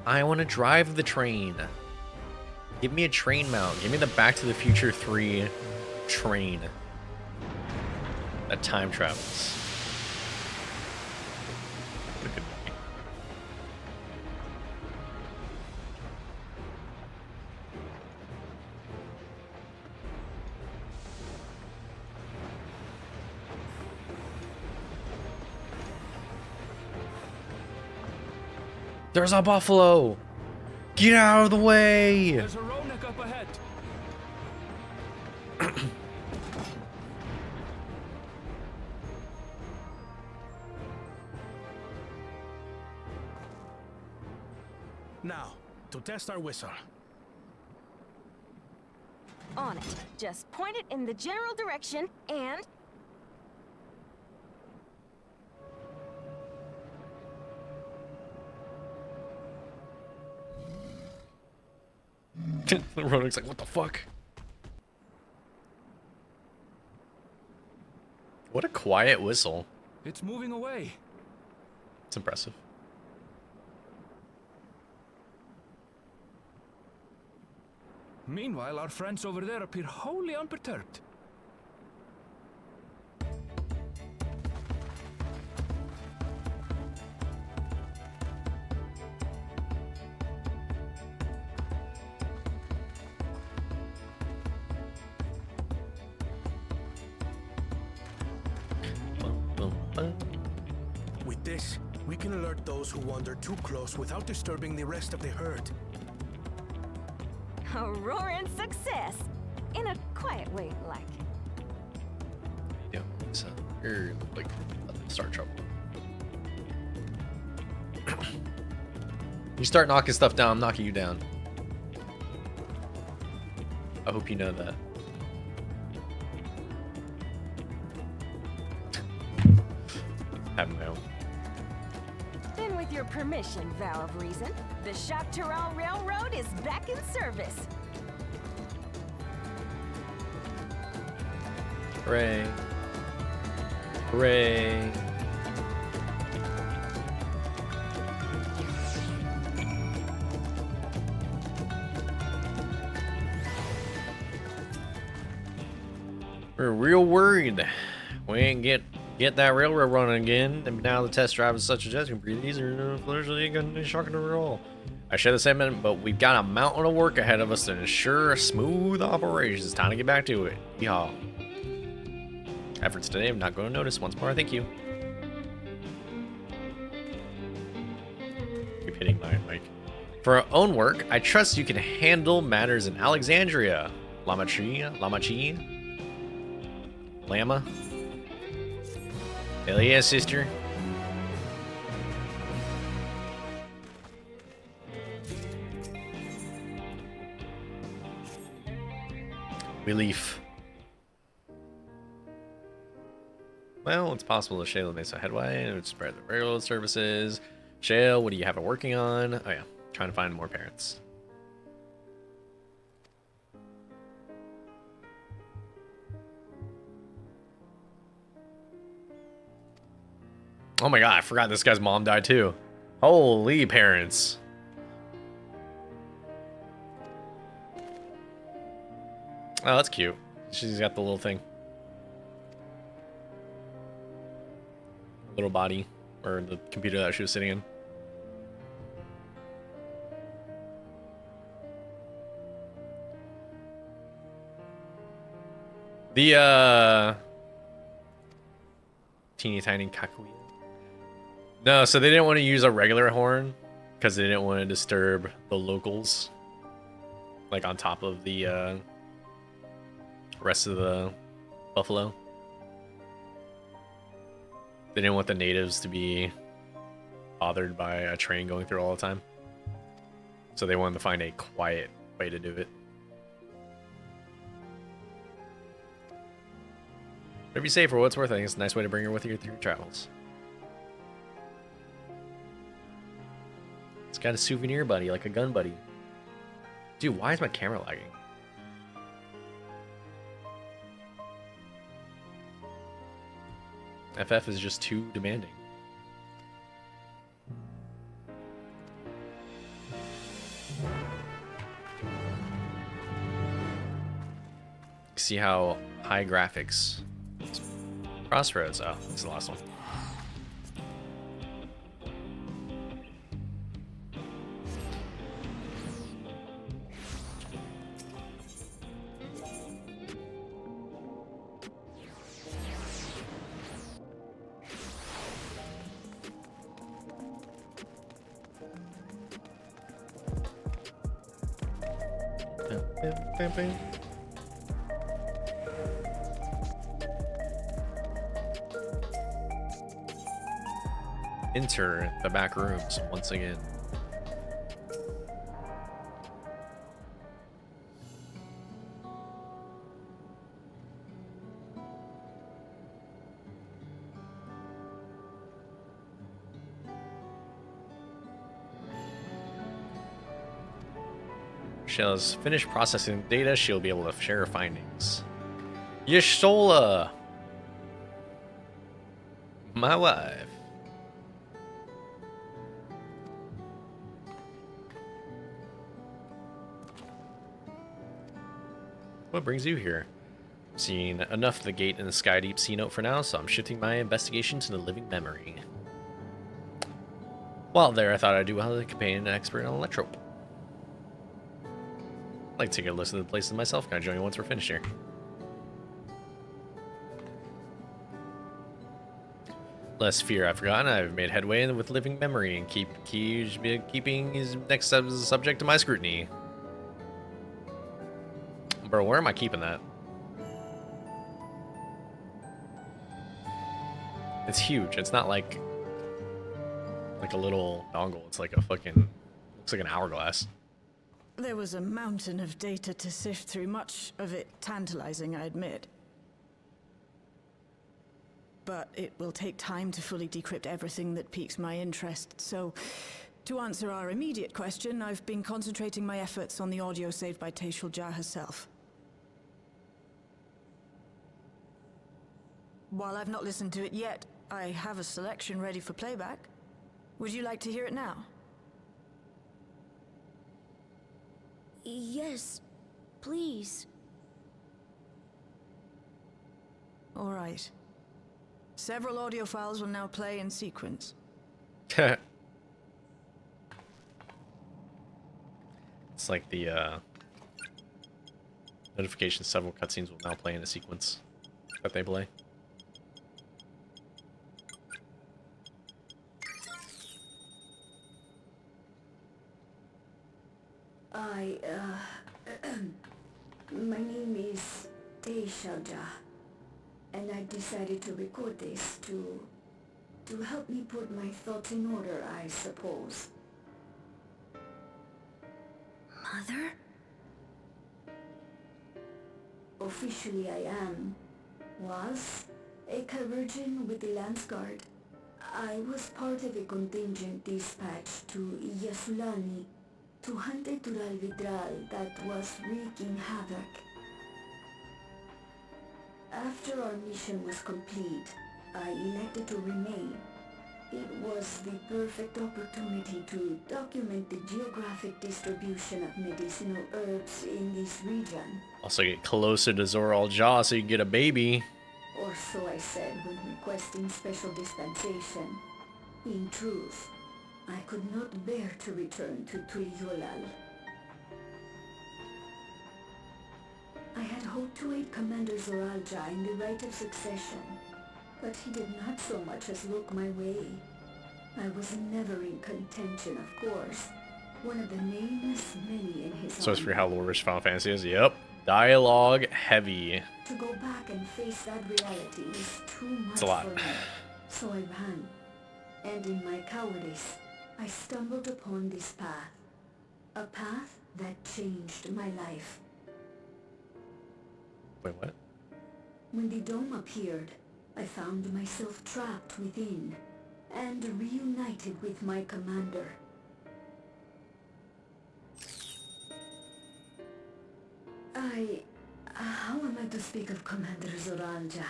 I want to drive the train. Give me a train mount. Give me the Back to the Future 3 train that time travels. What a good movie. There's a buffalo! Get out of the way! There's a Ronek up ahead. Now, to test our whistle. On it. Just point it in the general direction and... Roderick's like, what the fuck? What a quiet whistle. It's moving away. It's impressive. Meanwhile, our friends over there appear wholly unperturbed. With this, we can alert those who wander too close without disturbing the rest of the herd. A roaring success! In a quiet way, like. Yeah, so you're like start trouble. You start knocking stuff down, I'm knocking you down. I hope you know that. Have no. Then with your permission, Vow of Reason, the Chapteral Railroad is back in service. Hooray. Hooray. We're real worried. We ain't get that railroad running again, and now the test drive is such a jet can breathe easier and literally ain't gonna be shocking to roll. I share the sentiment, but we've got a mountain of work ahead of us to ensure smooth operations. It's time to get back to it. Yeehaw. Efforts today, I'm not going to notice. Once more, thank you. Keep hitting my mic. For our own work, I trust you can handle matters in Alexandria. Lama. Hell yeah, sister. Relief. Well, it's possible that Shale makes a headway and it would spread the railroad services. Shale, what do you have it working on? Oh yeah, trying to find more parents. Oh my god, I forgot this guy's mom died too. Holy parents. Oh, that's cute. She's got the little thing. Little body, or the computer that she was sitting in. The teeny tiny kakuya. No, so they didn't want to use a regular horn because they didn't want to disturb the locals, like on top of the rest of the buffalo. They didn't want the natives to be bothered by a train going through all the time. So they wanted to find a quiet way to do it. Whatever you say, for what it's worth, I think it's a nice way to bring her with you through your travels. It's got a souvenir buddy, like a gun buddy. Dude, why is my camera lagging? FF is just too demanding. See how high graphics. Crossroads. Oh, this is the last one. Enter the back rooms once again. She's finished processing the data. She'll be able to share her findings. Y'shtola! My wife. What brings you here? Seen enough of the gate in the Sky Deep Sea Note for now, so I'm shifting my investigation to the living memory. While there, I thought I'd do a companion expert on electrope. I'd like to take a list of the places myself. Can I join you once we're finished here? Less fear, I've forgotten. I've made headway with living memory and keeping his next subject to my scrutiny. Bro, where am I keeping that? It's huge. It's not like a little dongle. It's like a fucking, looks like an hourglass. There was a mountain of data to sift through, much of it tantalizing, I admit. But it will take time to fully decrypt everything that piques my interest, so to answer our immediate question, I've been concentrating my efforts on the audio saved by Taishul Jah herself. While I've not listened to it yet, I have a selection ready for playback. Would you like to hear it now? Yes, please. All right. Several audio files will now play in sequence. It's like the notification. Several cutscenes will now play in a sequence that they play. My name is Taishul Jah, and I decided to record this to help me put my thoughts in order, I suppose. Mother? Officially I was a chirurgeon with the Lance Guard. I was part of a contingent dispatched to Yasulani to hunt a Tural Vidral that was wreaking havoc. After our mission was complete, I elected to remain. It was the perfect opportunity to document the geographic distribution of medicinal herbs in this region. Also get closer to Zoral Jah so you can get a baby. Or so I said when requesting special dispensation. In truth, I could not bear to return to Tuliolal. I had hoped to aid Commander Zoral Jah in the right of succession, but he did not so much as look my way. I was never in contention, of course. One of the nameless many in his So it's for army. how Lorish Final Fantasy is. Yep. Dialogue heavy. To go back and face that reality was too much It's a lot. for me. So I ran. And in my cowardice, I stumbled upon this path. A path that changed my life. Wait, what? When the dome appeared, I found myself trapped within and reunited with my commander. How am I to speak of Commander Zoral Jah?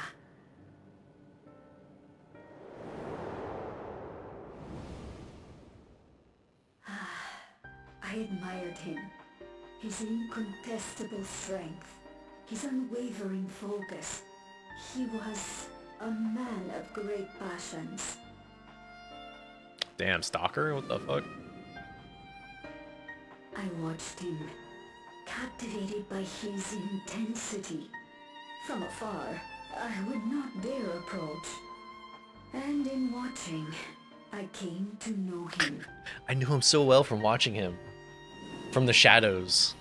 I admired him. His incontestable strength. His unwavering focus. He was a man of great passions. Damn, stalker? What the fuck? I watched him, captivated by his intensity. From afar, I would not dare approach. And in watching, I came to know him. I knew him so well from watching him. From the shadows.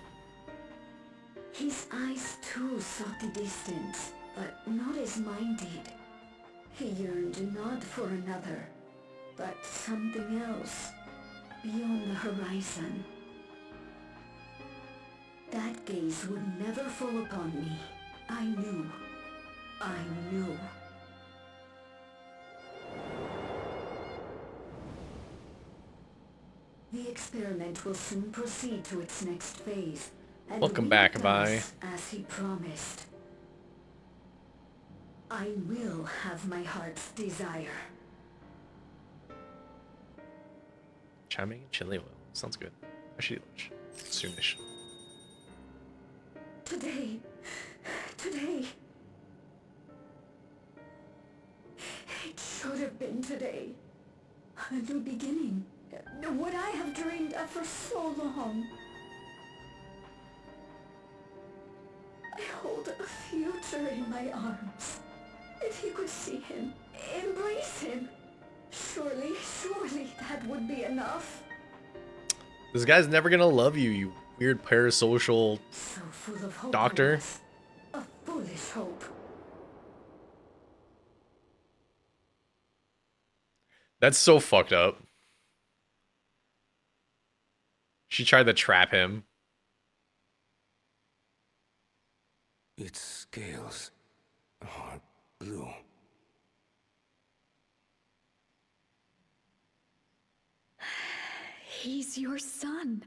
His eyes too sought the distance, but not as mine did. He yearned not for another, but something else, beyond the horizon. That gaze would never fall upon me. I knew. The experiment will soon proceed to its next phase. And Welcome when back, it bye. does, as he promised, I will have my heart's desire. Charming and chili oil. Sounds good. Actually, soonish. Today. It should have been today. A new beginning. What I have dreamed of for so long. I hold a future in my arms. If you could see him, embrace him. Surely that would be enough. This guy's never gonna love you, you weird parasocial So full of hope. doctor. A foolish hope. That's so fucked up. She tried to trap him. Its scales are blue. He's your son.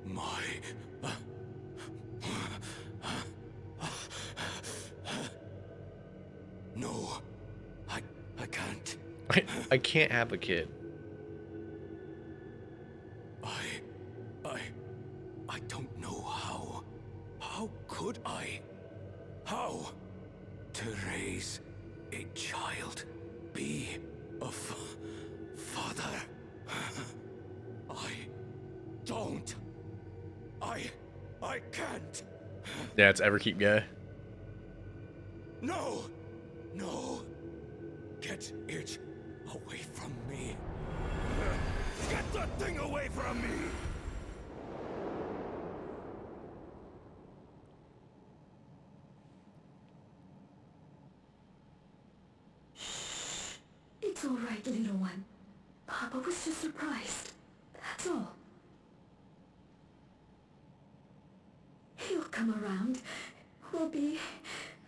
My... No, I can't. I can't have a kid. I don't know how. How could I? How? To raise a child, be a father. I don't. I can't. Yeah, it's Everkeep guy. No! Get it away from me. Get that thing away from me! It's all right, little one. Papa was just surprised. That's all. He'll come around. We'll be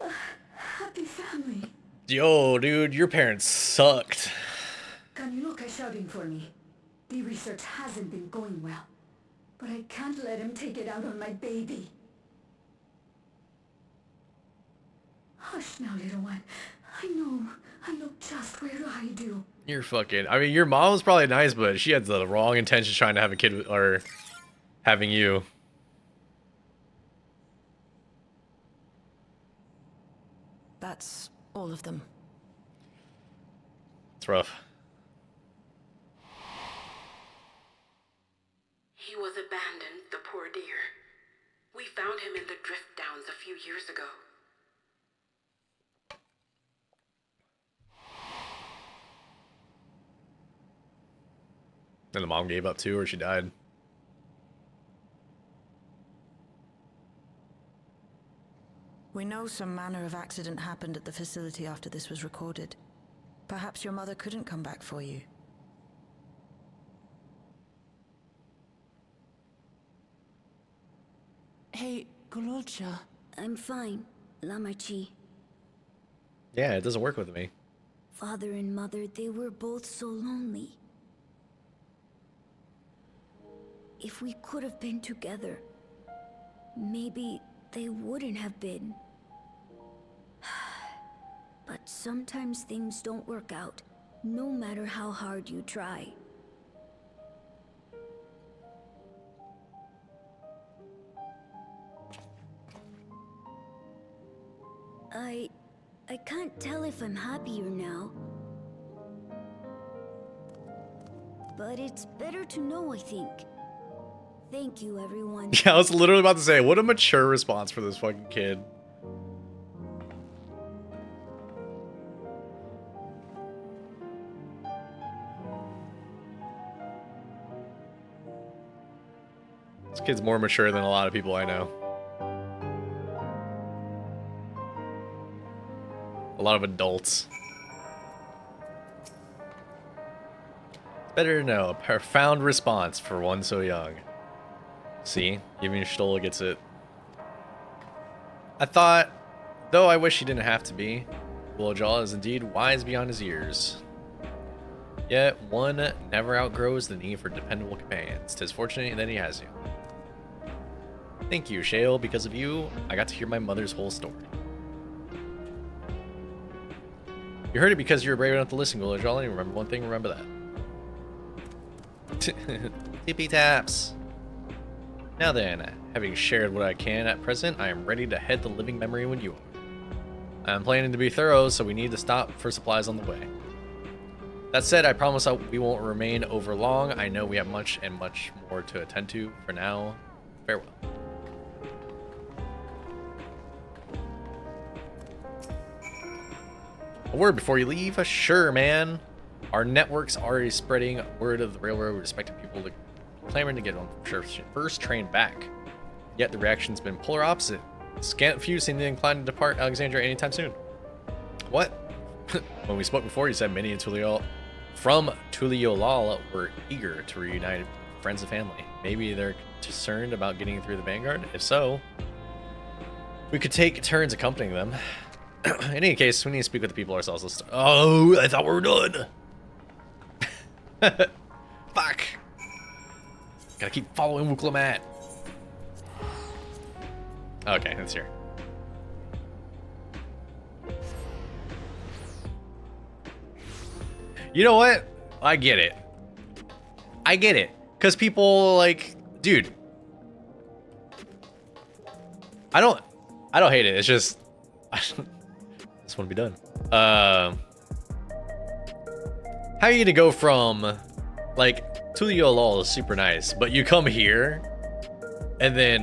a happy family. Yo, dude, your parents sucked. Can you look at shouting for me? The research hasn't been going well. But I can't let him take it out on my baby. Hush now, little one. I know just where I do. You're fucking... I mean, your mom was probably nice, but she had the wrong intentions trying to have a kid with, or having you. That's all of them. It's rough. He was abandoned, the poor dear. We found him in the drift downs a few years ago. And the mom gave up too, or she died. We know some manner of accident happened at the facility after this was recorded. Perhaps your mother couldn't come back for you. Hey, Gololcha. I'm fine, Lamarchi. Yeah, it doesn't work with me. Father and mother, they were both so lonely. If we could have been together, maybe they wouldn't have been. But sometimes things don't work out, no matter how hard you try. I can't tell if I'm happier now. But it's better to know, I think. Thank you, everyone. Yeah, I was literally about to say, what a mature response for this fucking kid. This kid's more mature than a lot of people I know. A lot of adults. It's better to know. A profound response for one so young. See? Even Stola gets it. I thought, though I wish he didn't have to be, Willowjaw is indeed wise beyond his years. Yet one never outgrows the need for dependable companions. 'Tis fortunate that he has you. Thank you, Shale. Because of you, I got to hear my mother's whole story. You heard it because you were brave enough to listen, Ghoul. Only remember one thing, remember that. Tippy taps. Now then, having shared what I can at present, I am ready to head the living memory when you are. I am planning to be thorough, so we need to stop for supplies on the way. That said, I promise we won't remain over long. I know we have much and much more to attend to. For now, farewell. A word before you leave? Sure, man. Our network's already spreading word of the railroad. We're expecting people to clamoring to get on first train back. Yet the reaction's been polar opposite. Scant few seem inclined to depart Alexandria anytime soon. What? When we spoke before, you said many in from Tuliolal were eager to reunite friends and family. Maybe they're concerned about getting through the vanguard? If so, we could take turns accompanying them. In any case, we need to speak with the people ourselves. Oh, I thought we were done. Fuck. Gotta keep following Wuklamat. Okay, that's here. You know what? I get it. I get it. Because people, like, dude. I don't hate it. It's just, I just want to be done. How are you gonna go from, like, Tuliolal is super nice, but you come here, and then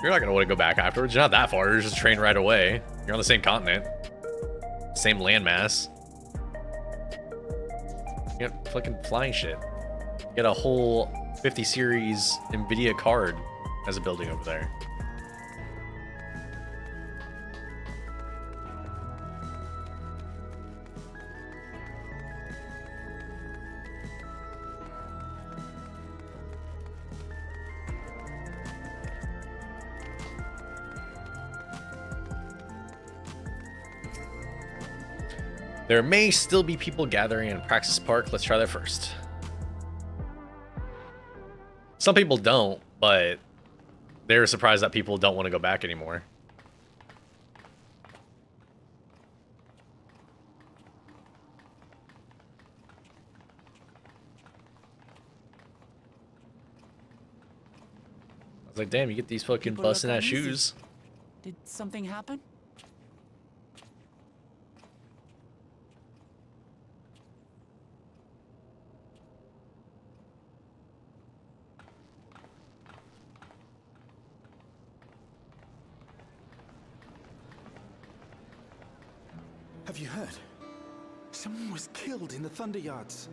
you're not gonna want to go back afterwards. You're not that far. You're just train right away. You're on the same continent, same landmass. You got fucking flying shit. You got a whole 50 series NVIDIA card as a building over there. There may still be people gathering in Praxis Park. Let's try that first. Some people don't, but they're surprised that people don't want to go back anymore. I was like, damn, you get these fucking busting ass shoes. Did something happen? Have you heard? Someone was killed in the Thunder Yards.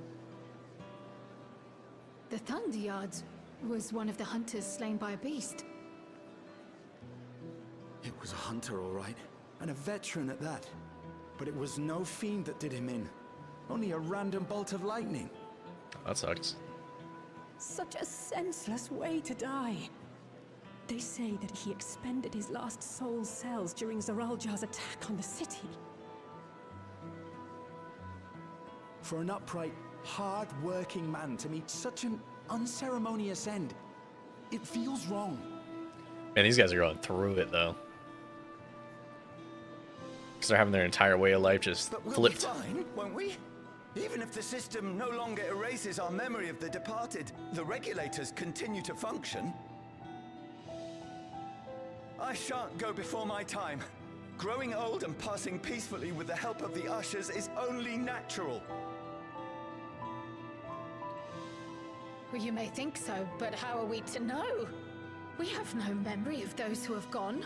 The Thunder Yards was one of the hunters slain by a beast. It was a hunter, all right, and a veteran at that. But it was no fiend that did him in. Only a random bolt of lightning. That sucks. Such a senseless way to die. They say that he expended his last soul cells during Zoraljar's attack on the city. For an upright, hard-working man to meet such an unceremonious end, it feels wrong. Man, these guys are going through it, though. Because they're having their entire way of life just flipped. We'll be fine, won't we? Even if the system no longer erases our memory of the departed, the regulators continue to function. I shan't go before my time. Growing old and passing peacefully with the help of the ushers is only natural. Well, you may think so, but how are we to know? We have no memory of those who have gone.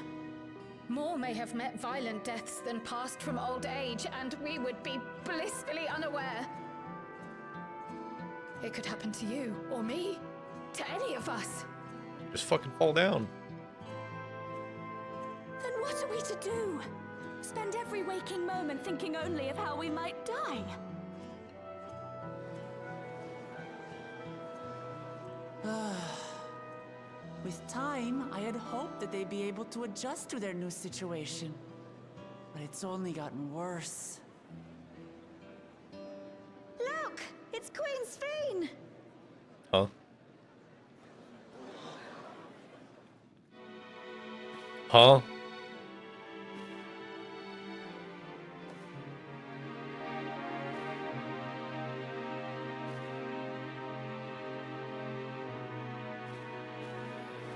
More may have met violent deaths than passed from old age, and we would be blissfully unaware. It could happen to you, or me, to any of us. Just fucking fall down. Then what are we to do? Spend every waking moment thinking only of how we might die? With time, I had hoped that they'd be able to adjust to their new situation. But it's only gotten worse. Look! Huh?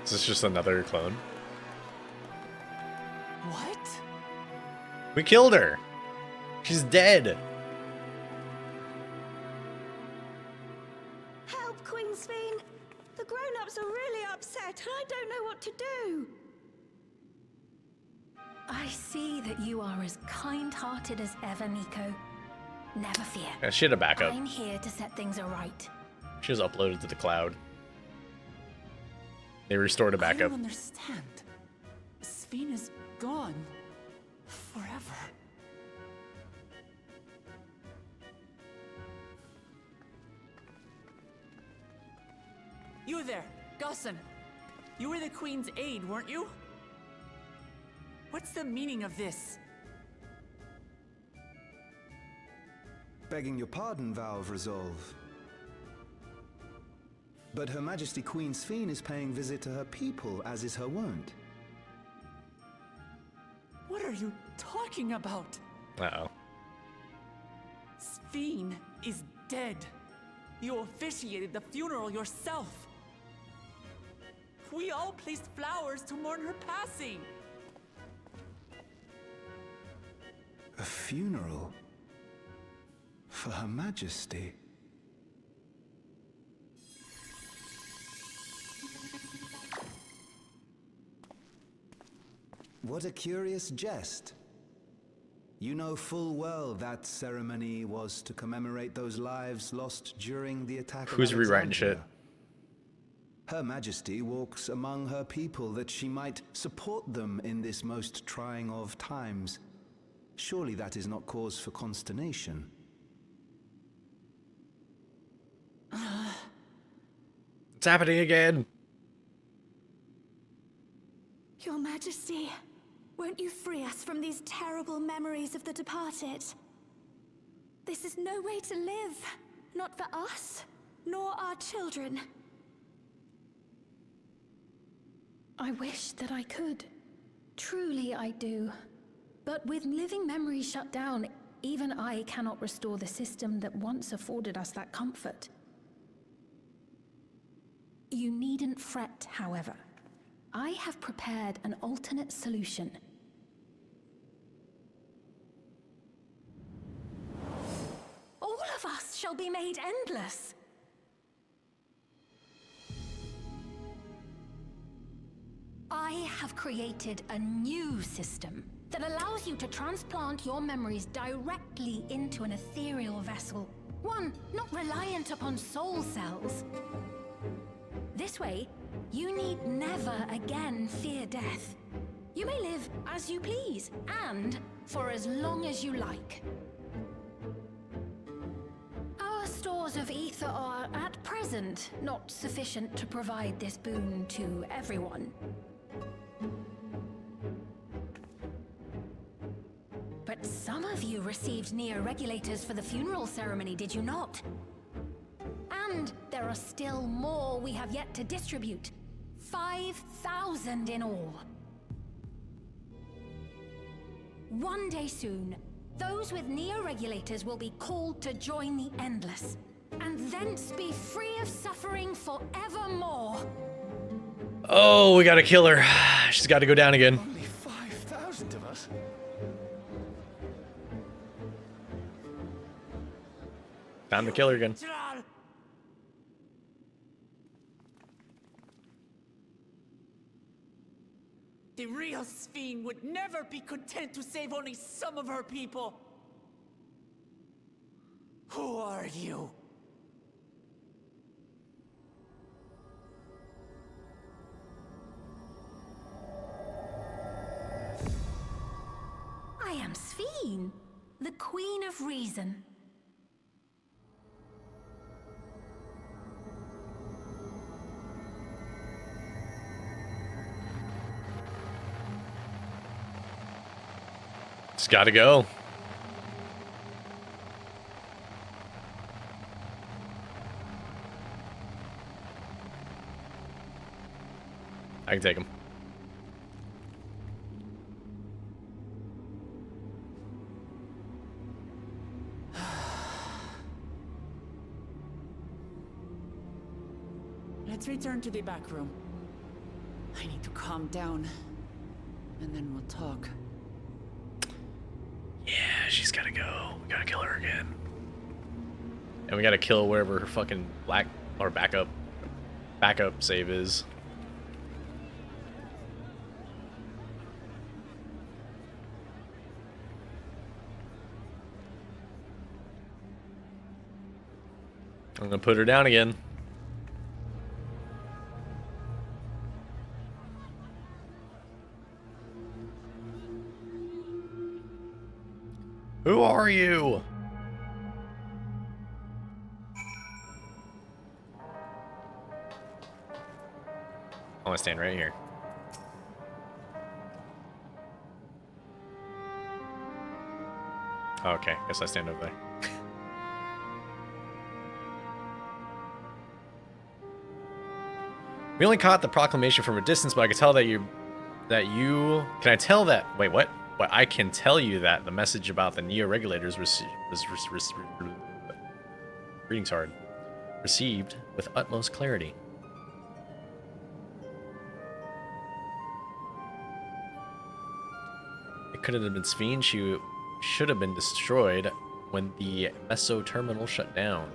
Is this just another clone? What? We killed her. She's dead. Help, Queen Sphene! The grown-ups are really upset, and I don't know what to do. I see that you are as kind-hearted as ever, Nico. Never fear. Yeah, she had a backup. I'm here to set things aright. She was uploaded to the cloud. They restored a I backup. don't understand. Sphene is gone. Forever. You there, Gusson. You were the Queen's aide, weren't you? What's the meaning of this? Begging your pardon, Vow of Resolve. But Her Majesty Queen Sphene is paying visit to her people, as is her wont. What are you talking about? Uh-oh. Sphene is dead. You officiated the funeral yourself. We all placed flowers to mourn her passing. A funeral? For Her Majesty? What a curious jest. You know full well that ceremony was to commemorate those lives lost during the attack Who's of rewriting Alexandria. shit? Her Majesty walks among her people that she might support them in this most trying of times. Surely that is not cause for consternation. It's happening again. Your Majesty, won't you free us from these terrible memories of the departed? This is no way to live. Not for us, nor our children. I wish that I could. Truly I do. But with living memories shut down, even I cannot restore the system that once afforded us that comfort. You needn't fret, however. I have prepared an alternate solution. All of us shall be made endless. I have created a new system that allows you to transplant your memories directly into an ethereal vessel. One not reliant upon soul cells. This way, you need never again fear death. You may live as you please, and for as long as you like. Our stores of ether are, at present, not sufficient to provide this boon to everyone. But some of you received neo-regulators for the funeral ceremony, did you not? And there are still more we have yet to distribute. 5,000 in all. One day soon, those with neo-regulators will be called to join the Endless, and thence be free of suffering forevermore. Oh, we gotta kill her. She's gotta go down again. Only 5,000 of us? Time to kill her again. The real Sphene would never be content to save only some of her people. Who are you? I am Sphene, the Queen of Reason. It's gotta go. I can take him. Let's return to the back room. I need to calm down, and then we'll talk. Yeah, she's gotta go. We gotta kill her again. And we gotta kill wherever her fucking backup save is. I'm gonna put her down again. Who are you? I want to stand right here. Oh, okay, guess I stand over there. We only caught the proclamation from a distance, but I can tell that you... Can I tell that... Wait, what? But I can tell you that the message about the Neo-Regulators reading's hard. Received with utmost clarity. It couldn't have been Sphene. She should have been destroyed when the Meso terminal shut down.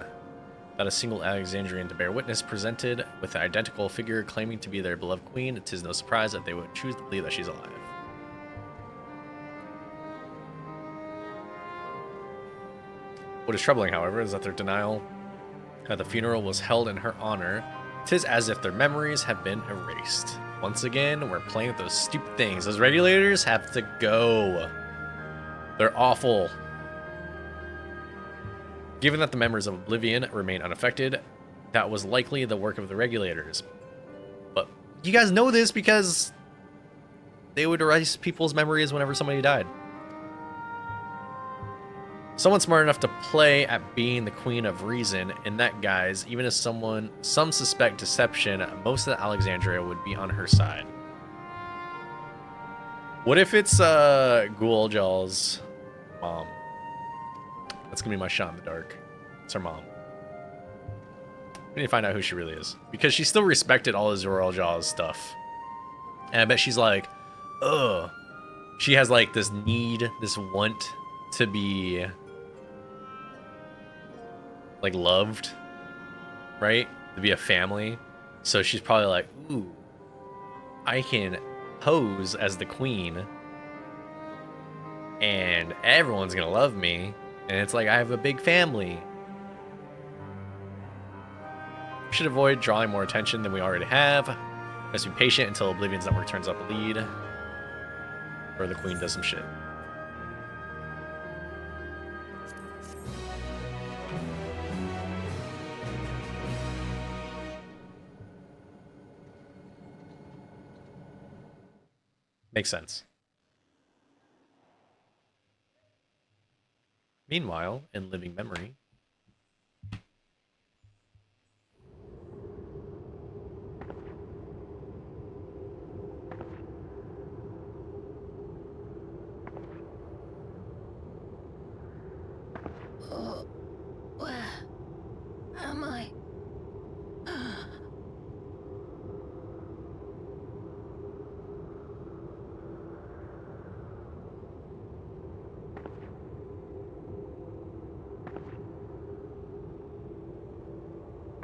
Not a single Alexandrian to bear witness presented with an identical figure claiming to be their beloved queen. It is no surprise that they would choose to believe that she's alive. What is troubling, however, is that their denial that the funeral was held in her honor. 'Tis as if their memories have been erased. Once again, we're playing with those stupid things. Those regulators have to go. They're awful. Given that the members of Oblivion remain unaffected, that was likely the work of the regulators. But you guys know this because they would erase people's memories whenever somebody died. Someone smart enough to play at being the Queen of Reason, and that, guys, even if some suspect deception, most of the Alexandria would be on her side. What if it's Ghoul-Jaw's mom? That's gonna be my shot in the dark. It's her mom. We need to find out who she really is, because she still respected all of Ghoul-Jaw's stuff. And I bet she's like, ugh. She has like this need, this want to be like loved, right? To be a family. So she's probably like, ooh, I can pose as the queen and everyone's gonna love me. And it's like, I have a big family. We should avoid drawing more attention than we already have. Let's be patient until Oblivion's network turns up a lead. Or the queen does some shit. Makes sense. Meanwhile, in living memory, oh, where am I?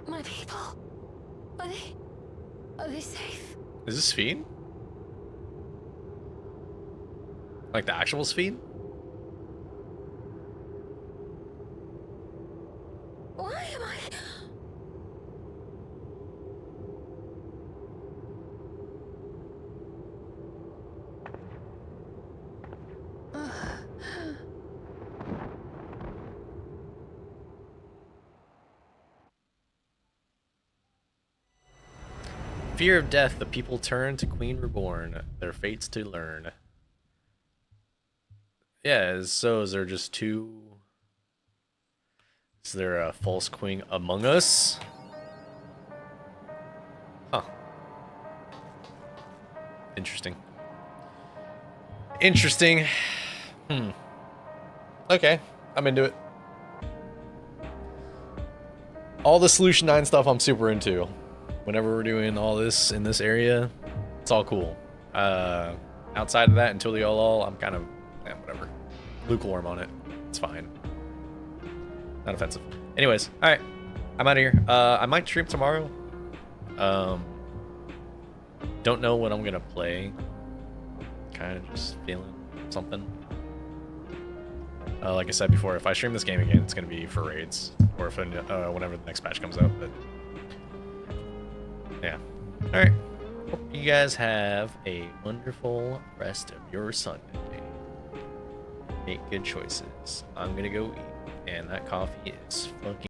My people, are they safe? is this Sphene? Like the actual Sphene? Why am I? Fear of death, the people turn to Queen Reborn, their fates to learn. Yeah, so is there just two? Is there a false queen among us? Huh. Interesting. Interesting. Okay, I'm into it. All the Solution 9 stuff I'm super into. whenever we're doing all this in this area, it's all cool. Outside of that, until the all, I'm kind of, whatever. Lukewarm on it. It's fine. Not offensive. Anyways, all right. I'm out of here. I might stream tomorrow. Don't know what I'm gonna play. Kind of just feeling something. Like I said before, if I stream this game again, it's gonna be for raids, or if whenever the next patch comes out. But yeah. All right. Hope you guys have a wonderful rest of your Sunday. Make good choices. I'm gonna go eat, and that coffee is fucking